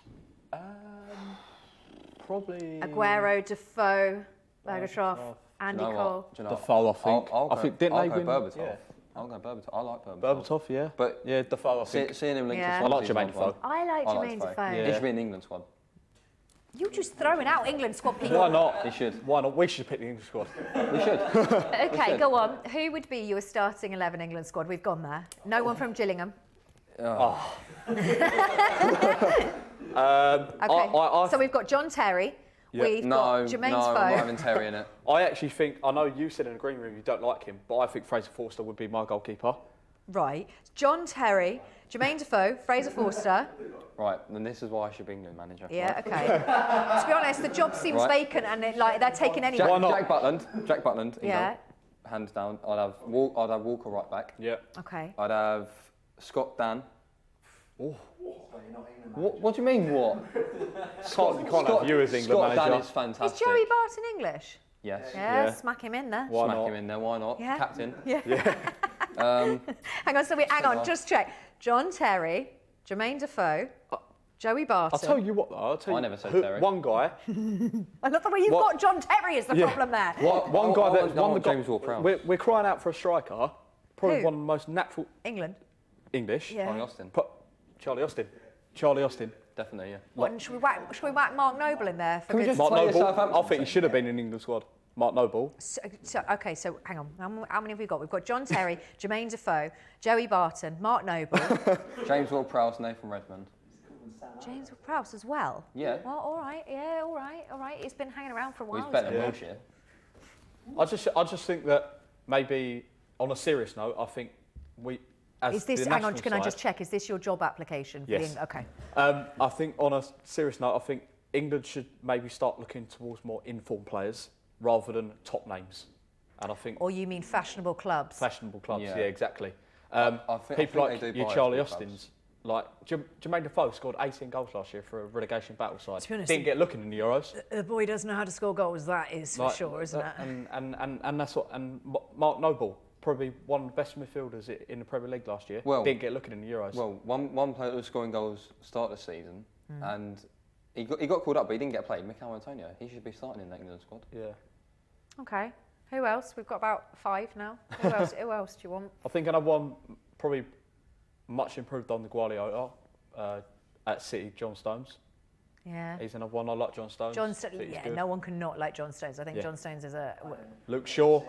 Probably Aguero, Defoe, Bergachov, Andy Cole. Defoe, I think. I'll think didn't go they win? Berbatov. Yeah. I'll go Berbatov. I like Berbatov. Berbatov, yeah. But yeah, Defoe, I think. Seeing him linked to I like Jermaine Defoe. I like Jermaine Defoe. Yeah. He should be in the England squad. You're just throwing out England squad people. Why not? He should. Why not? We should pick the England squad. We should. Okay, go on. Who would be your starting 11 England squad? We've gone there. No one from Gillingham. Oh. Okay. So we've got John Terry. Yeah. We've got Jermaine Defoe. I'm not having Terry in it. I actually think, I know you said in the green room you don't like him, but I think Fraser Forster would be my goalkeeper. Right. John Terry, Jermaine Defoe, Fraser Forster. Right, then this is why I should be England manager. Yeah, right? okay. To be honest, the job seems vacant and they're taking anyone. Why not? Jack Butland. Yeah. Hands down. I'd have Walker right back. Yeah. Okay. I'd have Scott Dan. Oh. What do you mean, what? You can't have you as England manager. manager. Dan is fantastic. Is Joey Barton English? Yes. Yeah, smack him in there. Smack him in there, why not? Yeah. Captain. Yeah. Hang on, hang on, just check. John Terry, Jermaine Defoe, Joey Barton. I'll tell you what though, I never said Terry. One guy. I love the way you've got John Terry as the problem there. One guy that James Ward-Prowse. We're crying out for a striker. Probably one of the most natural. English. Yeah. Charlie Austin. Charlie Austin. Definitely, yeah. What, should we whack Mark Noble in there? Can we just Mark play Noble? Southampton? I think he should have been in the England squad. Mark Noble. Okay, so hang on. How many have we got? We've got John Terry, Jermaine Defoe, Joey Barton, Mark Noble. James Ward-Prowse, Nathan Redmond. James Ward-Prowse as well? Yeah. Well, all right. Yeah, all right. He's been hanging around for a while. Well, he's better than Wilshere. I just think that maybe, on a serious note, I think we... Is this, hang on, can I just check, is this your job application? Yes. Okay. I think on a serious note, I think England should maybe start looking towards more informed players rather than top names. And I think... Or you mean fashionable clubs? Fashionable clubs, yeah exactly. I people think like your Charlie Austins, like Jermaine Defoe scored 18 goals last year for a relegation battle side. To be honest, didn't get looking in the Euros. The boy doesn't know how to score goals, that is for sure, isn't it? And that's what... And Mark Noble, probably one of the best midfielders in the Premier League last year. Well, didn't get looking in the Euros. Well, one player that was scoring goals start of the season, and he got called up, but he didn't get played. Mikel Antonio, he should be starting in the England squad. Yeah. Okay. Who else? We've got about 5 now. Who else do you want? I think another one, probably much improved on the Guardiola at City, John Stones. Yeah. He's another one. I like John Stones. No one can not like John Stones. I think John Stones is a... Luke Shaw.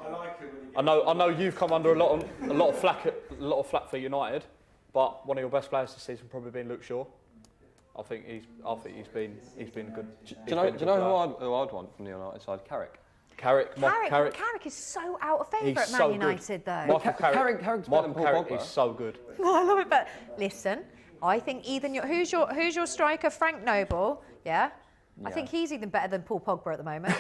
I know you've come under a lot of flack for United, but one of your best players this season probably been Luke Shaw. I think he's been good. Do you know who I'd want from the United side? Carrick. Carrick is so out of favour at Man United, though. Carrick's better than Paul Pogba. He's so good. I love it, but listen, I think who's your striker? Frank Noble, yeah? I think he's even better than Paul Pogba at the moment.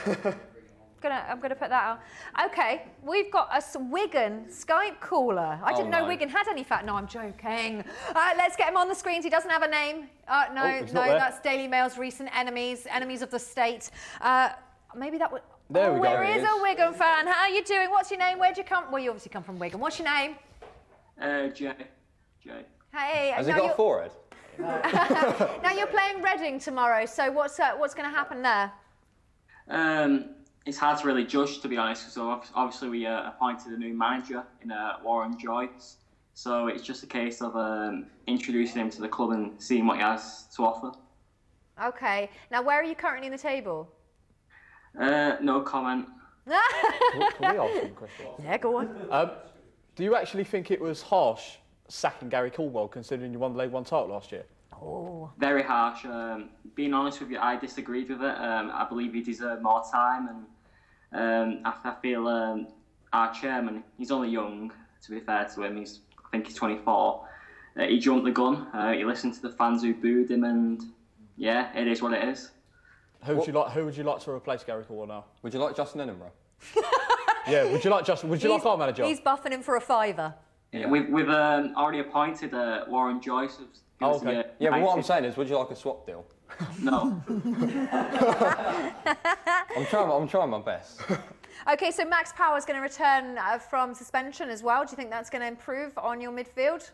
I'm gonna put that out. Okay, we've got a Wigan Skype caller. I didn't know Wigan had any fat. No, I'm joking. Let's get him on the screens. He doesn't have a name. No, that's Daily Mail's recent enemies of the state. Maybe that would. There we go. There is a Wigan fan. How are you doing? What's your name? Where'd you come? Well, you obviously come from Wigan. What's your name? Jay. Hey. Has he got a forehead? Now you're playing Reading tomorrow. So what's going to happen there? It's hard to really judge, to be honest. So obviously we appointed a new manager in Warren Joyce. So it's just a case of introducing him to the club and seeing what he has to offer. Okay. Now, where are you currently in the table? No comment. Can we ask him a question? Yeah, go on. Do you actually think it was harsh sacking Gary Caldwell, considering you won the League One title last year? Very harsh. Being honest with you, I disagreed with it. I believe he deserved more time, and I feel our chairman, he's only young, to be fair to him. I think he's 24. He jumped the gun. He listened to the fans who booed him, and yeah, it is what it is. Who would you like to replace Gary Caldwell now? Would you like Justin Edinburgh? Yeah, would you like Justin? Would you like our manager? He's buffing him for a £5. Yeah. We've already appointed Warren Joyce. Oh, okay. Yeah, but what I'm saying is, would you like a swap deal? No. I'm trying my best. Okay, so Max Power's going to return from suspension as well. Do you think that's going to improve on your midfield?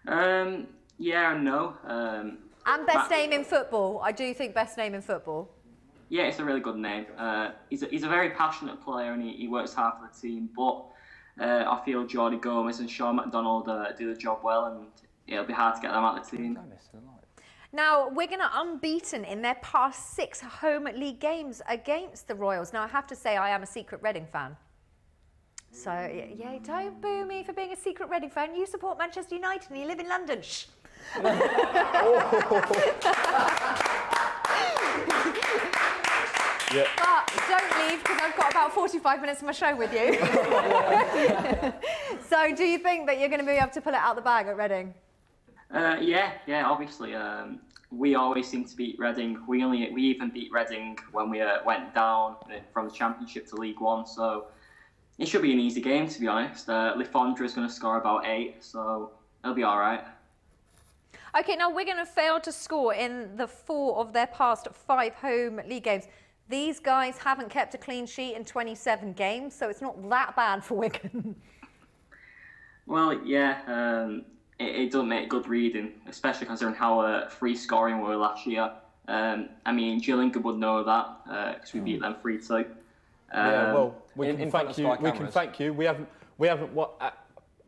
Yeah and no. And best name in football. I do think best name in football. Yeah, it's a really good name. He's a very passionate player and he works hard for the team. But I feel Jordi Gomez and Sean McDonald do the job well, and it'll be hard to get them out of the team. Now, Wigan are unbeaten in their past 6 home league games against the Royals. Now, I have to say I am a secret Reading fan. So, yeah, don't boo me for being a secret Reading fan. You support Manchester United and you live in London. Shh. Yeah. But don't leave, because I've got about 45 minutes of my show with you. So do you think that you're going to be able to pull it out the bag at Reading? Yeah, obviously. We always seem to beat Reading. We even beat Reading when we went down from the Championship to League One. So it should be an easy game, to be honest. Lifondra is going to score about 8, so it'll be all right. Okay, now Wigan have failed to score in the 4 of their past 5 home league games. These guys haven't kept a clean sheet in 27 games, so it's not that bad for Wigan. Well, yeah, it doesn't make good reading, especially considering how free scoring we were last year. I mean, Gillingham would know that because we beat them 3-2. Yeah, well, we can thank you. We can thank you. We haven't.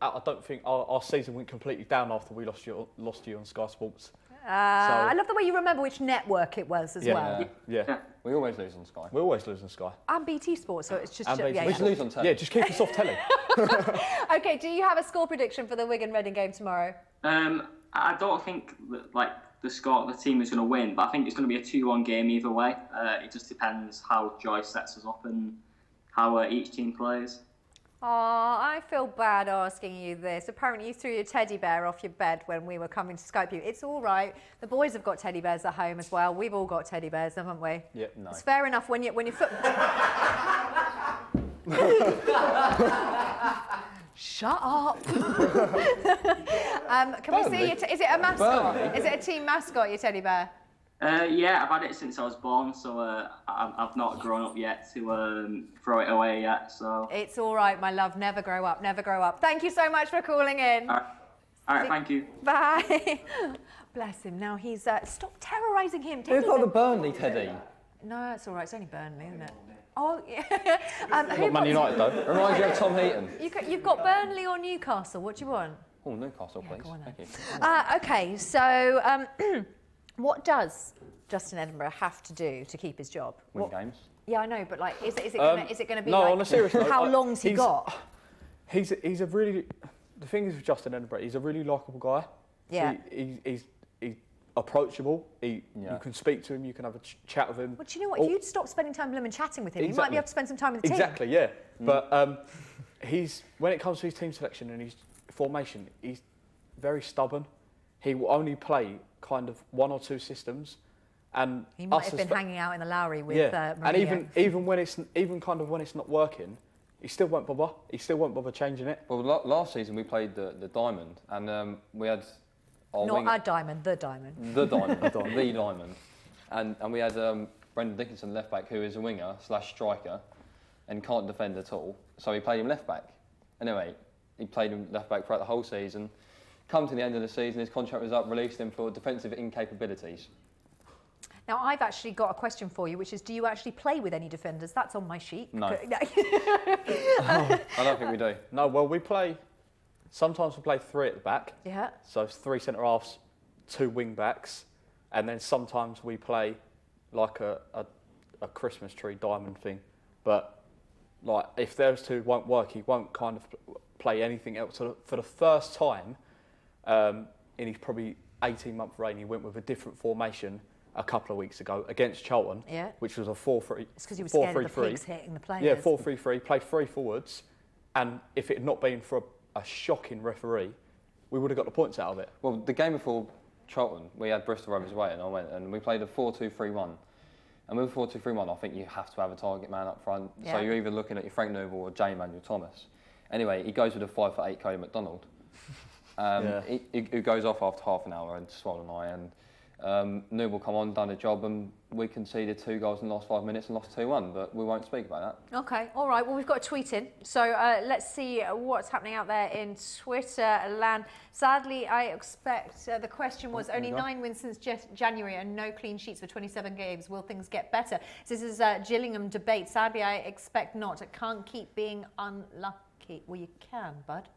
I don't think our season went completely down after we lost you on Sky Sports. I love the way you remember which network it was as well. Yeah. We always lose on Sky. We always lose on Sky. And BT Sports, so it's just... We just lose on telly. Yeah, just keep us off telly. Okay, do you have a score prediction for the Wigan-Reading game tomorrow? I don't think the team is going to win, but I think it's going to be a 2-1 game either way. It just depends how Joyce sets us up and how each team plays. Oh, I feel bad asking you this. Apparently you threw your teddy bear off your bed when we were coming to Skype you. It's all right. The boys have got teddy bears at home as well. We've all got teddy bears, haven't we? Yeah, no. It's fair enough when you're Shut up. Can we see is it a mascot? Burnley. Is it a team mascot, your teddy bear? Yeah, I've had it since I was born, so I've not grown up yet to throw it away yet. So it's all right, my love. Never grow up. Never grow up. Thank you so much for calling in. All right, thank you. Bye. Bless him. Now he's stop terrorising him. Who's got the Burnley teddy? No, it's all right. It's only Burnley, isn't it? Oh, yeah. Not Man United though. Reminds you of Tom Heaton. You've got Burnley or Newcastle. What do you want? Oh, Newcastle, please. Thank you. Okay, so. What does Justin Edinburgh have to do to keep his job? Win games. Yeah, I know, but like, is it going to be no, like? On a serious note, how long's he got? He's a really. The thing is with Justin Edinburgh, he's a really likeable guy. Yeah. He's approachable. You can speak to him. You can have a chat with him. Well, do you know what? If you'd stop spending time blooming chatting with him, you might be able to spend some time with the team. Exactly. Yeah. But when it comes to his team selection and his formation, he's very stubborn. He will only play kind of 1 or 2 systems, and he might have been hanging out in the Lowry with and even when it's not working, he still won't bother. He still won't bother changing it. Well, last season we played the Diamond, and we had a diamond, the diamond, the diamond, and we had Brendan Dickinson left back, who is a winger / striker, and can't defend at all. So he played him left back. Anyway, he played him left back throughout the whole season. Come to the end of the season, his contract was up, released him for defensive incapabilities. Now, I've actually got a question for you, which is, do you actually play with any defenders? That's on my sheet. No. I don't think we do. No, well, sometimes we play 3 at the back. Yeah. So it's 3 centre-halves, 2 wing-backs, and then sometimes we play like a Christmas tree diamond thing. But like, if those 2 won't work, he won't kind of play anything else. So for the first time, in his probably 18-month reign, he went with a different formation a couple of weeks ago against Charlton, which was a 4-3. It's because he was scared of the pigs hitting the players. Yeah, 4-3-3, played 3 forwards, and if it had not been for a shocking referee, we would have got the points out of it. Well, the game before Charlton, we had Bristol Rovers away, and I went and we played a 4-2-3-1. And with 4-2-3-1, I think you have to have a target man up front. So you're either looking at your Frank Noble or J. Manuel Thomas. Anyway, he goes with a 5'8" Cody McDonald. He goes off after half an hour and swollen eye, and Noble come on, done a job, and we conceded 2 goals in the last 5 minutes and lost 2-1, but we won't speak about that. Okay, all right, well, we've got a tweet in, so let's see what's happening out there in Twitter land. Sadly, I expect the question was only 9 wins since January and no clean sheets for 27 games. Will things get better? This is Gillingham debate. Sadly, I expect not. It can't keep being unlucky. Well, you can, bud.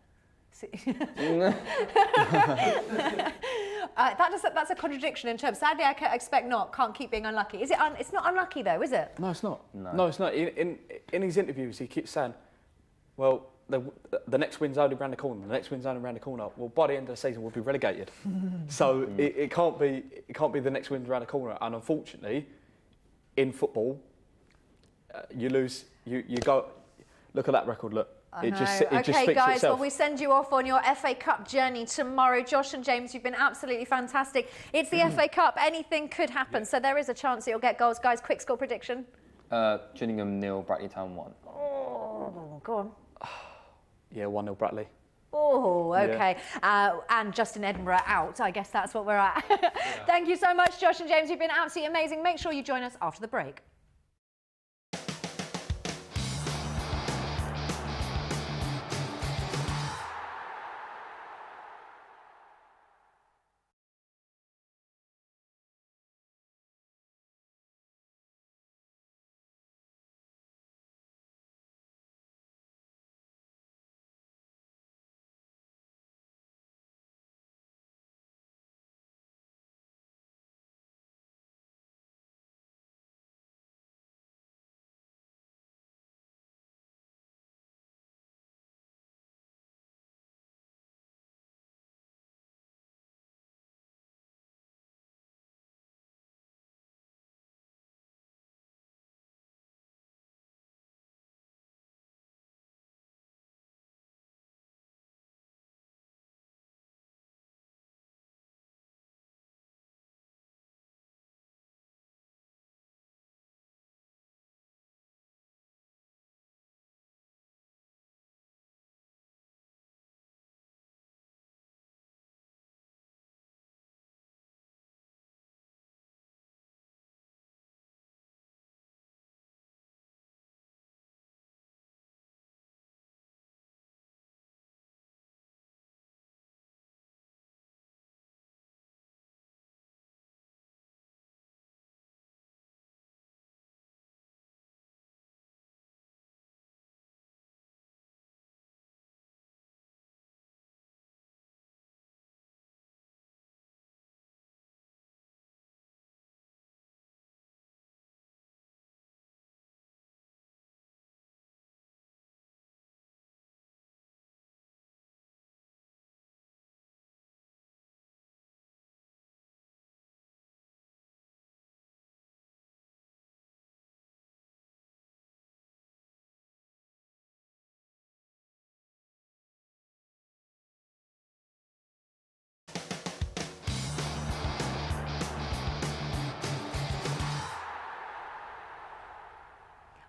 That's a contradiction in terms. Sadly, I expect not. Can't keep being unlucky. Is it? It's not unlucky though, is it? No, it's not. No, it's not. In his interviews, he keeps saying, "Well, the next win's only around the corner. The next win's only around the corner. Well, by the end of the season, we'll be relegated. So it can't be the next win's around the corner. And unfortunately, in football, you lose. You go. Look at that record. Look. It just speaks okay, guys, itself. well, we send you off on your FA Cup journey tomorrow. Josh and James, you've been absolutely fantastic. It's the FA Cup. Anything could happen, so there is a chance that you'll get goals. Guys, quick score prediction. Gillingham 0, Brackley Town 1. Oh, go on. Yeah, 1-0 Brackley. Oh, okay. Yeah. And Justin Edinburgh out. I guess that's what we're at. Thank you so much, Josh and James. You've been absolutely amazing. Make sure you join us after the break.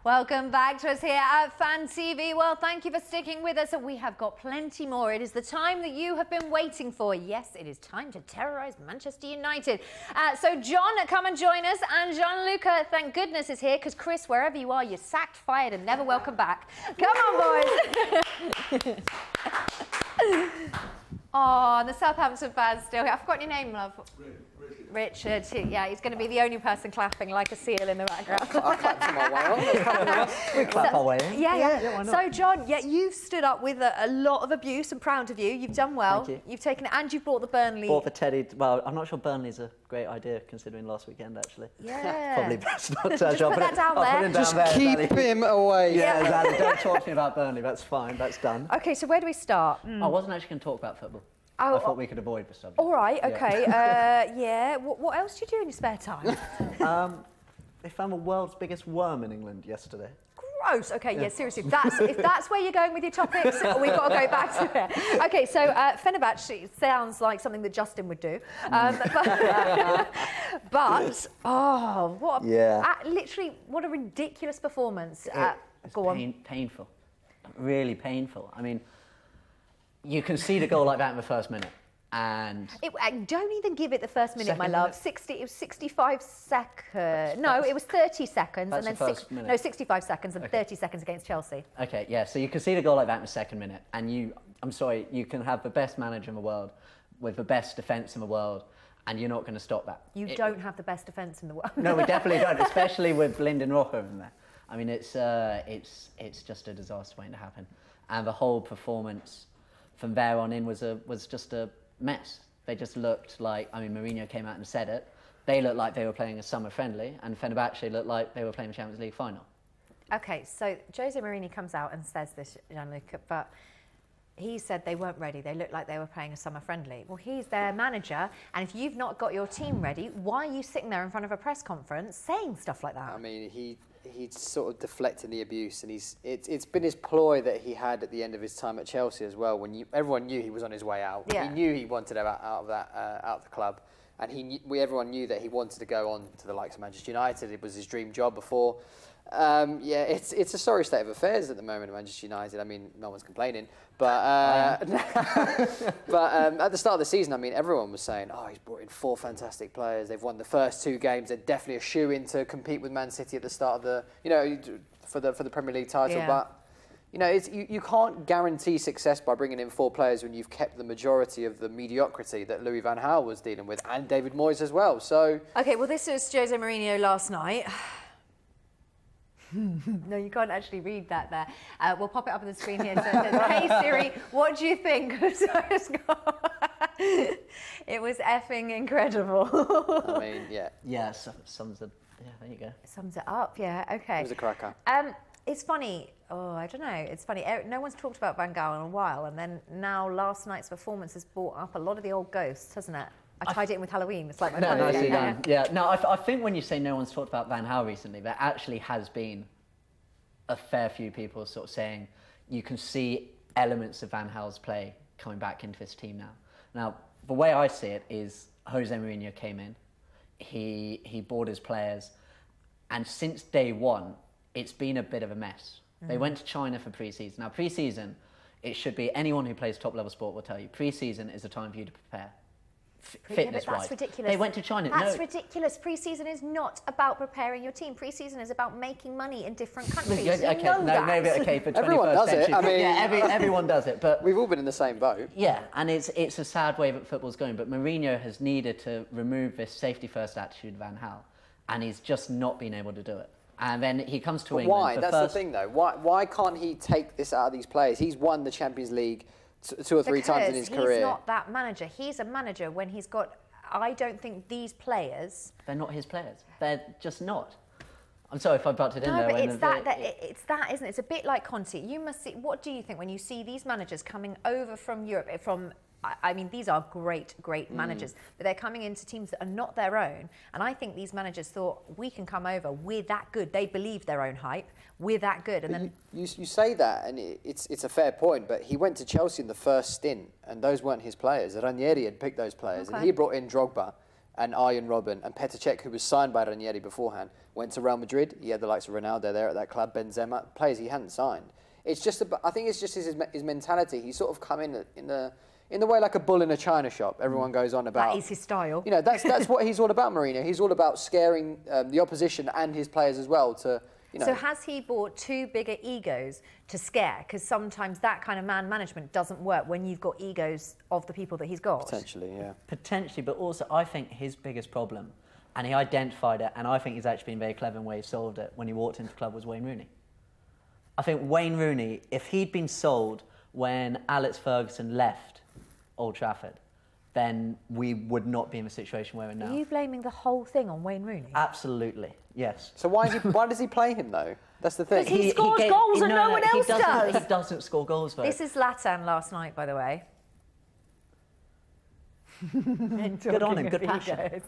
Welcome back to us here at Fan TV. Well, thank you for sticking with us. We have got plenty more. It is the time that you have been waiting for. Yes, it is time to terrorise Manchester United. So John, come and join us. And Gianluca, thank goodness, is here because Chris, wherever you are, you're sacked, fired and never welcome back. Come on, boys. Oh, and the Southampton fans still here. I've forgotten your name, love. Richard, yeah, he's going to be the only person clapping like a seal in the background. I clapped on my way on. We clap our way in. Yeah. So, John, you've stood up with a lot of abuse. I'm proud of you. You've done well. Thank you. You've taken it, and you've brought the Burnley. Bought for Teddy. Well, I'm not sure Burnley's a great idea considering last weekend, actually. Yeah. Probably best not to. Just put that down there. Just keep him away. Yeah, exactly. Don't talk to me about Burnley. That's fine. That's done. Okay, so where do we start? I wasn't actually going to talk about football. I thought we could avoid the subject. All right, okay. Yeah. What else do you do in your spare time? They found the world's biggest worm in England yesterday. Gross. Okay, yeah, seriously. If that's where you're going with your topics, we've got to go back to it. Okay, so Fenerbahce sounds like something that Justin would do. But what literally, what a ridiculous performance. Go on. Painful. Really painful. I mean, you can see the goal like that in the first minute. And don't even give it the first minute, my love. Minute? It was 65 seconds. No, it was 30 seconds, That's and the then first minute. 65 seconds and 30 seconds against Chelsea. Okay, yeah. So you can see the goal like that in the second minute, and I'm sorry, you can have the best manager in the world with the best defence in the world, and you're not going to stop that. You don't have the best defence in the world. No, we definitely don't, especially with Lyndon Rojo in there. I mean, it's just a disaster waiting to happen, and the whole performance from there on in was just a mess. They just looked like, I mean, Mourinho came out and said it. They looked like they were playing a summer friendly, and Fenerbahce looked like they were playing the Champions League final. Okay, so Jose Mourinho comes out and says this, Gianluca, but he said they weren't ready. They looked like they were playing a summer friendly. Well, he's their manager, and if you've not got your team ready, why are you sitting there in front of a press conference saying stuff like that? I mean, he's sort of deflecting the abuse, and it's been his ploy that he had at the end of his time at Chelsea as well. When everyone knew he was on his way out, he knew he wanted out of the club, and everyone knew that he wanted to go on to the likes of Manchester United. It was his dream job before. It's a sorry state of affairs at the moment at Manchester United. I mean, no one's complaining, but at the start of the season, I mean, everyone was saying, "Oh, he's brought in 4 fantastic players. They've won the first 2 games. They're definitely a shoe-in to compete with Man City at the start of the, for the Premier League title." Yeah. But you can't guarantee success by bringing in 4 players when you've kept the majority of the mediocrity that Louis van Gaal was dealing with, and David Moyes as well. So okay, well, this is Jose Mourinho last night. No, you can't actually read that there. We'll pop it up on the screen here. So it says, "Hey Siri, what do you think of So's goal?" It was effing incredible. I mean, yeah. Yeah, sums it. Yeah, there you go. Sums it up. Yeah. Okay. It was a cracker. It's funny. Oh, I don't know. It's funny. No one's talked about Van Gaal in a while, and then now last night's performance has brought up a lot of the old ghosts, hasn't it? I tied it in with Halloween. It's like my nicely done. Yeah. No, I think when you say no one's talked about Van Gaal recently, there actually has been a fair few people sort of saying you can see elements of Van Gaal's play coming back into this team now. Now, the way I see it is Jose Mourinho came in, he bought his players, and since day one, it's been a bit of a mess. They went to China for pre-season. Now, pre-season, it should be, anyone who plays top-level sport will tell you, pre-season is a time for you to prepare. Fitness-wise. That's ridiculous. They went to China. That's ridiculous. Pre-season is not about preparing your team. Pre-season is about making money in different countries. Okay, okay, for 21st everyone does century. it. I mean, yeah, everyone does it. But we've all been in the same boat. Yeah, and it's a sad way that football's going. But Mourinho has needed to remove this safety-first attitude of Van Gaal, and he's just not been able to do it. And then he comes to England. Why? That's the thing, though. Why can't he take this out of these players? He's won the Champions League 2 or 3 times in his career. He's not that manager. He's a manager when he's got. I don't think these players. They're not his players. They're just not. I'm sorry if I butted in there. No, but it's that, isn't it? It's a bit like Conte. You must see. What do you think when you see these managers coming over from Europe? I mean, these are great managers, but they're coming into teams that are not their own. And I think these managers thought, we can come over. We're that good. They believe their own hype. We're that good. And then you say that, and it's a fair point. But he went to Chelsea in the first stint, and those weren't his players. Ranieri had picked those players, and he brought in Drogba and Arjen Robben and Petr Cech, who was signed by Ranieri beforehand. Went to Real Madrid. He had the likes of Ronaldo there at that club, Benzema, players he hadn't signed. It's just I think it's just his mentality. He sort of come in the way like a bull in a china shop. Everyone goes on about. That is his style. That's what he's all about, Mourinho. He's all about scaring the opposition and his players as well to. So has he bought 2 bigger egos to scare? Because sometimes that kind of man management doesn't work when you've got egos of the people that he's got. Potentially, yeah. Potentially, but also I think his biggest problem, and he identified it, and I think he's actually been very clever in the way he solved it when he walked into the club, was Wayne Rooney. I think Wayne Rooney, if he'd been sold when Alex Ferguson left Old Trafford, then we would not be in the situation we're in now. Are you blaming the whole thing on Wayne Rooney? Absolutely, yes. So why does he play him though? That's the thing. Because he scores goals and no one else does. He doesn't score goals though. This is Zlatan last night, by the way. Good on him, good passion.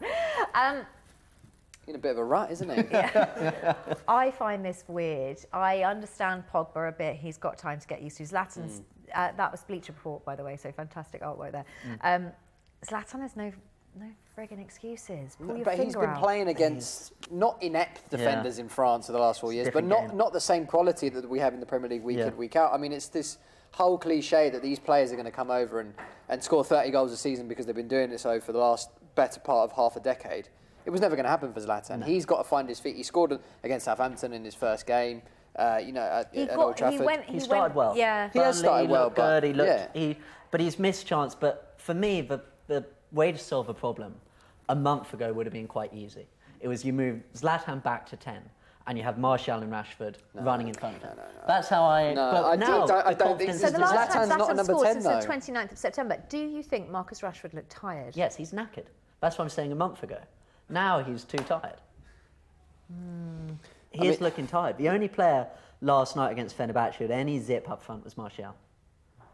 In a bit of a rut, isn't he? I find this weird. I understand Pogba a bit. He's got time to get used to. Zlatan's, that was Bleacher Report, by the way, so fantastic artwork there. Zlatan has no frigging excuses. But he's been playing against not inept defenders in France for the last 4 years, but not the same quality that we have in the Premier League week in, week out. I mean, it's this whole cliche that these players are going to come over and score 30 goals a season because they've been doing it so for the last better part of half a decade. It was never going to happen for Zlatan. No. He's got to find his feet. He scored against Southampton in his first game. At Old Trafford. He started well. Yeah, he has started well. Good. But he's missed chance. But for me, the way to solve a problem a month ago would have been quite easy. It was you move Zlatan back to 10, and you have Martial and Rashford running in front of him. No. That's how I. I don't think so. The last time not a number 10 since the 29th of September. Do you think Marcus Rashford looked tired? Yes, he's knackered. That's what I'm saying a month ago. Now he's too tired. He is looking tired. The only player last night against Fenerbahce with any zip up front was Martial.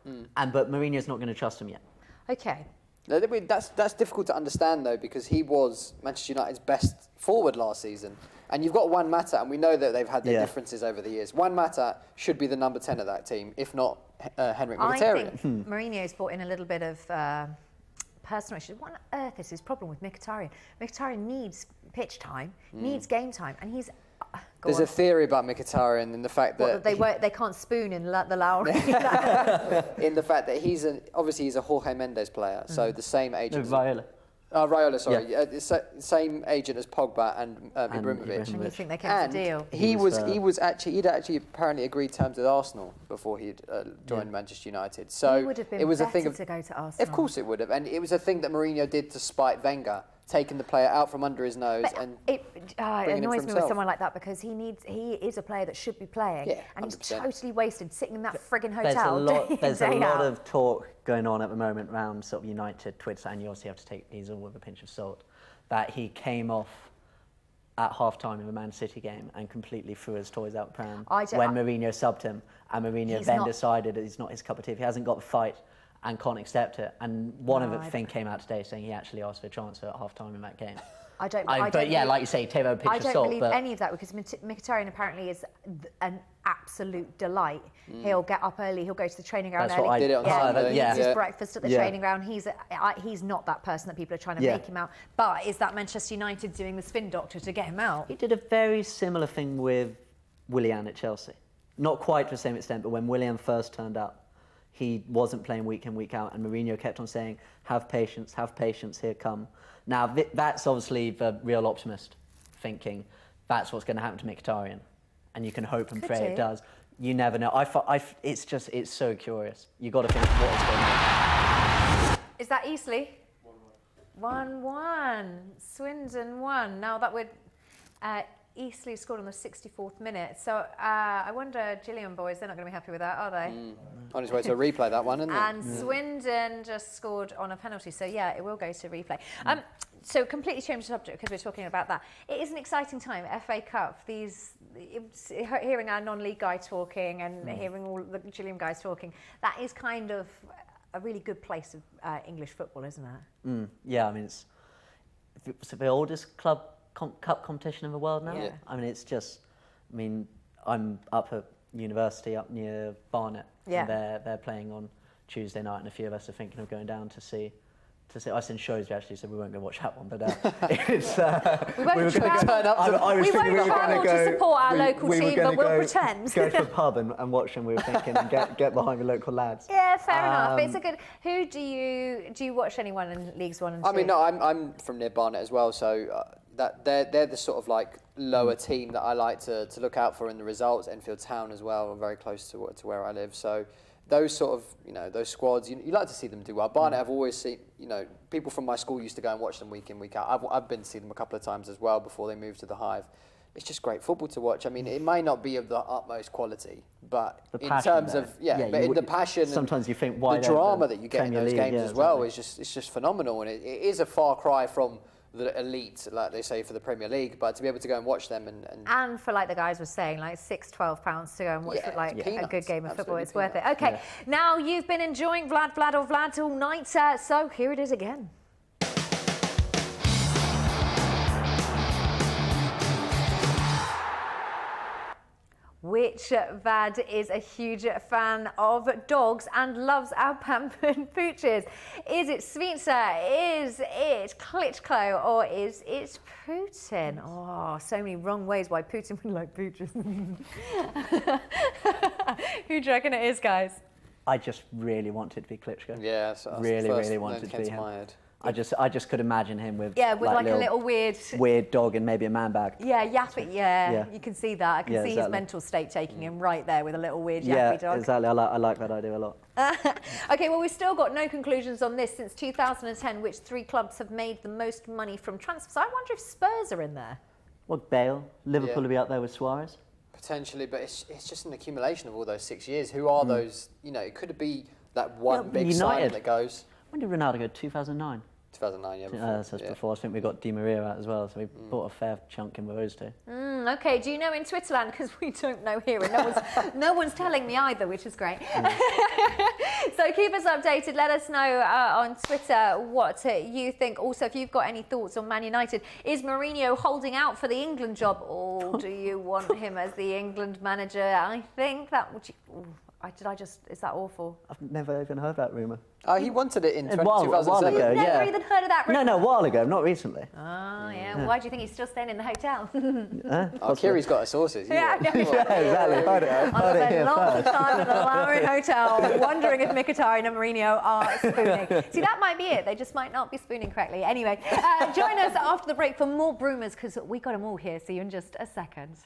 But Mourinho's not going to trust him yet. Okay. That's difficult to understand though, because he was Manchester United's best forward last season, and you've got Juan Mata, and we know that they've had their differences over the years. Juan Mata should be the number 10 of that team, if not Henrik Mkhitaryan. I think Mourinho's brought in a little bit of personal issues. What on earth is his problem with Mkhitaryan? Mkhitaryan needs pitch time, needs game time, and he's. There's a theory about Mkhitaryan in the fact that they can't spoon in the Lowry. In the fact that he's a Jorge Mendes player, so the same agent. Raiola, sorry. Yeah. Same agent as Pogba and Ibrahimovic. And you think they came to a deal? He'd actually apparently agreed terms with Arsenal before he'd joined Manchester United. So it would have been it was better a thing to go to Arsenal. Of course it would have, and it was a thing that Mourinho did to spite Wenger, taking the player out from under his nose and it annoys me with someone like that, because he is a player that should be playing, and he's totally wasted sitting in that frigging hotel. There's a lot of talk going on at the moment around sort of United Twitter, and you obviously have to take these all with a pinch of salt, that he came off at half-time in the Man City game and completely threw his toys out pram when Mourinho subbed him, and Mourinho decided that it's not his cup of tea. If he hasn't got the fight and can't accept it, and one of the thing came out today saying he actually asked for a transfer at half-time in that game. Like you say, take a pinch of salt. I don't believe any of that, because Mkhitaryan apparently is an absolute delight. He'll get up early, he'll go to the training ground early. What I did it on Sunday. He eats his breakfast at the training ground. He's not that person that people are trying to make him out. But is that Manchester United doing the spin doctor to get him out? He did a very similar thing with Willian at Chelsea. Not quite to the same extent, but when Willian first turned up, he wasn't playing week in, week out, and Mourinho kept on saying, have patience, here come. Now, that's obviously the real optimist thinking. That's what's going to happen to Mkhitaryan. And you can hope and pray it does. You never know. It's so curious. You've got to think what is going on. Is that Eastleigh? 1-1. Swindon 1. Now that would... Eastleigh scored on the 64th minute. So I wonder, Gillingham boys, they're not going to be happy with that, are they? On his way to replay that one, isn't it? And Swindon just scored on a penalty. So, yeah, it will go to replay. So completely change the subject because we're talking about that. It is an exciting time, FA Cup. Hearing our non-league guy talking and hearing all the Gillingham guys talking, that is kind of a really good place of English football, isn't it? Yeah, I mean, it's the oldest club cup competition in the world now. Yeah. I mean, it's just, I'm up at university up near Barnet, and they're playing on Tuesday night, and a few of us are thinking of going down to see. I was in Shrewsbury actually, so we won't go watch that one. But it's we won't travel. We won't travel to support our local team, but we'll pretend. Go to the pub and watch them. We were thinking and get behind the local lads. Yeah, fair enough. It's a good. Who do you watch anyone in Leagues 1 and 2? I mean, no, I'm from near Barnet as well, so that they're the sort of like lower team that I like to look out for in the results. Enfield Town as well, are very close to where I live, so. Those sort of, those squads, you like to see them do well. Barnet, I've always seen, people from my school used to go and watch them week in, week out. I've been to see them a couple of times as well before they moved to the Hive. It's just great football to watch. I mean, it may not be of the utmost quality, but in terms of, the passion sometimes you think, the drama that you get in those games as well is just phenomenal. And it is a far cry from the elite, like they say, for the Premier League, but to be able to go and watch them and for, like the guys were saying, like £6-12 to go and watch a good game of football, it's worth it. Okay, now you've been enjoying Vlad all night, so here it is again. Which Vad is a huge fan of dogs and loves our pampered pooches? Is it Svitzer? Is it Klitschko? Or is it Putin? Oh, so many wrong ways why Putin would like pooches. Who do you reckon it is, guys? I just really wanted to be Klitschko. Yeah, so really wanted to be him. I just could imagine him with like a little weird dog and maybe a man bag. Yeah, yappy. Yeah, you can see that. I can see his mental state taking him right there with a little weird yappy dog. Yeah, exactly. I like that idea a lot. Okay, well, we've still got no conclusions on this. Since 2010, which 3 clubs have made the most money from transfers? I wonder if Spurs are in there. Well, Bale, Liverpool will be up there with Suarez. Potentially, but it's just an accumulation of all those 6 years. Who are those? You know, it could be that one big sign that goes. When did Ronaldo go? 2009. 2009, yeah. Before, so that's before. I think we got Di Maria out as well, so we bought a fair chunk in with those two. Okay, do you know in Twitterland? Because we don't know here, and no one's telling me either, which is great. So keep us updated. Let us know on Twitter what you think. Also, if you've got any thoughts on Man United, is Mourinho holding out for the England job, or do you want him as the England manager? I think that would. Is that awful? I've never even heard that rumour. He wanted it in 2007. A while ago, You've never even heard of that rumour? No, a while ago, not recently. Oh, yeah. Why do you think he's still staying in the hotel? Kiri's got her sources. Yeah, exactly. I spent a long time in the Lowry Hotel wondering if Mkhitaryan and Mourinho are spooning. See, that might be it. They just might not be spooning correctly. Anyway, join us after the break for more Broomers, because we got them all here. See you in just a second.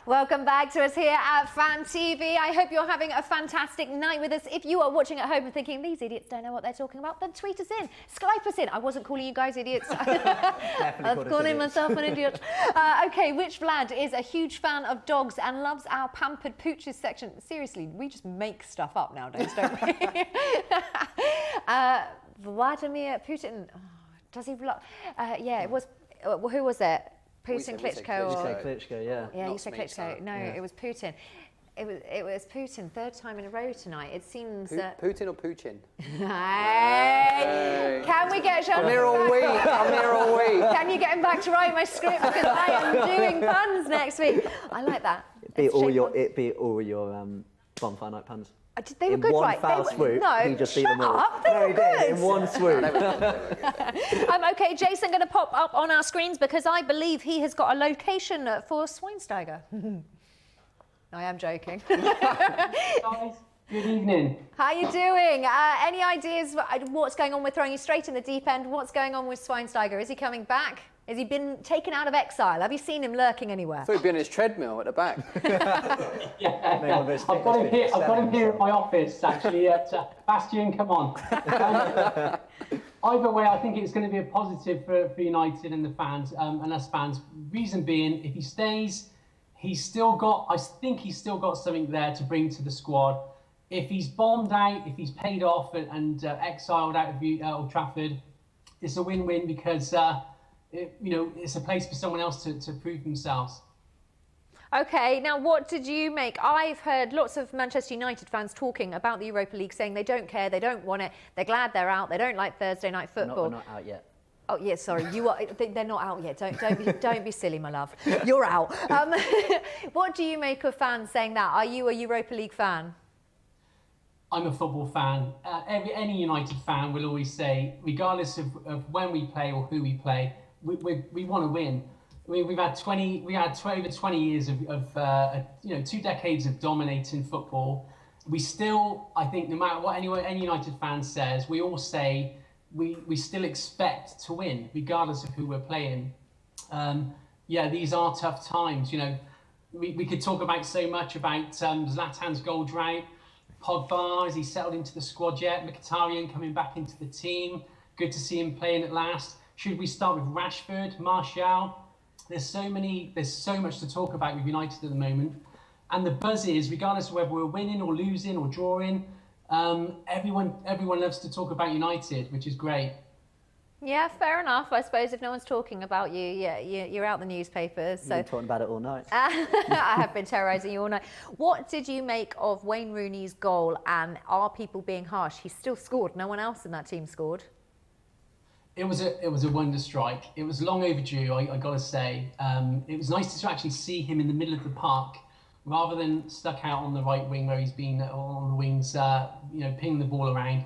Welcome back to us here at Fan TV. I hope you're having a fantastic night with us. If you are watching at home and thinking, these idiots don't know what they're talking about, then tweet us in, Skype us in. I wasn't calling you guys idiots. I was calling myself an idiot. Okay, which Vlad is a huge fan of dogs and loves our pampered pooches section? Seriously, we just make stuff up nowadays, don't we? Vladimir Putin. Oh, does he vlog? Yeah, it was. Who was it? Putin, Klitschko. You say Klitschko, yeah. Yeah, you said Klitschko. No, it was Putin. It was Putin, third time in a row tonight. It seems... Putin or Putin? Hey. Can we get Jean... I'm here all week. I'm here all week. Can you get him back to write my script? Because I am doing puns next week. I like that. It'd be all your bonfire night puns. They were good, one right? foul swoop, he just beat them all. Up, they no, were he good. did, in one swoop. Okay, Jason, going to pop up on our screens because I believe he has got a location for Schweinsteiger. I am joking. Guys, good evening. How are you doing? Any ideas what's going on? We're throwing you straight in the deep end. What's going on with Schweinsteiger? Is he coming back? Has he been taken out of exile? Have you seen him lurking anywhere? I thought he'd be on his treadmill at the back. I've got him here at my office, actually. Bastian, come on. Either way, I think it's going to be a positive for United and the fans and us fans. Reason being, if he stays, I think he's still got something there to bring to the squad. If he's bombed out, if he's paid off and exiled out of Old Trafford, it's a win-win because it's a place for someone else to prove themselves. Okay, now what did you make? I've heard lots of Manchester United fans talking about the Europa League, saying they don't care, they don't want it, they're glad they're out, they don't like Thursday night football. We're not out yet. Oh yeah, sorry, you are. They're not out yet. Don't be silly, my love. You're out. What do you make of fans saying that? Are you a Europa League fan? I'm a football fan. Any United fan will always say, regardless of when we play or who we play, we want to win. We've had over 20 years of 2 decades of dominating football. We still, I think, no matter what any United fan says, we all say we still expect to win, regardless of who we're playing. These are tough times. We could talk about so much about Zlatan's goal drought. Pogba, has he settled into the squad yet? Mkhitaryan coming back into the team. Good to see him playing at last. Should we start with Rashford, Martial? There's so much to talk about with United at the moment. And the buzz is, regardless of whether we're winning or losing or drawing, everyone loves to talk about United, which is great. Yeah, fair enough. I suppose if no one's talking about you, you're out the newspapers. So You've been talking about it all night. I have been terrorising you all night. What did you make of Wayne Rooney's goal? And are people being harsh? He still scored. No one else in that team scored. It was a wonder strike. It was long overdue, I got to say. It was nice to actually see him in the middle of the park, rather than stuck out on the right wing where he's been on the wings, pinging the ball around.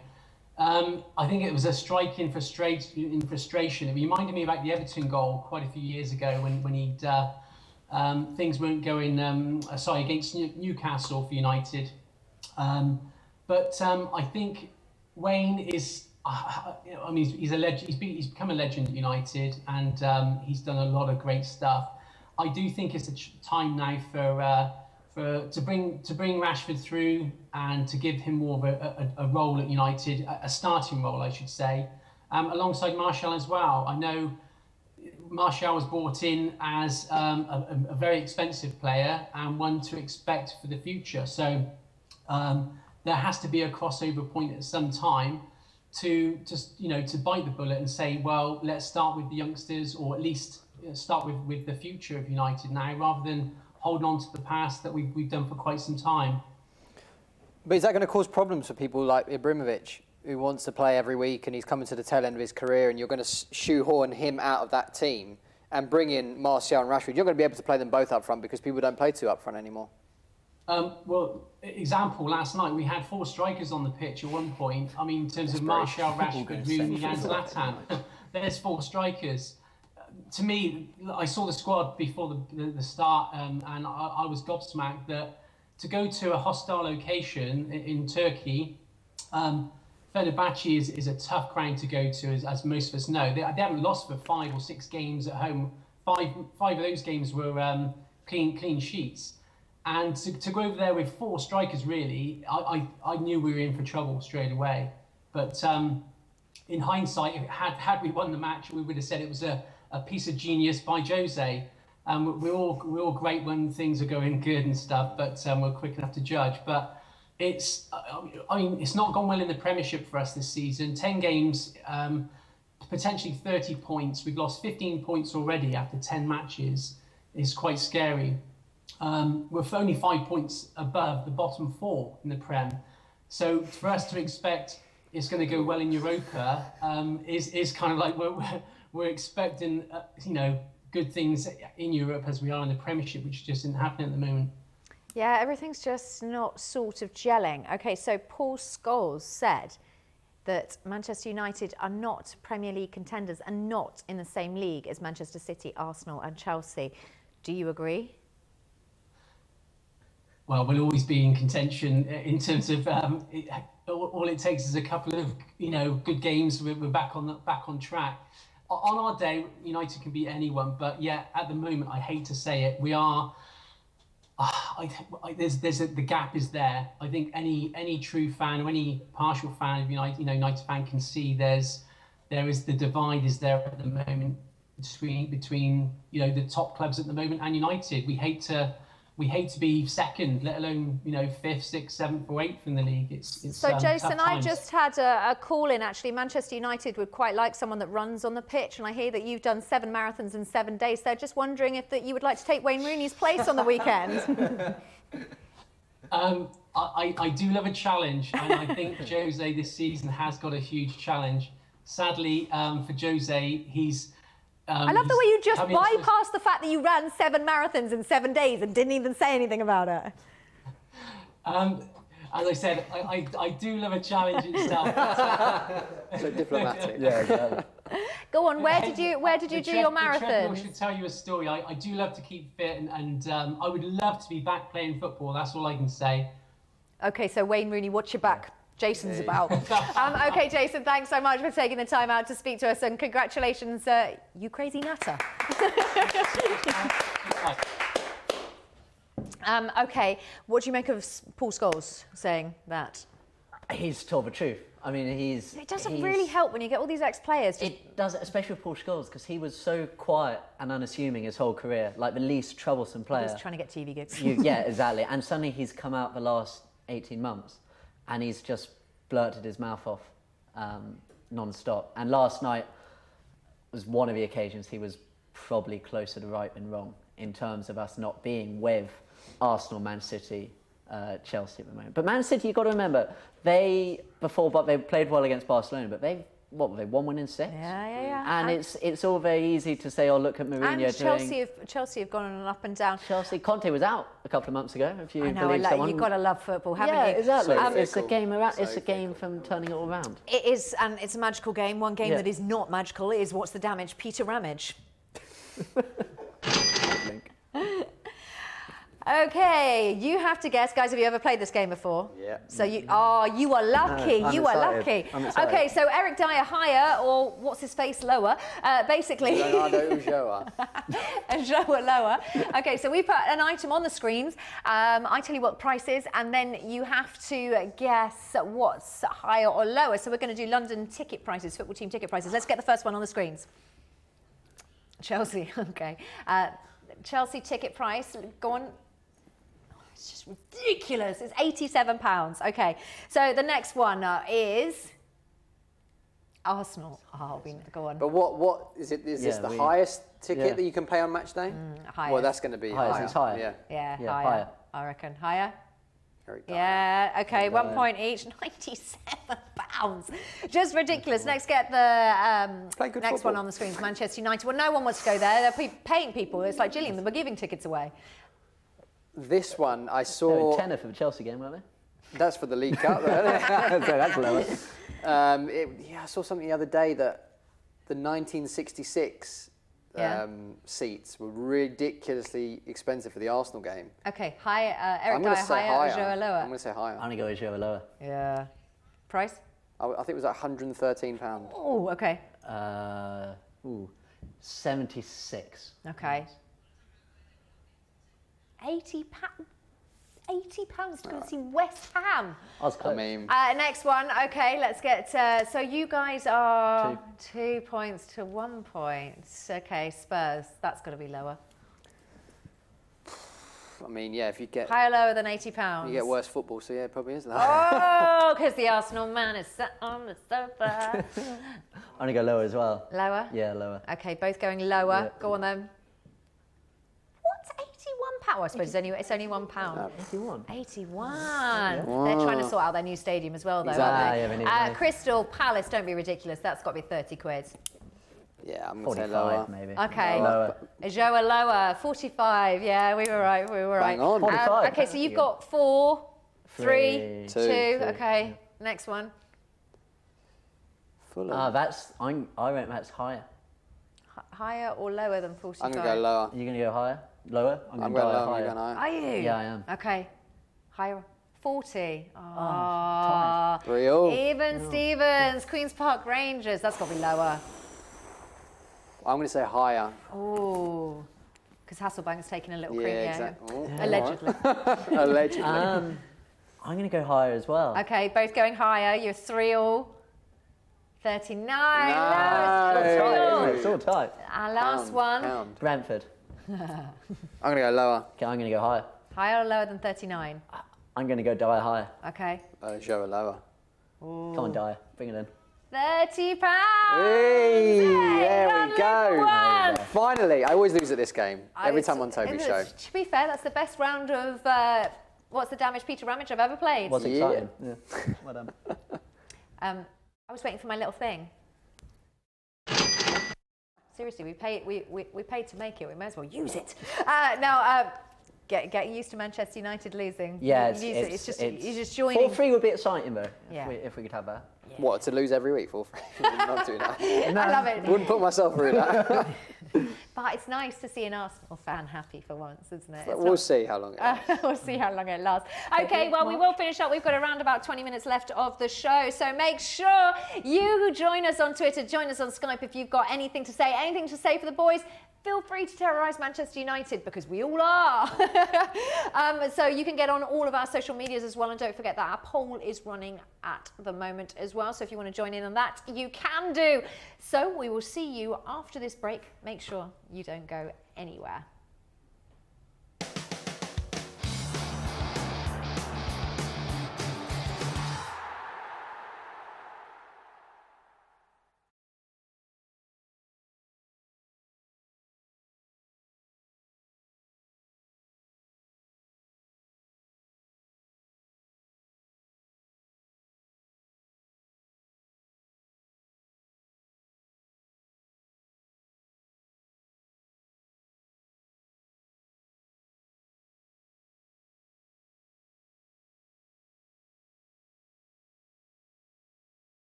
I think it was a strike in frustration. It reminded me about the Everton goal quite a few years ago when things weren't going against Newcastle for United. But I think Wayne is. He's a legend. He's become a legend at United, and he's done a lot of great stuff. I do think it's a time now to bring Rashford through and to give him more of a role at United, a starting role, I should say, alongside Martial as well. I know Martial was brought in as a very expensive player and one to expect for the future. So there has to be a crossover point at some time to bite the bullet and say, well, let's start with the youngsters, or at least start with the future of United now, rather than holding on to the past that we've done for quite some time. But is that going to cause problems for people like Ibrahimovic, who wants to play every week and he's coming to the tail end of his career, and you're going to shoehorn him out of that team and bring in Martial and Rashford? You're going to be able to play them both up front because people don't play two up front anymore. Example, last night we had 4 strikers on the pitch at one point. I mean, in terms of Martial, Rashford, Rooney and Zlatan, there's 4 strikers. To me, I saw the squad before the start, and I was gobsmacked that to go to a hostile location in Turkey, Fenerbahce is a tough ground to go to, as most of us know. They haven't lost for 5 or 6 games at home. Five of those games were clean sheets. And to go over there with 4 strikers, really, I knew we were in for trouble straight away. But in hindsight, had we won the match, we would have said it was a piece of genius by Jose. We're all great when things are going good and stuff, but we're quick enough to judge. But it's not gone well in the Premiership for us this season. 10 games, potentially 30 points. We've lost 15 points already after 10 matches. It's quite scary. We're only 5 points above the bottom 4 in the Prem. So for us to expect it's going to go well in Europa is kind of like we're expecting good things in Europe as we are in the Premiership, which just isn't happening at the moment. Yeah, everything's just not sort of gelling. Okay, so Paul Scholes said that Manchester United are not Premier League contenders and not in the same league as Manchester City, Arsenal and Chelsea. Do you agree? Well, we'll always be in contention in terms of all it takes is a couple of good games. We're back on track. On our day, United can beat anyone, but yeah, at the moment, I hate to say it, we are. The gap is there. I think any true fan or any partial fan of United fan can see there is the divide is there at the moment between the top clubs at the moment and United. We hate to be second, let alone 5th, 6th, 7th or 8th in the league. So Jason, I just had a call in actually. Manchester United would quite like someone that runs on the pitch, and I hear that you've done 7 marathons in 7 days. They're just wondering if you would like to take Wayne Rooney's place on the weekend. I do love a challenge, and I think Jose this season has got a huge challenge. Sadly, for Jose, he's. I love the way you just bypassed the fact that you ran 7 marathons in 7 days and didn't even say anything about it. As I said, I do love a challenge itself. So diplomatic. Yeah, exactly. Go on. Where did you do your marathon? I should tell you a story. I do love to keep fit, and I would love to be back playing football. That's all I can say. Okay, so Wayne Rooney, watch your back. Jason's about. Okay, Jason, thanks so much for taking the time out to speak to us, and congratulations, you crazy nutter. Okay, what do you make of Paul Scholes saying that? He's told the truth. I mean, It doesn't really help when you get all these ex-players. It does, especially with Paul Scholes, because he was so quiet and unassuming his whole career, like the least troublesome player. He was trying to get TV gigs. Yeah, exactly. And suddenly he's come out the last 18 months. And he's just blurted his mouth off non-stop. And last night was one of the occasions he was probably closer to right than wrong in terms of us not being with Arsenal, Man City, Chelsea at the moment. But Man City, you've got to remember, they played well against Barcelona, but they won 1 in 6? Yeah. And it's all very easy to say, oh, look at Mourinho and Chelsea have gone on an up and down. Conte was out a couple of months ago. If you I know, you've got to love football, haven't you? Yeah, exactly. It's a game around. It's a game from turning it all around. It is, and it's a magical game. One game that is not magical is What's the Damage? Peter Ramage. Okay, you have to guess, guys. Have you ever played this game before? Yeah. So you are lucky. I'm you are excited. lucky. Okay, so Eric Dyer higher, or what's his face lower? Basically. Leonardo Ulloa. Ulloa lower. Okay, so we put an item on the screens. I tell you what the price is, and then you have to guess what's higher or lower. So we're going to do London ticket prices, football team ticket prices. Let's get the first one on the screens. Chelsea. Okay. Chelsea ticket price. Go on. It's just ridiculous. It's £87. Okay, so the next one is Arsenal. Go on. But what is it? Is this the highest ticket that you can pay on match day? Higher. Well, that's going to be higher. It's higher. Yeah, higher. I reckon higher. Very Okay, 1 point each. £97. Just ridiculous. Next, get the next one on the screens. Manchester United. Well, no one wants to go there. They're paying people. It's like Gillingham. They were giving tickets away. This one I saw. Tenner for the Chelsea game, weren't they? That's for the League Cup. So that's lower. I saw something the other day that the 1966 seats were ridiculously expensive for the Arsenal game. Okay, Eric Dyer higher, Ulloa lower. I'm going to say higher. I'm going to go Ulloa lower. Yeah. Price? I think it was £113. Oh, okay. 76. Okay. £80 to go see West Ham. I was close. Next one. Okay, let's get. So you guys are 2 points to 1 point. Okay, Spurs. That's got to be lower. I mean, yeah, if you get higher, lower than £80, you get worse football. So yeah, it probably is lower. Oh, because the Arsenal man is sat on the sofa. I'm gonna go lower as well. Lower? Yeah, lower. Okay, both going lower. Yeah. Go on then. What's £81? Well, I suppose it's only £1. 81. 81. Yeah. They're trying to sort out their new stadium as well, though, Exactly. aren't they? Crystal Palace, don't be ridiculous. That's got to be 30 quid. Yeah, I'm going to say 45 lower. maybe. Okay. Lower. Joa lower, 45. Yeah, we were right. Bang on. 45. Okay, so you've got 4, 3, 2. Two. Okay, next one. Fulham. I reckon that's higher. Higher or lower than 45? I'm going to go lower. You're going to go higher? Lower? I'm going lower. higher. You're going higher. Are you? Yeah, I am. Okay. Higher. 40. tight. 3-3. Even Stevens, Queen's Park Rangers. That's got to be lower. I'm going to say higher. Oh, because Hasselbank's taking a little cream. Yeah, exactly. Oh, Allegedly. Allegedly. I'm going to go higher as well. Okay, both going higher. You're 3-3. 39. No. It's all tight. Our last one. Pound. Brentford. I'm going to go lower. Okay, I'm going to go higher. Higher or lower than 39? I'm going to go Dyer higher. Okay. Joe lower. Ooh. Come on, Dyer. Bring it in. £30. Hey, there we go. One. Finally, I always lose at this game. Every time on Toby's show. To be fair, that's the best round of What's the Damage Peter Ramage I've ever played. Was exciting. Yeah. Well done. I was waiting for my little thing. Seriously, we paid to make it. We may as well use it. Now, get used to Manchester United losing. Yeah, it's just you're just joining. 4-3 would be exciting though. Yeah. If we could have that. Yeah. What, to lose every week? 4-3? Not doing that. I love it. Wouldn't put myself through that. But it's nice to see an Arsenal fan happy for once, isn't it? We'll see how long it lasts. We'll see how long it lasts. Okay, well, we will finish up. We've got around about 20 minutes left of the show. So make sure you join us on Twitter, join us on Skype if you've got anything to say for the boys. Feel free to terrorise Manchester United because we all are. So you can get on all of our social medias as well. And don't forget that our poll is running at the moment as well. So if you want to join in on that, you can do. So we will see you after this break. Make sure you don't go anywhere.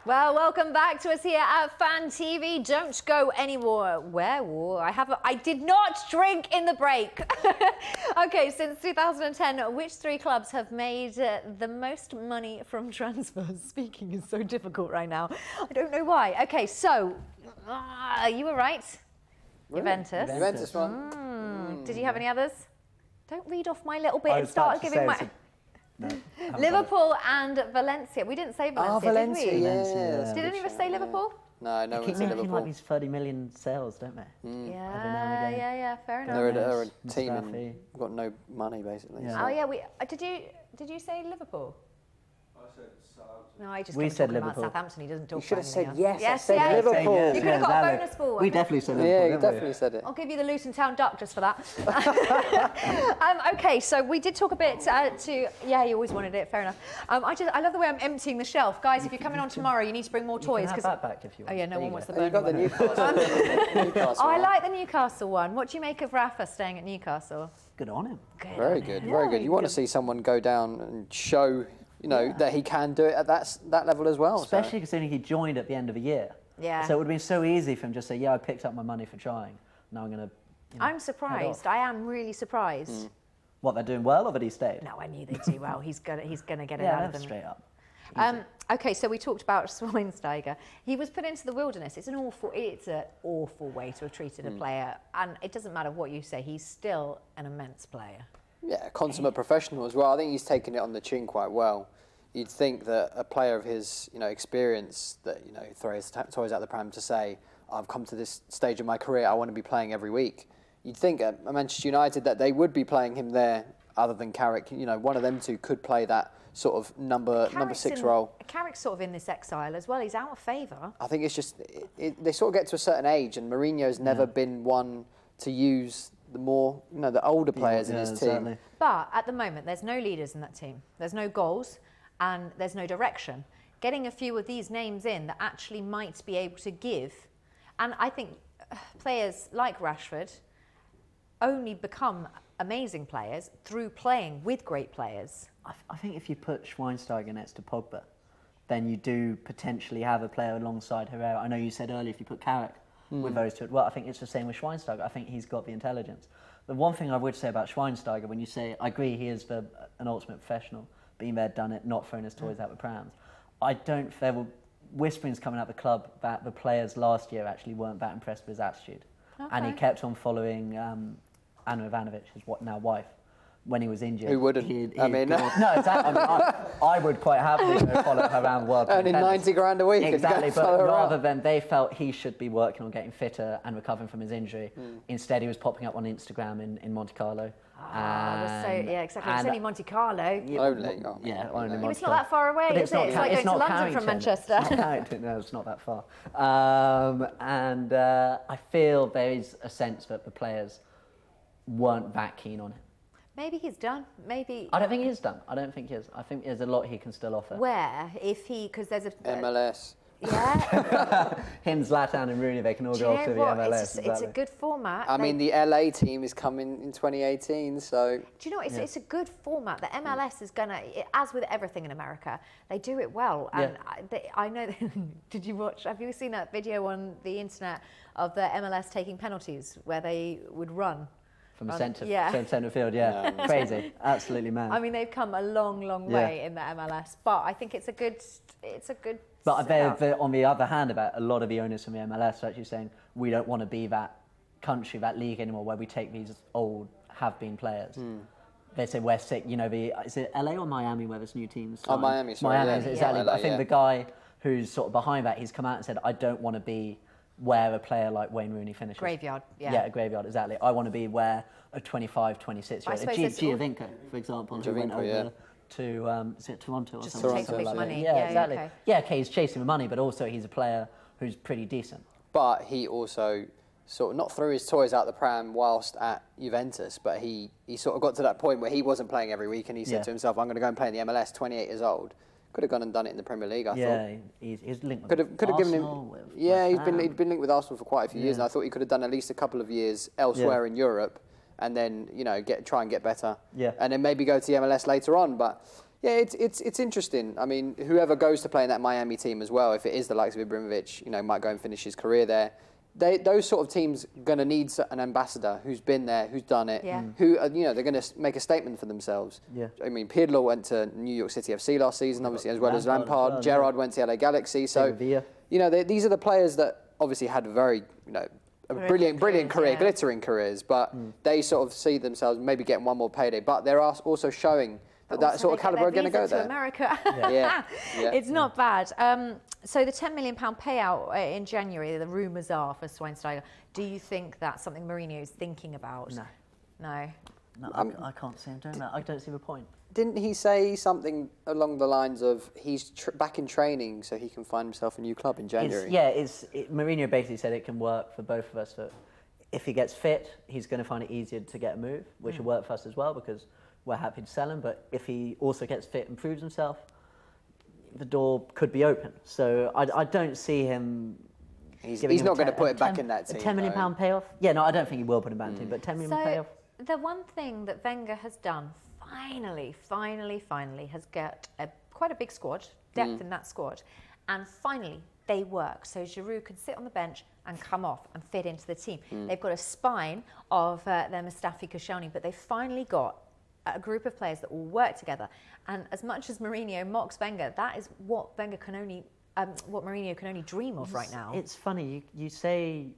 Well, welcome back to us here at Fan TV. Don't go anywhere. I did not drink in the break. Okay, since 2010, which 3 clubs have made the most money from transfers? Speaking is so difficult right now. I don't know why. Okay, so you were right. Really? Juventus one. Did you have any others? Don't read off my little bit and start giving my... No, Liverpool and Valencia. We didn't say Valencia, Valencia, did we? yes. Did any of us say Liverpool? No They one's keep at making Liverpool. like these 30 million sales, don't they? Yeah, fair enough. They're a team Mustafi. and got no money basically. Yeah. so- Oh yeah, did you say Liverpool? I said Southampton. No, I just We kept said talking Liverpool. about Southampton. He doesn't talk You should about have said anything yes. else. I said yeah. Liverpool. You could have got a bonus ball. We definitely said Liverpool. Yeah, you didn't we? definitely said it. I'll give you the Luton Town Duck just for that. Okay, so we did talk a bit yeah, you always wanted it, fair enough. I love the way I'm emptying the shelf. Guys, if you're coming on tomorrow, you need to bring more toys. You can have that back if you want. Oh yeah, no There one you wants go. the Oh, you Burnley got the one. Newcastle. Oh, I like the Newcastle one. What do you make of Rafa staying at Newcastle? Good on him. Very good, very good. You want to see someone go down and show, that he can do it at that level as well. Especially considering he joined at the end of the year. Yeah. So it would have been so easy for him to say, yeah, I picked up my money for trying. Now I'm going to. I'm surprised. I am really surprised. What, they're doing well or that he stayed? No, I knew they'd do well. He's gonna get it Yeah, out of them. straight up. Okay, so we talked about Schweinsteiger. He was put into the wilderness. It's an awful way to have treated a player, and it doesn't matter what you say. He's still an immense player. Yeah, consummate professional as well. I think he's taken it on the chin quite well. You'd think that a player of his, experience, that throws toys out the pram to say, "I've come to this stage of my career. I want to be playing every week." You'd think at Manchester United that they would be playing him there, other than Carrick. One of them two could play that sort of number 6 role. Carrick's sort of in this exile as well. He's out of favour. I think it's just they sort of get to a certain age, and Mourinho's never been one to use the more the older players in his team. But at the moment, there's no leaders in that team. There's no goals, and there's no direction. Getting a few of these names in that actually might be able to give, and I think players like Rashford only become amazing players through playing with great players. I think if you put Schweinsteiger next to Pogba, then you do potentially have a player alongside Herrera. I know you said earlier if you put Carrick with those two. Well, I think it's the same with Schweinsteiger. I think he's got the intelligence. The one thing I would say about Schweinsteiger, when you say, I agree he is an ultimate professional, been there, done it, not thrown his toys out with prams. There were whisperings coming out of the club that the players last year actually weren't that impressed with his attitude. Okay. And he kept on following Anna Ivanovic, his now wife, when he was injured. Who wouldn't? No, exactly. I would quite happily follow her around the world. Earning 90 grand a week. Exactly, but rather than they felt he should be working on getting fitter and recovering from his injury, instead he was popping up on Instagram in Monte Carlo. Yeah, exactly. It's only Monte Carlo. Only Monte It's not that far away, is it? It's like going to London from Manchester. No, it's not that far. I feel there is a sense that the players weren't that keen on it. Maybe he's done. Maybe. I don't think he is done. I don't think he is. I think there's a lot he can still offer. Where? Because there's a... MLS. Yeah. Him, Zlatan and Rooney, they can all go off to the MLS. It's a good format. I mean, the LA team is coming in 2018, so... Do you know what? It's a good format. The MLS is going to, as with everything in America, they do it well. And I know... have you seen that video on the internet of the MLS taking penalties where they would run? From centre field, crazy, absolutely mad. I mean, they've come a long way in the MLS, but I think it's a good. But they're, on the other hand, about a lot of the owners from the MLS are actually saying we don't want to be that country, that league anymore, where we take these old have-been players. They say we're sick. Is it LA or Miami where this new team's? Oh, Miami. Sorry, Miami, exactly. LA, I think the guy who's sort of behind that, he's come out and said, I don't want to be where a player like Wayne Rooney finishes. Graveyard, Yeah, a graveyard, exactly. I want to be where a 25, 26-year-old, Giovinco, for example, who went over to, is it Toronto or just something? Just to take the big money. Yeah, exactly. Okay. Yeah, okay, he's chasing the money, but also he's a player who's pretty decent. But he also sort of not threw his toys out the pram whilst at Juventus, but he sort of got to that point where he wasn't playing every week, and he said to himself, I'm going to go and play in the MLS, 28 years old. Could have gone and done it in the Premier League, I thought. Yeah, he's linked with could have given him. He'd been linked with Arsenal for quite a few years, and I thought he could have done at least a couple of years elsewhere in Europe, and then try and get better. Yeah. And then maybe go to the MLS later on. But yeah, it's interesting. I mean, whoever goes to play in that Miami team as well, if it is the likes of Ibrahimovic, might go and finish his career there. Those sort of teams are going to need an ambassador who's been there, who's done it, who they're going to make a statement for themselves. Yeah. I mean, Pirlo went to New York City FC last season, obviously, as well as Lampard. Gerrard went to LA Galaxy. So, these are the players that obviously had very, brilliant career, glittering careers, but they sort of see themselves maybe getting one more payday. But they're also showing that sort of calibre are going to go there. To America. Yeah. It's not bad. So the £10 million payout in January, the rumours are for Schweinsteiger. Do you think that's something Mourinho is thinking about? No. No, I can't see him doing that. I don't see the point. Didn't he say something along the lines of he's back in training so he can find himself a new club in January? Mourinho basically said it can work for both of us. But if he gets fit, he's going to find it easier to get a move, which will work for us as well because we're happy to sell him. But if he also gets fit and proves himself, the door could be open. So I don't see him. He's not going to put it back in that team. A £10 million payoff? Yeah, no, I don't think he will put him back in the team, but £10 million payoff. The one thing that Wenger has done, finally, has got quite a big squad, depth in that squad, and finally they work. So Giroud can sit on the bench and come off and fit into the team. They've got a spine of their Mustafi Koscielny, but they've finally got a group of players that will work together. And as much as Mourinho mocks Wenger, that is what Wenger can only, what Mourinho can only dream of right now. It's funny, you say,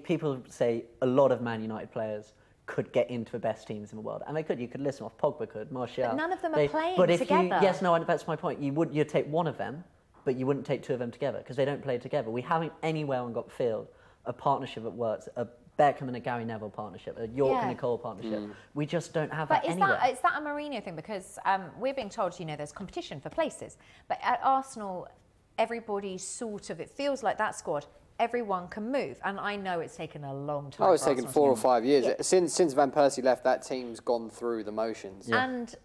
people say a lot of Man United players could get into the best teams in the world, and they could. You could list them off. Pogba could, Martial. But none of them are playing together. That's my point. You'd take one of them, but you wouldn't take two of them together because they don't play together. We haven't anywhere on got field a partnership that works. A Beckham and a Gary Neville partnership, a York and a Cole partnership. We just don't have that anywhere. Is that a Mourinho thing? Because we're being told, there's competition for places, but at Arsenal, everybody it feels like that squad. Everyone can move, and I know it's taken a long time. It's taken 4 or 5 years. Since Van Persie left, that team's gone through the motions. And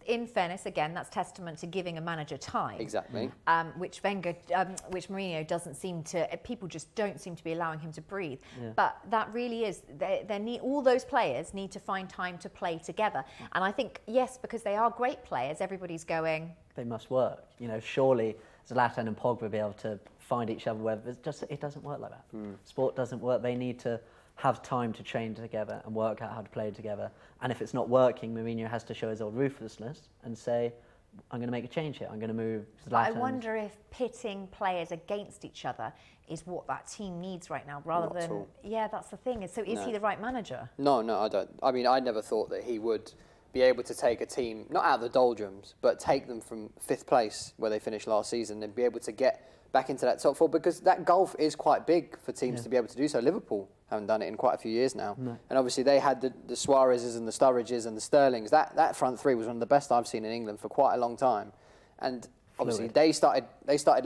in fairness, again, that's testament to giving a manager time. Exactly. Which Mourinho doesn't seem to. People just don't seem to be allowing him to breathe. Yeah. But that really is. All those players need to find time to play together. And I think because they are great players, everybody's going. They must work. Surely Zlatan and Pogba will be able to find each other where it doesn't work like that. Sport doesn't work. They need to have time to train together and work out how to play together. And if it's not working, Mourinho has to show his old ruthlessness and say, I'm going to make a change here. I'm going to move Zlatan. I wonder if pitting players against each other is what that team needs right now, rather than... Yeah, that's the thing. So is he the right manager? No, I don't. I mean, I never thought that he would be able to take a team, not out of the doldrums, but take them from 5th place where they finished last season and be able to get back into that top 4, because that gulf is quite big for teams to be able to do so. Liverpool haven't done it in quite a few years now. No. And obviously they had the Suarez's and the Sturridges and the Sterlings. That front three was one of the best I've seen in England for quite a long time. And obviously they started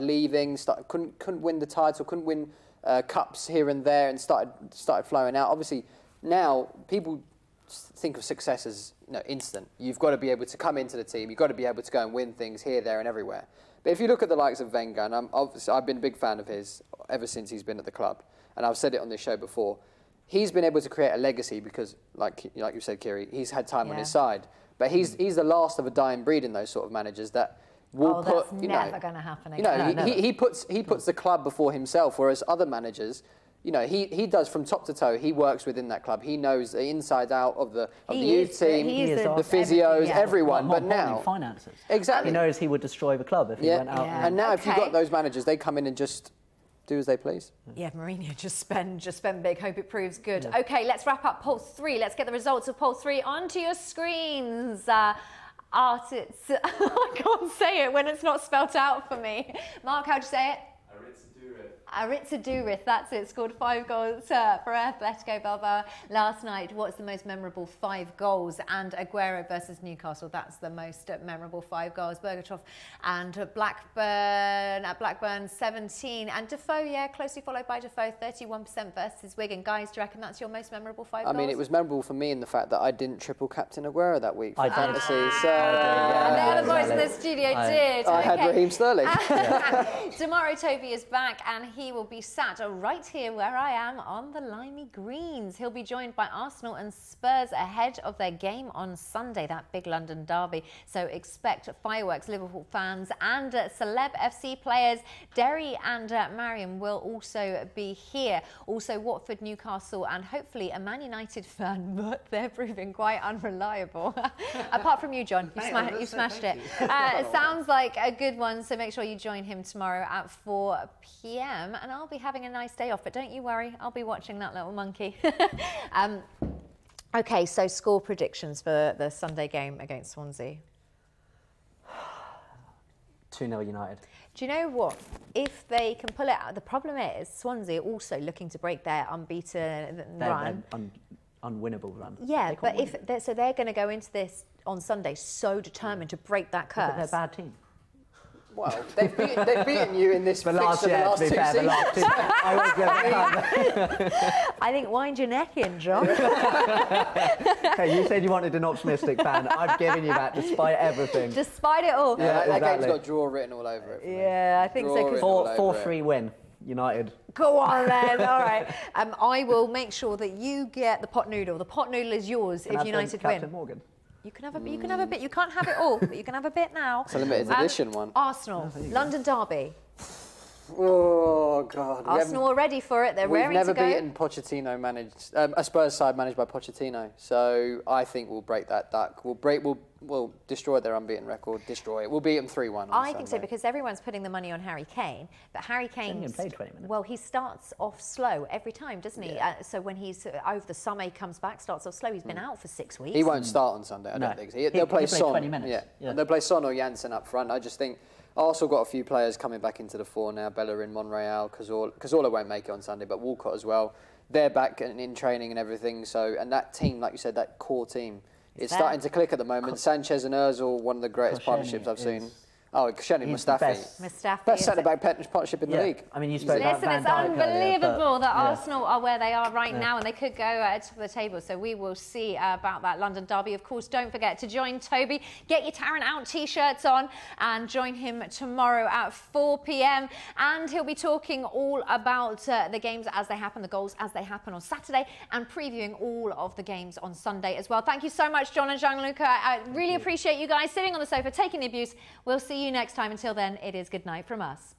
leaving, couldn't win the title, couldn't win cups here and there, and started flowing out. Obviously now people think of success as instant. You've got to be able to come into the team. You've got to be able to go and win things here, there, and everywhere. But if you look at the likes of Wenger, and I've been a big fan of his ever since he's been at the club, and I've said it on this show before, he's been able to create a legacy because, like you said, Kiri, he's had time on his side. But he's the last of a dying breed in those sort of managers that will put. That's never going to happen again. He puts the club before himself, whereas other managers. He does from top to toe. He works within that club. He knows the inside out of the youth team, the physios, everyone. But now, finances. Exactly. He knows he would destroy the club if he went out. And now, if you've got those managers, they come in and just do as they please. Yeah, Mourinho just spend big. Hope it proves good. Yeah. Okay, let's wrap up poll 3. Let's get the results of poll 3 onto your screens. I can't say it when it's not spelt out for me. Mark, how'd you say it? Aritza Durith, that's it, scored 5 goals for Atletico Bilbao last night. What's the most memorable 5 goals? And Aguero versus Newcastle, that's the most memorable 5 goals. Berbatov and Blackburn 17. And Defoe, closely followed by Defoe, 31% versus Wigan. Guys, do you reckon that's your most memorable 5 goals? I mean, it was memorable for me in the fact that I didn't triple captain Aguero that week for fantasy. And the other boys in the studio did. I had Raheem Sterling. Tomorrow, Toby is back and he will be sat right here where I am on the Limey Greens. He'll be joined by Arsenal and Spurs ahead of their game on Sunday, that big London derby. So expect fireworks, Liverpool fans and Celeb FC players. Derry and Mariam will also be here. Also Watford, Newcastle and hopefully a Man United fan, but they're proving quite unreliable. Apart from you, John, you smashed it. Sounds like a good one, so make sure you join him tomorrow at 4 p.m. And I'll be having a nice day off, but don't you worry, I'll be watching that little monkey. Okay, so score predictions for the Sunday game against Swansea. 2-0 United. Do you know what? If they can pull it out, the problem is Swansea are also looking to break their unbeaten run. Unwinnable run. Yeah, but they're going to go into this on Sunday so determined to break that curse. But they're a bad team. Well, they've beaten you in this the fixture last, yeah, the last to be two fair, seasons. the last two. I always give it I think wind your neck in, John. Hey, you said you wanted an optimistic fan. I've given you that despite everything. Despite it all. Yeah, exactly. that game's got draw written all over it. Yeah, I think so. 4-3 win, United. Go on then, all right. I will make sure that you get the pot noodle. The pot noodle is yours if United win. Morgan. You can have a bit. You can have a bit. You can't have it all, but you can have a bit now. It's a limited edition one. Arsenal, London derby. Oh God! Arsenal are ready for it. They're raring to go. We've never beaten Pochettino managed a Spurs side managed by Pochettino. So I think we'll break that duck. We'll destroy their unbeaten record. Destroy it. We'll beat them 3-1. I think so because everyone's putting the money on Harry Kane, but Harry Kane played 20 minutes. Well, he starts off slow every time, doesn't he? Yeah. So when he's over the summer, he comes back, starts off slow. He's been out for 6 weeks. He won't start on Sunday. I don't think. They'll play Son. 20 minutes. Yeah. They'll play Son or Janssen up front. I just think. Arsenal got a few players coming back into the fore now. Bellerin, Monreal, Cazorla won't make it on Sunday, but Walcott as well. They're back and in training and everything. So, and that team, like you said, that core team, it's starting to click at the moment. Sanchez and Ozil, one of the greatest partnerships I've seen. Oh, Koscielny, Mustafi. Best centre-back partnership in the league. I mean, you spoke about Van it's Dijk unbelievable earlier, that Arsenal are where they are right now, and they could go at the top of the table. So we will see about that London derby. Of course, don't forget to join Toby. Get your Tarrant Out t-shirts on and join him tomorrow at 4 p.m. And he'll be talking all about the games as they happen, the goals as they happen on Saturday, and previewing all of the games on Sunday as well. Thank you so much, John and Gianluca. I really appreciate you guys sitting on the sofa, taking the abuse. We'll see you next time. Until then, it is good night from us.